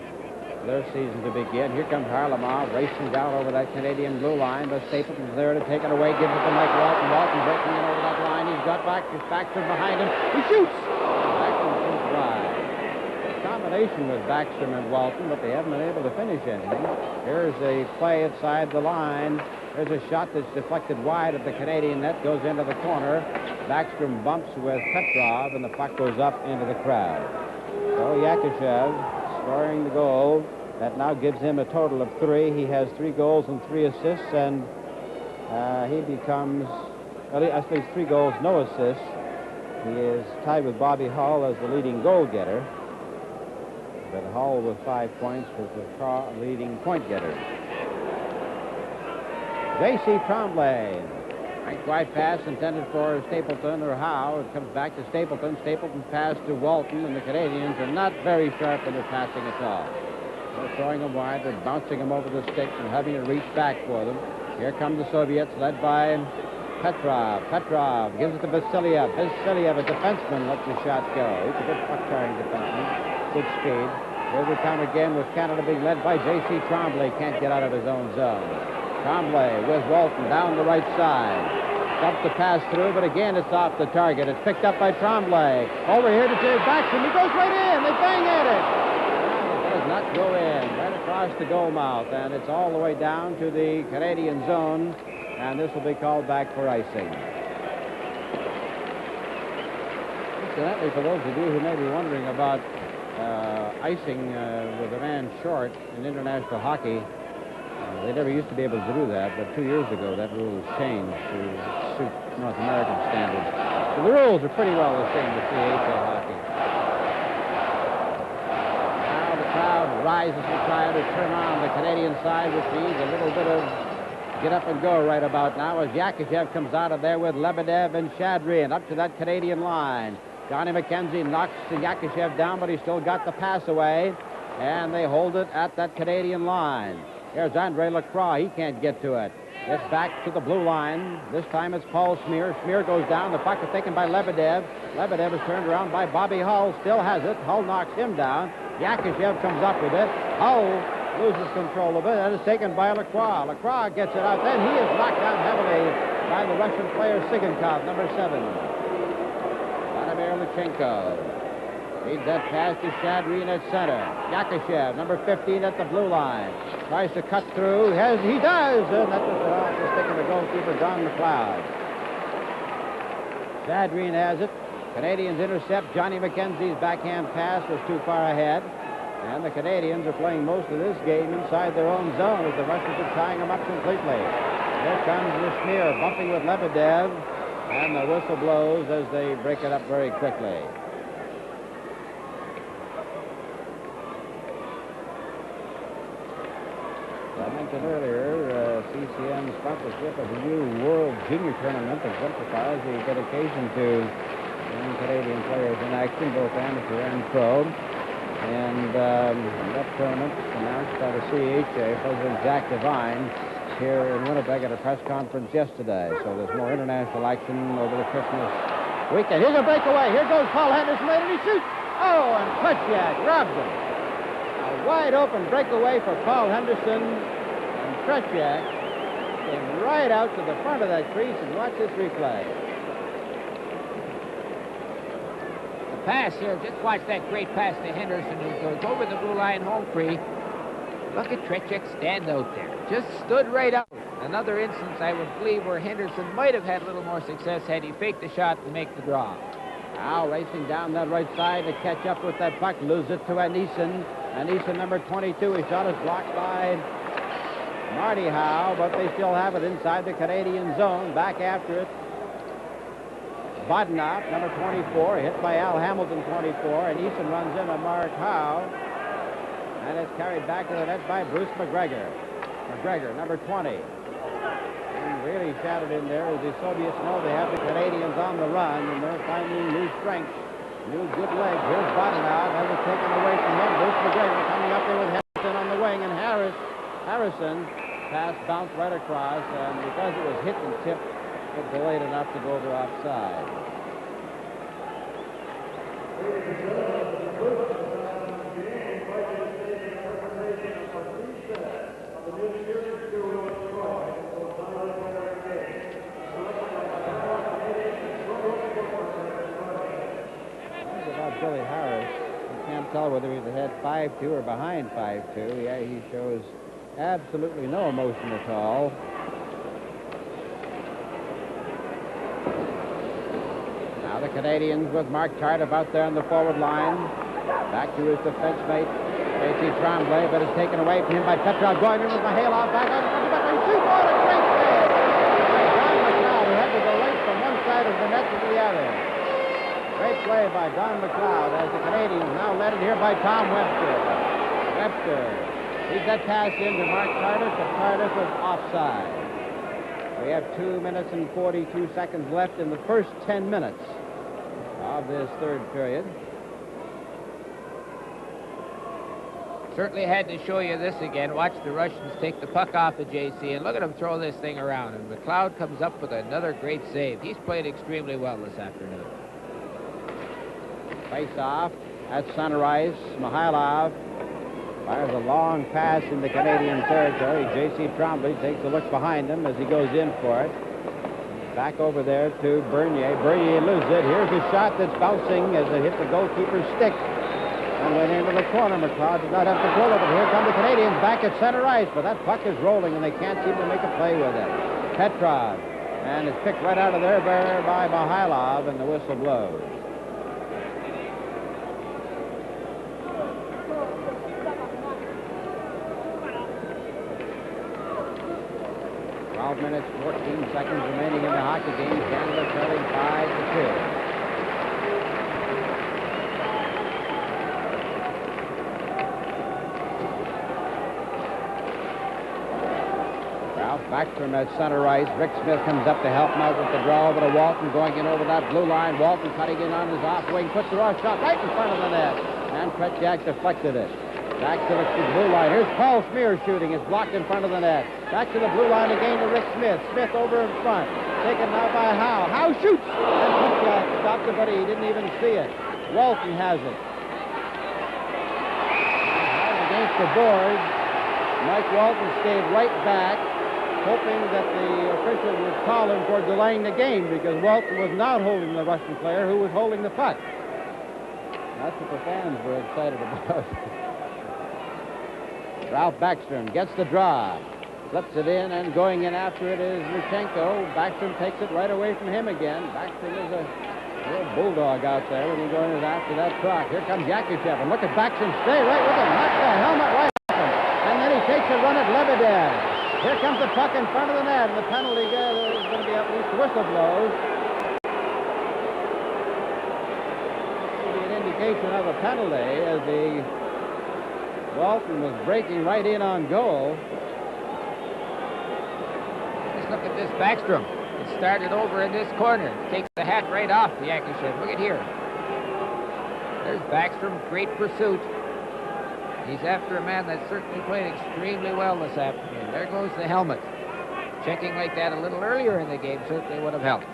their season to begin. Here comes Harlamov racing down over that Canadian blue line, but Stapleton's there to take it away, gives it to Mike Walton. Walton breaking in over that line. He's got Backstrom behind him. He shoots! Backstrom shoots wide. A combination with Backstrom and Walton, but they haven't been able to finish anything. Here's a play inside the line. There's a shot that's deflected wide of the Canadian net, goes into the corner. Backstrom bumps with Petrov, and the puck goes up into the crowd. So Yakushev scoring the goal. That now gives him a total of 3. He has 3 goals and 3 assists, and he becomes, well, I suppose 3 goals, no assists. He is tied with Bobby Hull as the leading goal getter. But Hull with 5 points was the leading point getter. J.C. Tremblay. Right wide pass intended for Stapleton or Howe. It comes back to Stapleton. Stapleton pass to Walton, and the Canadians are not very sharp in their passing at all. They're throwing them wide. They're bouncing them over the sticks and having to reach back for them. Here come the Soviets, led by Petrov. Petrov gives it to Vasiliev. Vasiliev, a defenseman, lets the shot go. He's a good puck-carrying defenseman. Good speed. Here we come again with Canada being led by J.C. Tremblay. Can't get out of his own zone. Tremblay with Walton down the right side. Dumps the pass through, but again it's off the target. It's picked up by Tremblay. Over here to Dave Backstrom. He goes right in. They bang at it. And it does not go in. Right across the goal mouth. And it's all the way down to the Canadian zone. And this will be called back for icing. Incidentally, for those of you who may be wondering about icing with a man short in international hockey, they never used to be able to do that, but 2 years ago that rule was changed to suit North American standards. So the rules are pretty well the same as CHL hockey. Now the crowd rises to try to turn on the Canadian side, which means a little bit of get up and go right about now as Yakushev comes out of there with Lebedev and Shadrian up to that Canadian line. Johnny McKenzie knocks Yakushev down, but he's still got the pass away, and they hold it at that Canadian line. Here's Andre Lacroix. He can't get to it. It's back to the blue line. This time it's Paul Smear. Smear goes down. The puck is taken by Lebedev. Lebedev is turned around by Bobby Hull. Still has it. Hull knocks him down. Yakushev comes up with it. Hull loses control of it, and it's taken by Lacroix. Lacroix gets it out. Then he is knocked down heavily by the Russian player Sigankov, number 7. Vladimir Luchenko feeds that pass to Shadreen at center. Yakashev, number 15, at the blue line. Tries to cut through. He does, and that was off the stick of the goalkeeper, Don McLeod. Shadreen has it. Canadians intercept. Johnny McKenzie's backhand pass was too far ahead. And the Canadians are playing most of this game inside their own zone as the Russians are tying them up completely. Here comes Rishmir bumping with Lebedev, and the whistle blows as they break it up very quickly. As I mentioned earlier, CCM sponsorship of the new World Junior Tournament exemplifies the dedication to young Canadian players in action, both amateur and pro. And that tournament announced by the CHA, President Jack Devine, here in Winnipeg at a press conference yesterday. So there's more international action over the Christmas weekend. Here's a breakaway. Here goes Paul Henderson, and he shoots. Oh, and Tretiak robbed him. A wide open breakaway for Paul Henderson, and Tretiak came right out to the front of that crease, and watch this replay. Pass here. Just watch that great pass to Henderson, who goes over the blue line home free. Look at Tretiak stand out there. Just stood right out. Another instance, I would believe, where Henderson might have had a little more success had he faked the shot and make the draw. Now racing down that right side to catch up with that puck. Lose it to Anison. Anison, number 22. His shot is blocked by Marty Howe, but they still have it inside the Canadian zone. Back after it. Bodnop, number 24, hit by Al Hamilton, 24, and Eason runs in on Mark Howe, and it's carried back to the net by Bruce McGregor. McGregor, number 20. And really shattered in there as the Soviets know they have the Canadians on the run, and they're finding new strength, new good legs. Here's Bodnop, has it taken away from him. Bruce McGregor coming up there with Harrison on the wing, and Harrison pass bounced right across, and because it was hit and tipped, it delayed enough to go over offside. About Billy Harris, you can't tell whether he's ahead 5-2 or behind 5-2. Yeah, he shows absolutely no emotion at all. The Canadians with Mark Tardif out there on the forward line. Back to his defense mate, J.C. Tremblay, but it's taken away from him by Petrov. Going in with Mihailov back on the front of the back. Shoot, what a great save by Don McLeod, who had to go length from one side of the net to the other. Great play by Don McLeod as the Canadians now led it here by Tom Webster. Webster leads that pass in to Mark Tardif, but Tardif was offside. We have 2 minutes and 42 seconds left in the first 10 minutes of this third period. Certainly had to show you this again. Watch the Russians take the puck off of JC, and look at him throw this thing around. And McLeod comes up with another great save. He's played extremely well this afternoon. Face off at Sunrise. Mihailov fires a long pass in the Canadian territory. J.C. Tremblay takes a look behind him as he goes in for it. Back over there to Bernier. Bernier loses it. Here's a shot that's bouncing as it hit the goalkeeper's stick and went into the corner. McLeod did not have control of it. Here come the Canadians back at center ice, but that puck is rolling and they can't seem to make a play with it. Petrov, and it's picked right out of there by Mihailov, and the whistle blows. Minutes, 14 seconds remaining in the hockey game. Canada trailing 5-2. Ralph Backstrom at center ice. Rick Smith comes up to help him out with the draw over to Walton, going in over that blue line. Walton cutting in on his off wing, puts the raw shot right in front of the net, and Tretiak deflected it. Back to the blue line. Here's Paul Smear shooting. It's blocked in front of the net. Back to the blue line again to Rick Smith. Smith over in front. Taken now by Howe. Howe shoots! And Tretiak stopped it, but he didn't even see it. Walton has it. Against the boards. Mike Walton stayed right back, hoping that the official would call foul him for delaying the game because Walton was not holding the Russian player who was holding the puck. That's what the fans were excited about. Ralph Backstrom gets the draw. Flips it in, and going in after it is Luchenko. Backstrom takes it right away from him again. Backstrom is a real bulldog out there when he goes after that truck. Here comes Yakushev, and look at Backstrom stay right with him. Knock the helmet right off him. And then he takes a run at Lebedev. Here comes the puck in front of the net, and the penalty is going to be at least whistle blows. An indication of a penalty as the Walton was breaking right in on goal. Just look at this Backstrom. It started over in this corner. Takes the hat right off the Yakushev. Look at here. There's Backstrom. Great pursuit. He's after a man that's certainly played extremely well this afternoon. There goes the helmet. Checking like that a little earlier in the game certainly would have helped.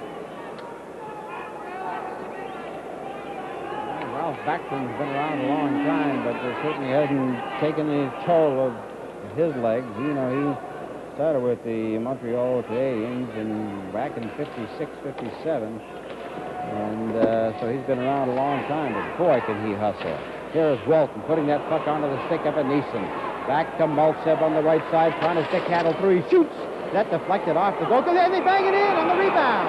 Ralph Backstrom's been around a long time, but it certainly hasn't taken any toll of his legs. You know, he started with the Montreal Canadiens back in 56, 57. And so he's been around a long time, but boy, can he hustle. Here is Walton putting that puck onto the stick of Neeson. Back to Maltsev on the right side, trying to stick handle through. He shoots. That deflected off the goal. And they bang it in on the rebound.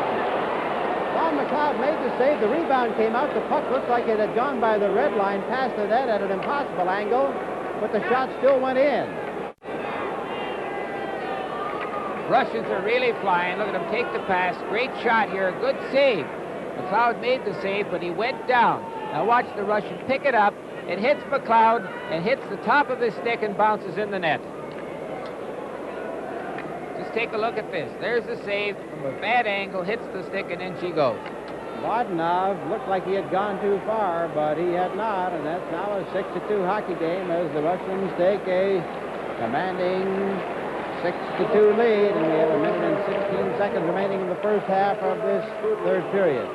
Don McLeod made the save. The rebound came out. The puck looked like it had gone by the red line past the net at an impossible angle, but the shot still went in. Russians are really flying. Look at him take the pass. Great shot here. Good save. McLeod made the save, but he went down. Now watch the Russian pick it up. It hits McLeod and hits the top of his stick and bounces in the net. Just take a look at this. There's the save from a bad angle, hits the stick, and in she goes. Vodnov looked like he had gone too far, but he had not, and that's now a 6-2 hockey game as the Russians take a commanding 6-2 lead, and we have a minute and 16 seconds remaining in the first half of this third period.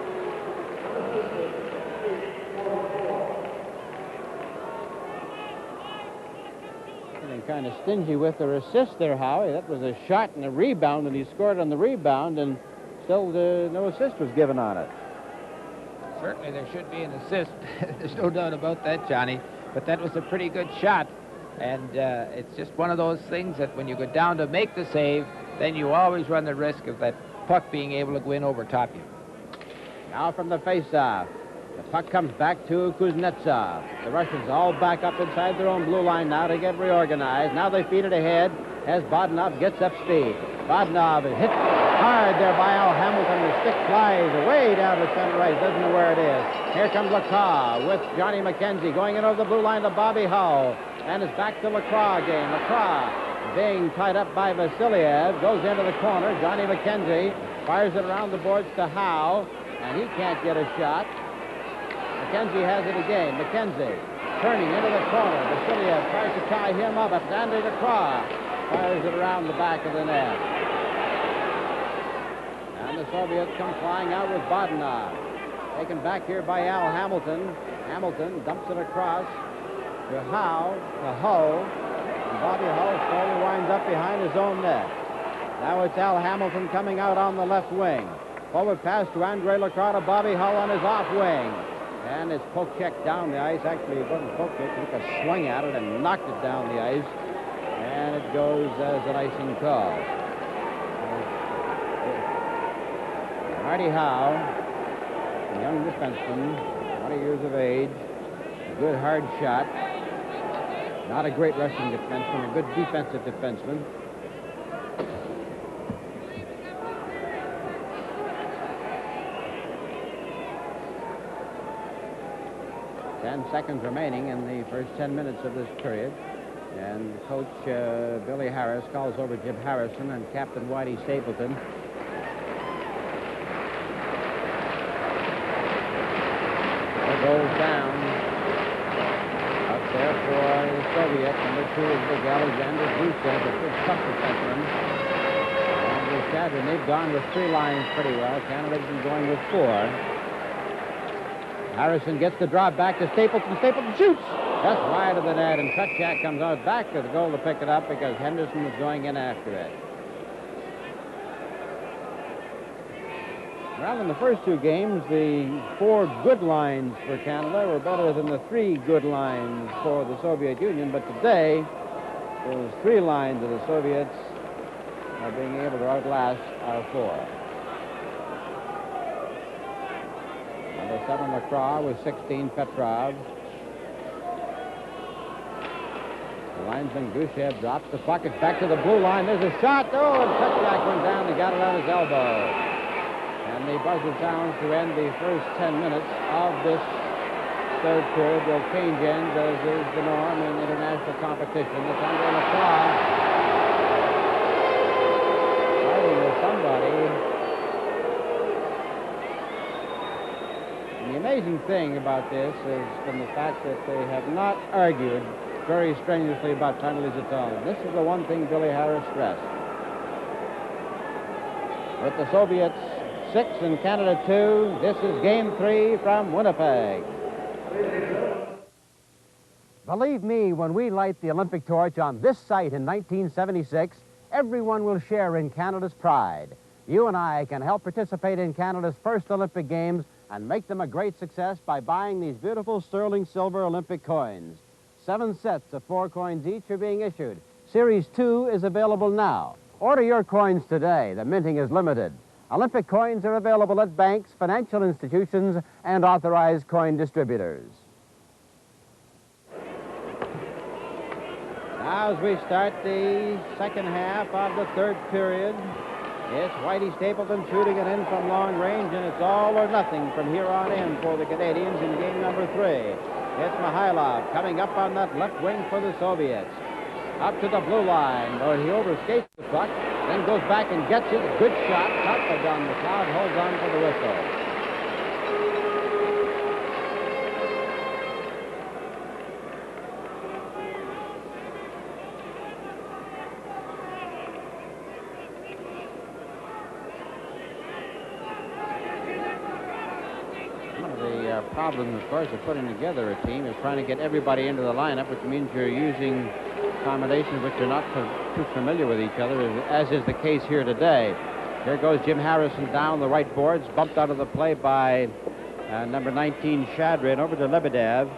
Kind of stingy with their assist there, Howie. That was a shot and a rebound, and he scored on the rebound, and still no assist was given on it. Certainly there should be an assist. There's no doubt about that, Johnny. But that was a pretty good shot, and it's just one of those things that when you go down to make the save, then you always run the risk of that puck being able to go in over top you. Now from the face-off. The puck comes back to Kuznetsov. The Russians all back up inside their own blue line now to get reorganized. Now they feed it ahead as Bodnov gets up speed. Bodnov is hit hard there by Al Hamilton. The stick flies away down to center right. Doesn't know where it is. Here comes Lacroix with Johnny McKenzie going in over the blue line to Bobby Hull. And it's back to Lacroix again. Lacroix being tied up by Vasiliev. Goes into the corner. Johnny McKenzie fires it around the boards to Howe. And he can't get a shot. McKenzie has it again. McKenzie turning into the corner. Vasiliev tries to tie him up. It's Andy Lacroix. Fires it around the back of the net. And the Soviets come flying out with Bodnov. Taken back here by Al Hamilton. Hamilton dumps it across to Howe, to Hull. And Bobby Hull slowly winds up behind his own net. Now it's Al Hamilton coming out on the left wing. Forward pass to Andre Lacroix to Bobby Hull on his off wing. And it's poke check down the ice. Actually, it wasn't poke check. He took a swing at it and knocked it down the ice. And it goes as an icing call. Marty Howe, a young defenseman, 20 years of age, a good hard shot. Not a great rushing defenseman, a good defensive defenseman. 10 seconds remaining in the first 10 minutes of this period. And Coach Billy Harris calls over Jim Harrison and Captain Whitey Stapleton. The goal down. Up there for the Soviets. Number 2 is big Alexander Gusev, a good tough defenseman. And the Shadron, they've gone with 3 lines pretty well. Canada's been going with 4. Harrison gets the draw back to Stapleton. Stapleton shoots. That's wide of the net, and Trutchak comes out back to the goal to pick it up because Henderson was going in after it. Well, in the first two games, the 4 good lines for Canada were better than the 3 good lines for the Soviet Union, but today, those 3 lines of the Soviets are being able to outlast our 4. Number 7, LaCroix, with 16, Petrov. The linesman Gushchev drops the puck. It's back to the blue line. There's a shot. Oh, and Petchak went down and got it on his elbow. And the buzzer sounds to end the first 10 minutes of this third period. Will change ends, as is the norm in international competition. It's Andre LaCroix fighting with somebody. And the amazing thing about this is from the fact that they have not argued very strenuously about penalties at all. This is the one thing Billy Harris stressed. With the Soviets 6 and Canada 2, this is Game 3 from Winnipeg. Believe me, when we light the Olympic torch on this site in 1976, everyone will share in Canada's pride. You and I can help participate in Canada's first Olympic Games and make them a great success by buying these beautiful sterling silver Olympic coins. 7 sets of 4 coins each are being issued. Series 2 is available now. Order your coins today. The minting is limited. Olympic coins are available at banks, financial institutions, and authorized coin distributors. Now, as we start the second half of the third period, it's Whitey Stapleton shooting it in from long range, and it's all or nothing from here on in for the Canadians in game number 3. It's Mihailov coming up on that left wing for the Soviets. Up to the blue line, where he overskates the puck, then goes back and gets it. Good shot. Top by Don McLeod, holds on for the whistle. Problem, of course, of putting together a team is trying to get everybody into the lineup, which means you're using combinations which are not too familiar with each other, as is the case here today. Here goes Jim Harrison down the right boards, bumped out of the play by number 19, Shadrin, over to Lebedev.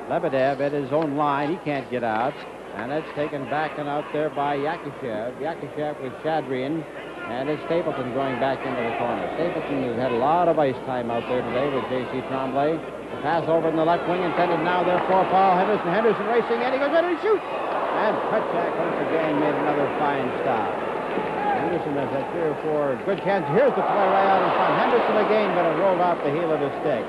Lebedev at his own line. He can't get out. And it's taken back and out there by Yakushev. Yakushev with Shadrin. And it's Stapleton going back into the corner. Stapleton has had a lot of ice time out there today with J.C. Tremblay. The pass over in the left wing intended now there for Paul Henderson. Henderson racing in. He goes ready to shoot. And Petchak once again made another fine stop. Henderson has had 3 or 4 good chances. Here's the play right out in front. Henderson again, but it rolled off the heel of his stick.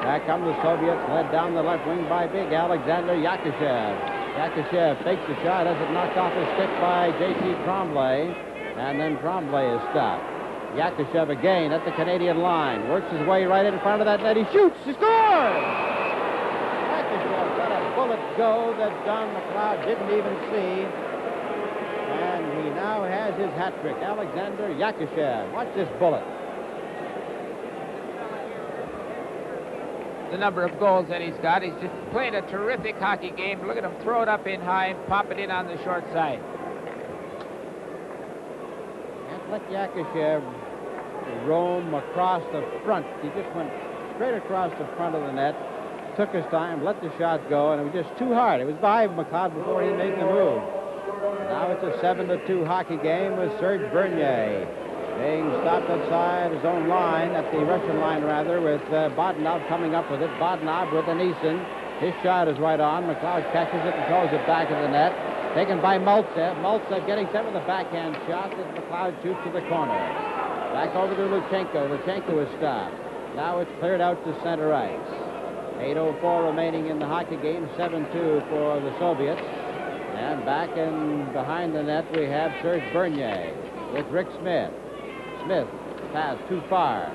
Back come the Soviets, led down the left wing by big Alexander Yakushev. Yakushev fakes the shot, has it knocked off his stick by J.C. Tremblay. And then Tremblay is stopped. Yakushev again at the Canadian line. Works his way right in front of that net. He shoots. He scores! Yakushev let a bullet go that Don McLeod didn't even see. And he now has his hat trick. Alexander Yakushev. Watch this bullet. The number of goals that he's got. He's just playing a terrific hockey game. Look at him throw it up in high and pop it in on the short side. Let Yakushev roam across the front. He just went straight across the front of the net, took his time, let the shot go, and it was just too hard. It was behind McLeod before he made the move. Now it's a 7-2 hockey game with Serge Bernier being stopped outside his own line, at the Russian line rather, with Bodnov coming up with it. Bodnov with an Eason. His shot is right on. McLeod catches it and throws it back of the net. Taken by Maltsev. Maltsev getting set with a backhand shot that McLeod shoots to the corner. Back over to Luchenko. Luchenko is stopped. Now it's cleared out to center ice. 8:04 remaining in the hockey game. 7-2 for the Soviets. And back and behind the net we have Serge Bernier with Rick Smith. Smith pass too far.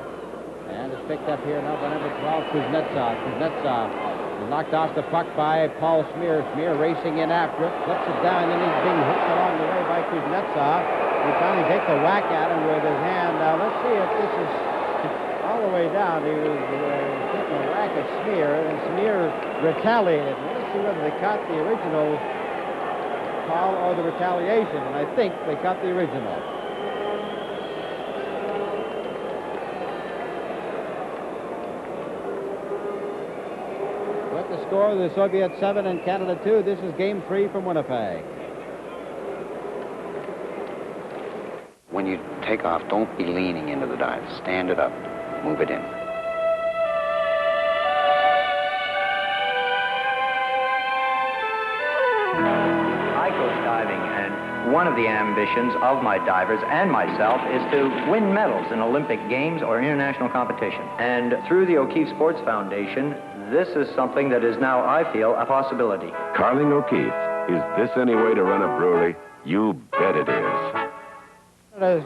And it's picked up here now by number 12, Kuznetsov. Kuznetsov is knocked off the puck by Paul Smear. Smear racing in after it, flips it down, and he's being hooked along the way by Kuznetsov. He finally takes a whack at him with his hand. Now let's see if this is all the way down. He was taking a whack at Smear, and Smear retaliated. Let's see whether they caught the original call or the retaliation, and I think they caught the original. score, the Soviets 7 and Canada 2. This is Game 3 from Winnipeg. When you take off, don't be leaning into the dive. Stand it up. Move it in. I coach diving, and one of the ambitions of my divers and myself is to win medals in Olympic Games or international competition. And through the O'Keefe Sports Foundation, this is something that is now, I feel, a possibility. Carling O'Keefe, is this any way to run a brewery? You bet it is.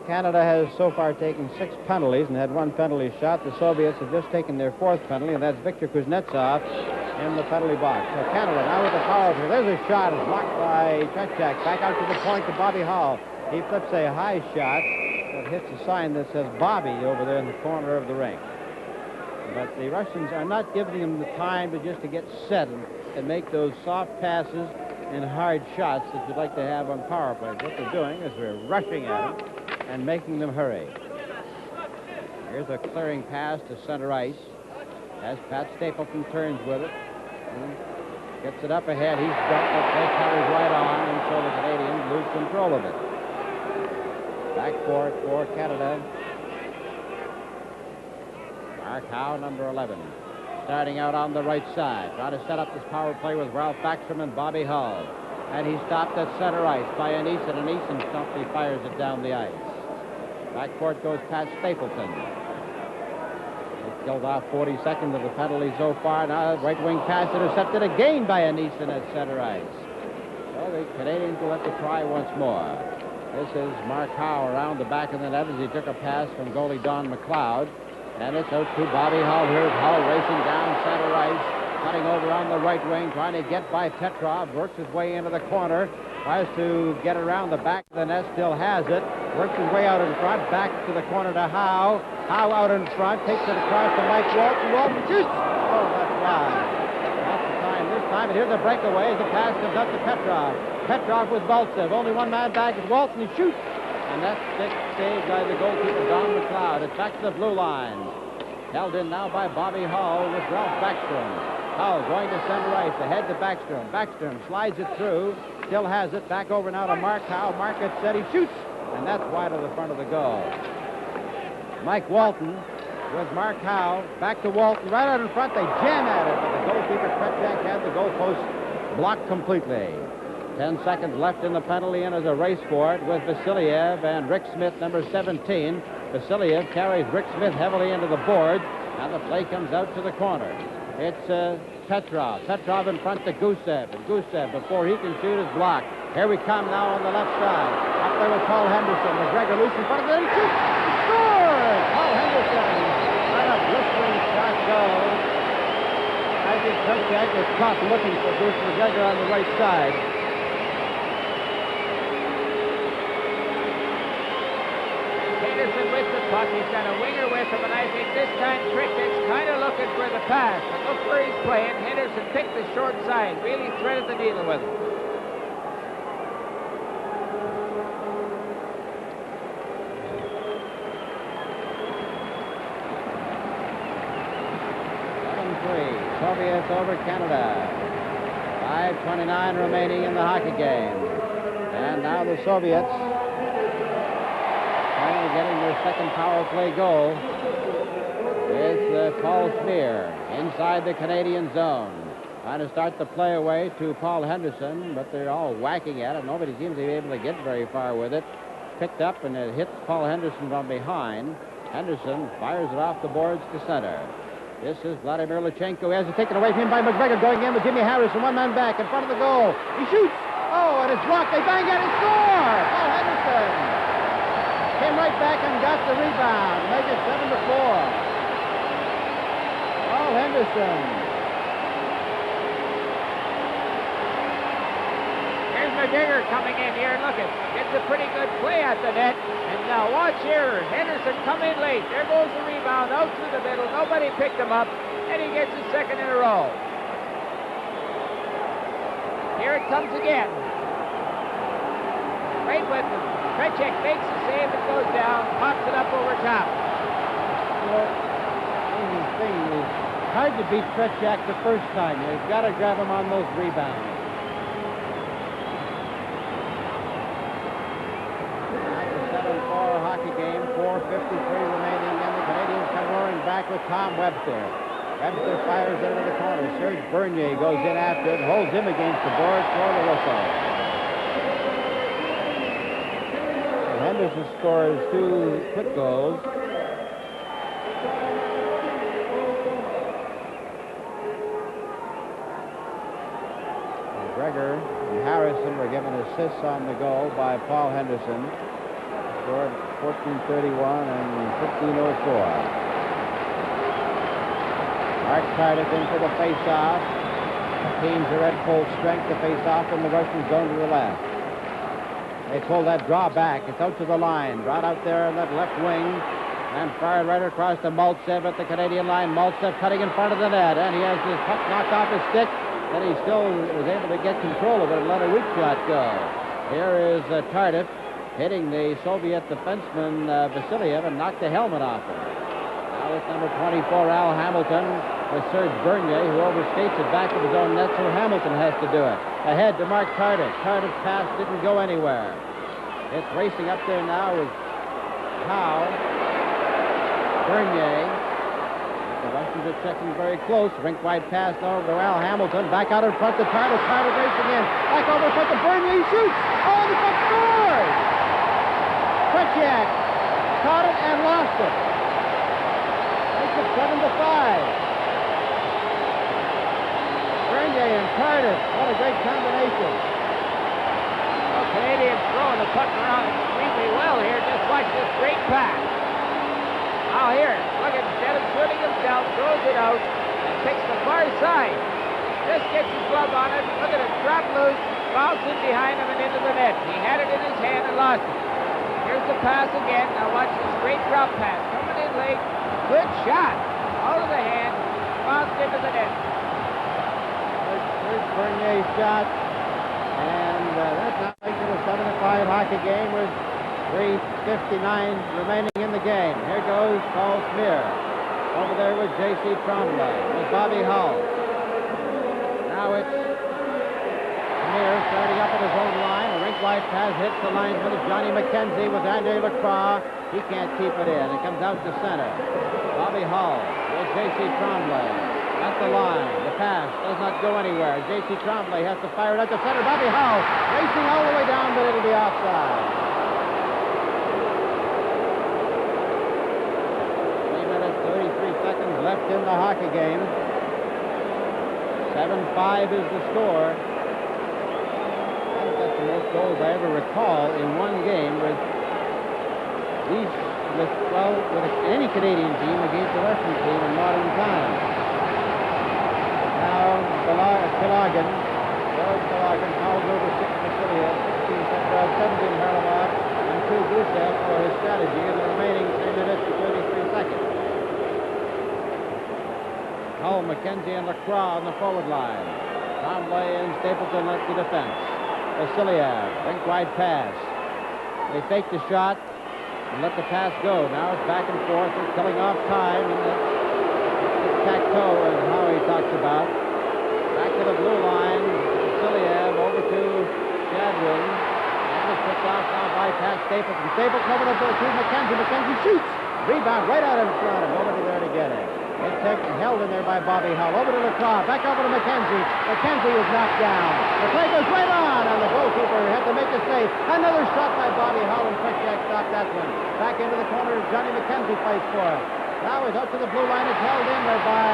Canada has so far taken 6 penalties and had 1 penalty shot. The Soviets have just taken their 4th penalty, and that's Viktor Kuznetsov in the penalty box. So Canada now with the power play. There's a shot. It's blocked by Tretiak. Back out to the point to Bobby Hall. He flips a high shot that hits a sign that says Bobby over there in the corner of the rink. But the Russians are not giving him the time to get set and make those soft passes and hard shots that you'd like to have on power plays. What they're doing is we're rushing at them and making them hurry. Here's a clearing pass to center ice as Pat Stapleton turns with it. Gets it up ahead. He's got the play carries right on, and so the Canadians lose control of it. Back for Canada. Mark Howe, number 11. Starting out on the right side. Trying to set up this power play with Ralph Backstrom and Bobby Hull. And he stopped at center ice by Eason, and Eason promptly fires it down the ice. Backcourt goes Pat Stapleton. He killed off 42nd of the penalty so far. Now right wing pass intercepted again by Eason at center ice. So the Canadians will have to try once more. This is Mark Howe around the back of the net as he took a pass from goalie Don McLeod. And it's out to Bobby Hull. Here's Hull racing down center ice, cutting over on the right wing, trying to get by Petrov, works his way into the corner, tries to get around the back of the net, still has it, works his way out in front, back to the corner to Howe. Howe out in front, takes it across to Mike Walton. Walton shoots! Oh, that's wide. That's the time this time, and here's a breakaway as the pass comes up to Petrov. Petrov with Baltsev, only one man back is Walton, he shoots! And that's saved by the goalkeeper, Don McLeod. It's back to the blue line. Held in now by Bobby Hull with Ralph Backstrom. Hull going to center ice, ahead to Backstrom. Backstrom slides it through, still has it. Back over now to Mark Howe. Mark gets set, he shoots, and that's wide of the front of the goal. Mike Walton with Mark Howe. Back to Walton, right out in front. They jam at it, but the goalkeeper, Tretiak, had the goalpost blocked completely. 10 seconds left in the penalty, and as a race for it with Vasiliev and Rick Smith, number 17. Vasiliev carries Rick Smith heavily into the boards, and the play comes out to the corner. It's Petrov. Petrov in front to Gusev, and Gusev, before he can shoot, is blocked. Here we come now on the left side. Up there with Paul Henderson. McGregor loose in front of it, and he shoots! Scores! Paul Henderson. Let a blistering shot go. I think Tretiak was caught looking for Bruce McGregor on the right side. Henderson with the puck. He's got a winger with him, and I think this time Tretiak's kind of looking for the pass. But look where he's playing. Henderson picked the short side, really threaded the needle with him. Soviets over Canada. 5:29 remaining in the hockey game. And now the Soviets finally getting their second power play goal with Paul Schmier inside the Canadian zone. Trying to start the play away to Paul Henderson, but they're all whacking at it. Nobody seems to be able to get very far with it. Picked up, and it hits Paul Henderson from behind. Henderson fires it off the boards to center. This is Vladimir Lutchenko. He has it taken away from him by McGregor, going in with Jimmy Harrison, one man back in front of the goal. He shoots. Oh, and it's blocked. They bang at it. Score! Paul Henderson came right back and got the rebound. Make it 7-4. Paul Henderson. Here's McGregor coming in here. Look at, gets a pretty good play at the net. And now watch here. Henderson come in late. There goes the rebound out through the middle. Nobody picked him up. And he gets his second in a row. Here it comes again. Right with him. Tretiak makes the save. It goes down. Pops it up over top. Well, the thing is, hard to beat Tretiak the first time. You've got to grab him on those rebounds. That's a 7-4 hockey game, 4:53 remaining, and the Canadians come roaring back with Tom Webster. Webster fires into the corner. Serge Bernier goes in after it, holds him against the boards for the whistle. Henderson scores 2 quick goals. McGregor and Harrison were given assists on the goal by Paul Henderson. Scored 14:31 and 15:04. Mark Cardiff in for the face-off. The teams are at full strength. The face-off in the Russian zone to the left. They pull that draw back. It's out to the line. Brought out there on that left wing. And fired right across to Maltsev at the Canadian line. Maltsev cutting in front of the net. And he has his puck knocked off his stick. Then he still was able to get control of it and let a weak shot go. Here is Tardif hitting the Soviet defenseman Vasiliev and knocked the helmet off him. Now it's number 24, Al Hamilton, with Serge Bernier, who overskates it back of his own net, so Hamilton has to do it. Ahead to Mark Tardif. Tardif's pass didn't go anywhere. It's racing up there now with Howe, Bernier. The Russians are checking very close. Rink-wide pass over to Al Hamilton. Back out in front to Tardif. Tardif racing in. Back over in front to Bernier. He shoots. Oh, the puck scores! Tretiak caught it and lost it. Makes it 7-5. Bernier and Tardif. What a great combination. Well, Canadians throwing the puck around extremely well here. Just watch this great pass. Now here, look at, instead of shooting himself, throws it out and picks the far side. Just gets his glove on it. Look at it, drop loose, bouncing behind him and into the net. He had it in his hand and lost it. Here's the pass again. Now watch this great drop pass. Coming in late. Good shot. Out of the hand. Bounced into the net. There's Bernier's shot. And that's not making it a 7-5 hockey game with 3:59 remaining in the game. Here goes Paul Smear. Over there with J.C. Tremblay, with Bobby Hull. Now it's Smear starting up at his own line. A rink-wide pass hits the linesman. It's Johnny McKenzie with Andre Lacroix. He can't keep it in. It comes out to center. Bobby Hull with J.C. Tremblay at the line. The pass does not go anywhere. J.C. Tremblay has to fire it out to center. Bobby Hull racing all the way down, but it'll be offside. 33 seconds left in the hockey game. 7-5 is the score. I think that's the most goals I ever recall in one game with any Canadian team against the Russian team in modern times. Now Kalagin, George Kalagin fouls over 6 Vasiliev, 16 Petrov, 17 Harlamov, and 2 Gusev for his strategy in the remaining 3 minutes and 33 seconds. Hull, McKenzie, and Lacroix on the forward line. Tremblay and Stapleton left the defense. Vasiliev, rink-wide pass. They fake the shot and let the pass go. Now it's back and forth. They're killing off time. And the tic-tac-toe, as Howie talks about. Back to the blue line. Vasiliev over to Shadwin. And it's picked off now by Pat Stapleton. Stapleton over to McKenzie. McKenzie shoots. Rebound right out in front of him. Nobody there to get it. It's held in there by Bobby Hull. Over to Lacroix. Back over to McKenzie. McKenzie is knocked down. The play goes right on, and the goalkeeper had to make a save. Another shot by Bobby Hull, and Tretiak stopped that one. Back into the corner, Johnny McKenzie fights for it. Now it's up to the blue line. It's held in there by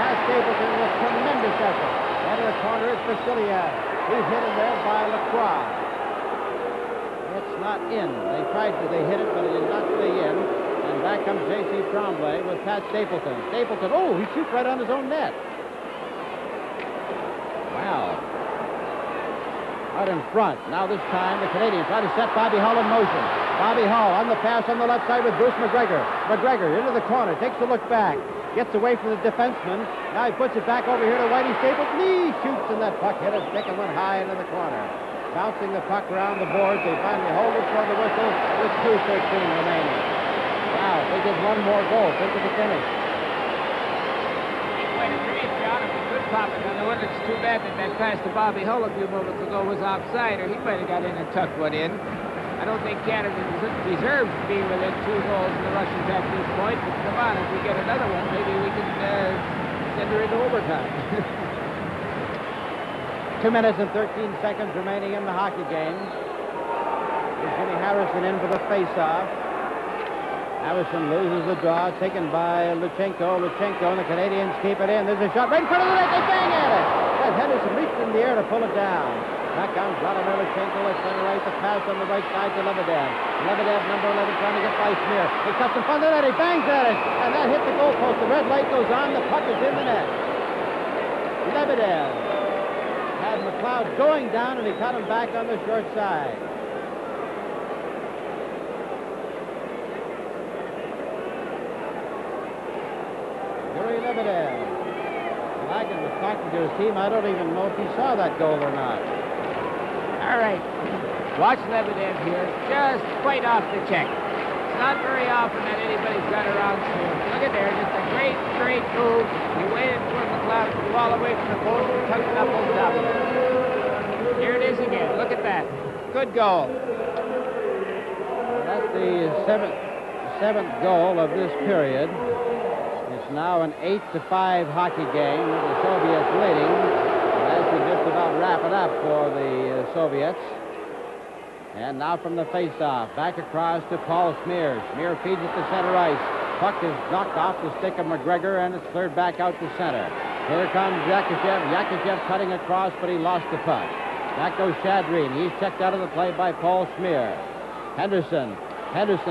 Pat Stapleton with tremendous effort. Into the corner is Vasiliev. He's hit in there by Lacroix. It's not in. They hit it, but it did not stay in. And back comes J.C. Tremblay with Pat Stapleton. Stapleton, he shoots right on his own net. Wow. Out in front. Now this time the Canadians try to set Bobby Hull in motion. Bobby Hull on the pass on the left side with Bruce McGregor. McGregor into the corner, takes a look back. Gets away from the defenseman. Now he puts it back over here to Whitey Stapleton. He shoots and that puck hit a stick and went high into the corner. Bouncing the puck around the boards. They finally hold it for the whistle with 2:13 remaining. Wow, they get one more goal. Think of the finish. Way quite a crease, John. It was good popping on the one. It's too bad that pass to Bobby Hull a few moments ago was offside, or he might have got in and tucked one in. I don't think Canada deserves to be within 2 goals of the Russians at this point, but come on, if we get another one, maybe we can send her into overtime. 2 minutes and 13 seconds remaining in the hockey game. Here's Jimmy Harrison in for the face-off. Harrison loses the draw, taken by Luchenko. Luchenko and the Canadians keep it in. There's a shot right in front of the net. They bang at it. As Henderson reached in the air to pull it down. Back comes Vladimir Luchenko at center right. The pass on the right side to Lebedev. Lebedev, number 11, trying to get by Smear. He cuts in front of the net. He bangs at it. And that hit the goalpost. The red light goes on. The puck is in the net. Lebedev had McLeod going down, and he cut him back on the short side. Yuri Lebedev. Lagan was talking to his team. I don't even know if he saw that goal or not. All right. Watch Lebedev here. Just quite off the check. It's not very often that anybody's got around to him. Look at there. Just a great, great move. He waited for McLeod to go all the way from the goal and tucked it up on top of it. Here it is again. Look at that. Good goal. That's the seventh goal of this period. It's now an 8-5 hockey game with the Soviets leading. As we just about wrap it up for the Soviets. And now from the face-off, back across to Paul Smear. Smear feeds it to center ice. Puck is knocked off the stick of McGregor, and it's cleared back out to center. Here comes Yakashev. Yakashev cutting across, but he lost the puck. Back goes Shadreen. He's checked out of the play by Paul Smear. Henderson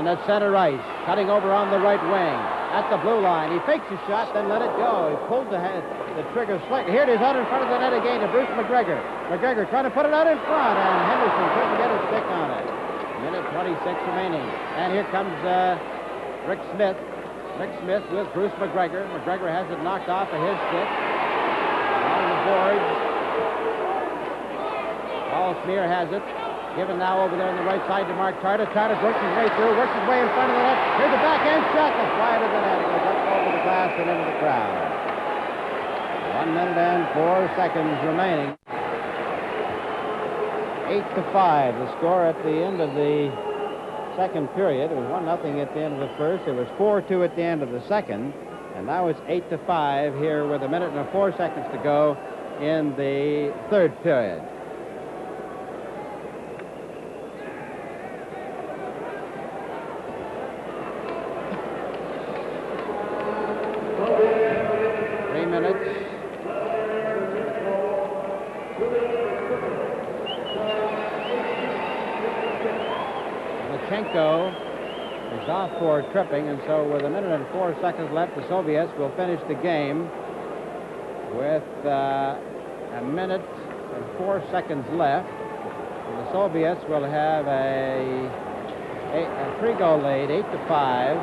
at center ice, cutting over on the right wing. At the blue line, he fakes a shot, then let it go. He pulls the trigger slightly. Here it is out in front of the net again to Bruce McGregor. McGregor trying to put it out in front, and Henderson couldn't get a stick on it. Minute 26 remaining. And here comes Rick Smith. Rick Smith with Bruce McGregor. McGregor has it knocked off of his stick. On the boards. Paul Smear has it. Given now over there on the right side to Mark Tarda. Tarda works his way through, works his way in front of the net. Here's the backhand shot that's wide of the net. It goes up over the glass and into the crowd. 1 minute and 4 seconds remaining. 8-5, the score at the end of the second period. It was 1-0 at the end of the first. It was 4-2 at the end of the second. And now it's 8-5 here with 1 minute and 4 seconds to go in the third period. Is off for tripping, and so with 1 minute and 4 seconds left, the Soviets will finish the game with 1 minute and 4 seconds left. And the Soviets will have a 3-goal lead, 8-5.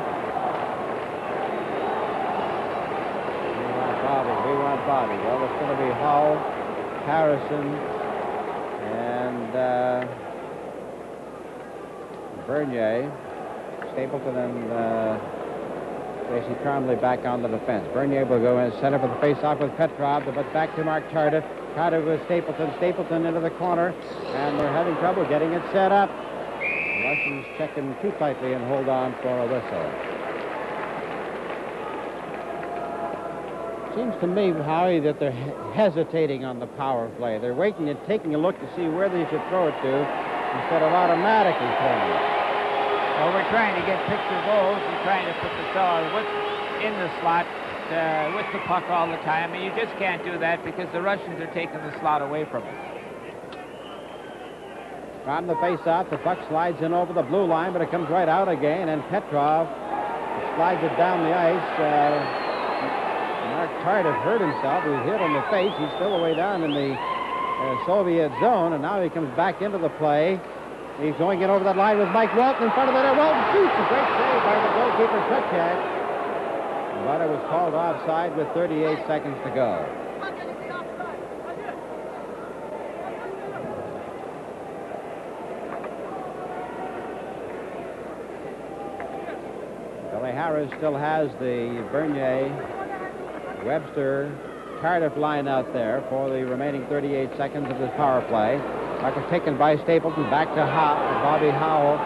We want Bobby. Well, it's going to be Hull, Harrison, and Bernier. Stapleton and J.C. Trombley back on the defense. Bernier will go in center for the face-off with Petrov, but back to Mark Tarda. Tarda with Stapleton. Stapleton into the corner, and they're having trouble getting it set up. The Russians checking too tightly and hold on for a whistle. Seems to me, Howie, that they're hesitating on the power play. They're waiting and taking a look to see where they should throw it to instead of automatically throwing it. Well, we're trying to get picture goals and trying to put the fellow in the slot with the puck all the time, and you just can't do that because the Russians are taking the slot away from it. From the face-off, the puck slides in over the blue line, but it comes right out again, and Petrov slides it down the ice. Mark Tarda hurt himself. He was hit on the face. He's still away down in the Soviet zone, and now he comes back into the play. He's going in over that line with Mike Walton in front of the net. Walton shoots a great save by the goalkeeper, Trutchak. But it was called offside with 38 seconds to go. Billy Harris still has the Bernier Webster, Cardiff line out there for the remaining 38 seconds of this power play. Puck was taken by Stapleton, back to Bobby Howell.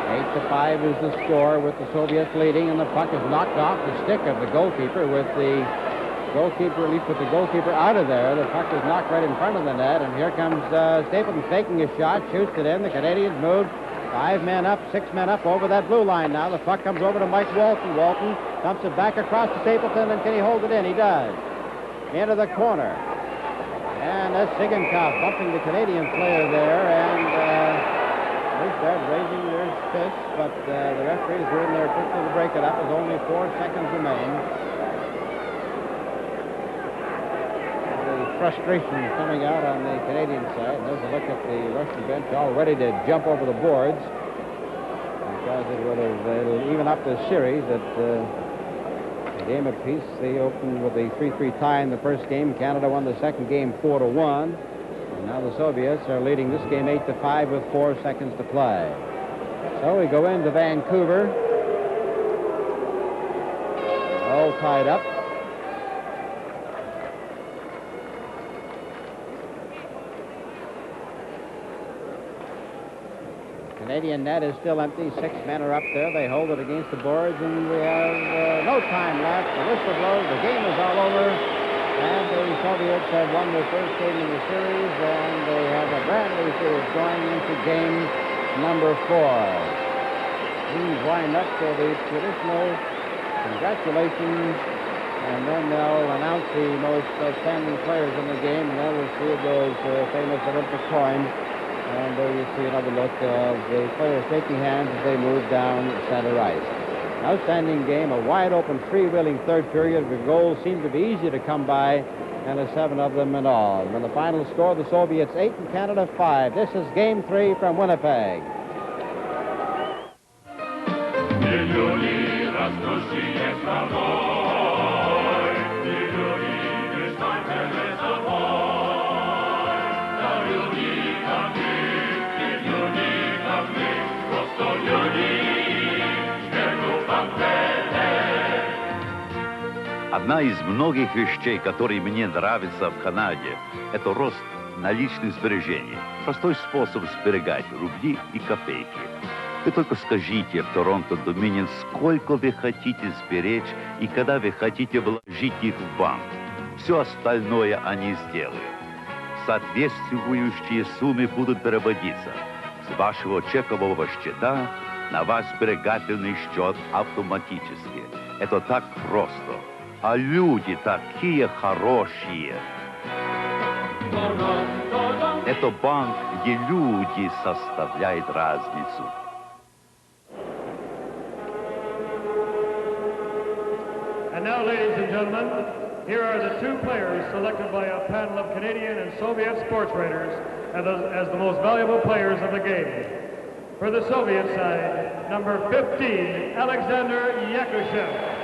8-5 is the score with the Soviets leading, and the puck is knocked off the stick of the goalkeeper with the goalkeeper, at least with the goalkeeper out of there. The puck is knocked right in front of the net, and here comes Stapleton faking a shot, shoots it in. The Canadians move 5 men up, 6 men up over that blue line now. The puck comes over to Mike Walton. Walton dumps it back across to Stapleton, and can he hold it in? He does. Into the corner. And that's Sigenkopf bumping the Canadian player there, and they start raising their fists, but the referees were in there quickly to break it up as only 4 seconds remain. Frustration coming out on the Canadian side. There's a look at the Russian bench all ready to jump over the boards because it'll even up the series at a game apiece. They opened with a 3-3 tie in the first game. Canada won the second game 4-1. And now the Soviets are leading this game 8-5 with 4 seconds to play. So we go into Vancouver. All tied up. Canadian net is still empty. 6 men are up there. They hold it against the boards, and we have no time left. The whistle blows. The game is all over, and the Soviets have won their first game in the series, and they have a brand new series going into game number 4. These wind up for the traditional congratulations, and then they'll announce the most outstanding players in the game, and then we'll see those famous Olympic coins. And there you see another look of the players shaking hands as they move down center ice. An outstanding game, a wide-open, freewheeling third period. The goals seemed to be easy to come by, and there's 7 of them in all. And the final score, the Soviets 8 and Canada 5. This is Game 3 from Winnipeg. Одна из многих вещей, которые мне нравятся в Канаде, это рост наличных сбережений. Простой способ сберегать рубли и копейки. Вы только скажите в Торонто Доминион, сколько вы хотите сберечь и когда вы хотите вложить их в банк. Все остальное они сделают. Соответствующие суммы будут переводиться с вашего чекового счета на ваш сберегательный счет автоматически. Это так просто. А люди такие хорошие. Это банк, где люди составляют разницу. And now, ladies and gentlemen, here are the 2 players selected by a panel of Canadian and Soviet sports writers as the most valuable players of the game. For the Soviet side, number 15, Alexander Yakushev.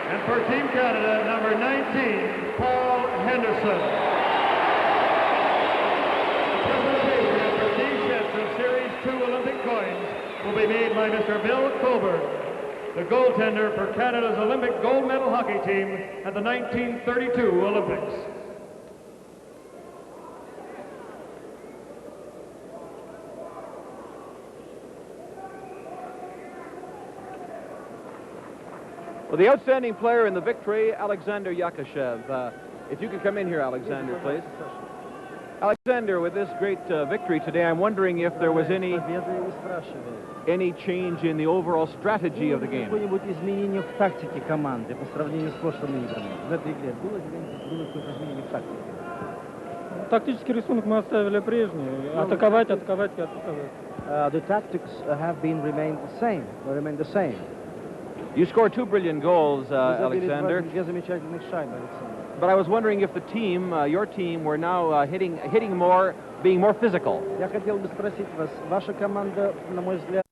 And for Team Canada, number 19, Paul Henderson. The presentation of prestige sets of Series 2 Olympic coins will be made by Mr. Bill Colbert, the goaltender for Canada's Olympic gold medal hockey team at the 1932 Olympics. Well, the outstanding player in the victory, Alexander Yakushev. If you could come in here, Alexander, please. Alexander, with this great victory today, I'm wondering if there was any change in the overall strategy of the game. Какое-нибудь изменение в тактике команды по сравнению с прошлыми играми? В этой игре было какое-то изменение в тактике? Тактический рисунок мы оставили прежний. Атаковать, атаковать и атаковать. The tactics have remained the same. You scored 2 brilliant goals, Alexander. Две замечательных шайбы, Александр. But I was wondering if the team, your team, were now hitting more, being more physical. Я хотел бы спросить вас, ваша команда, на мой взгляд,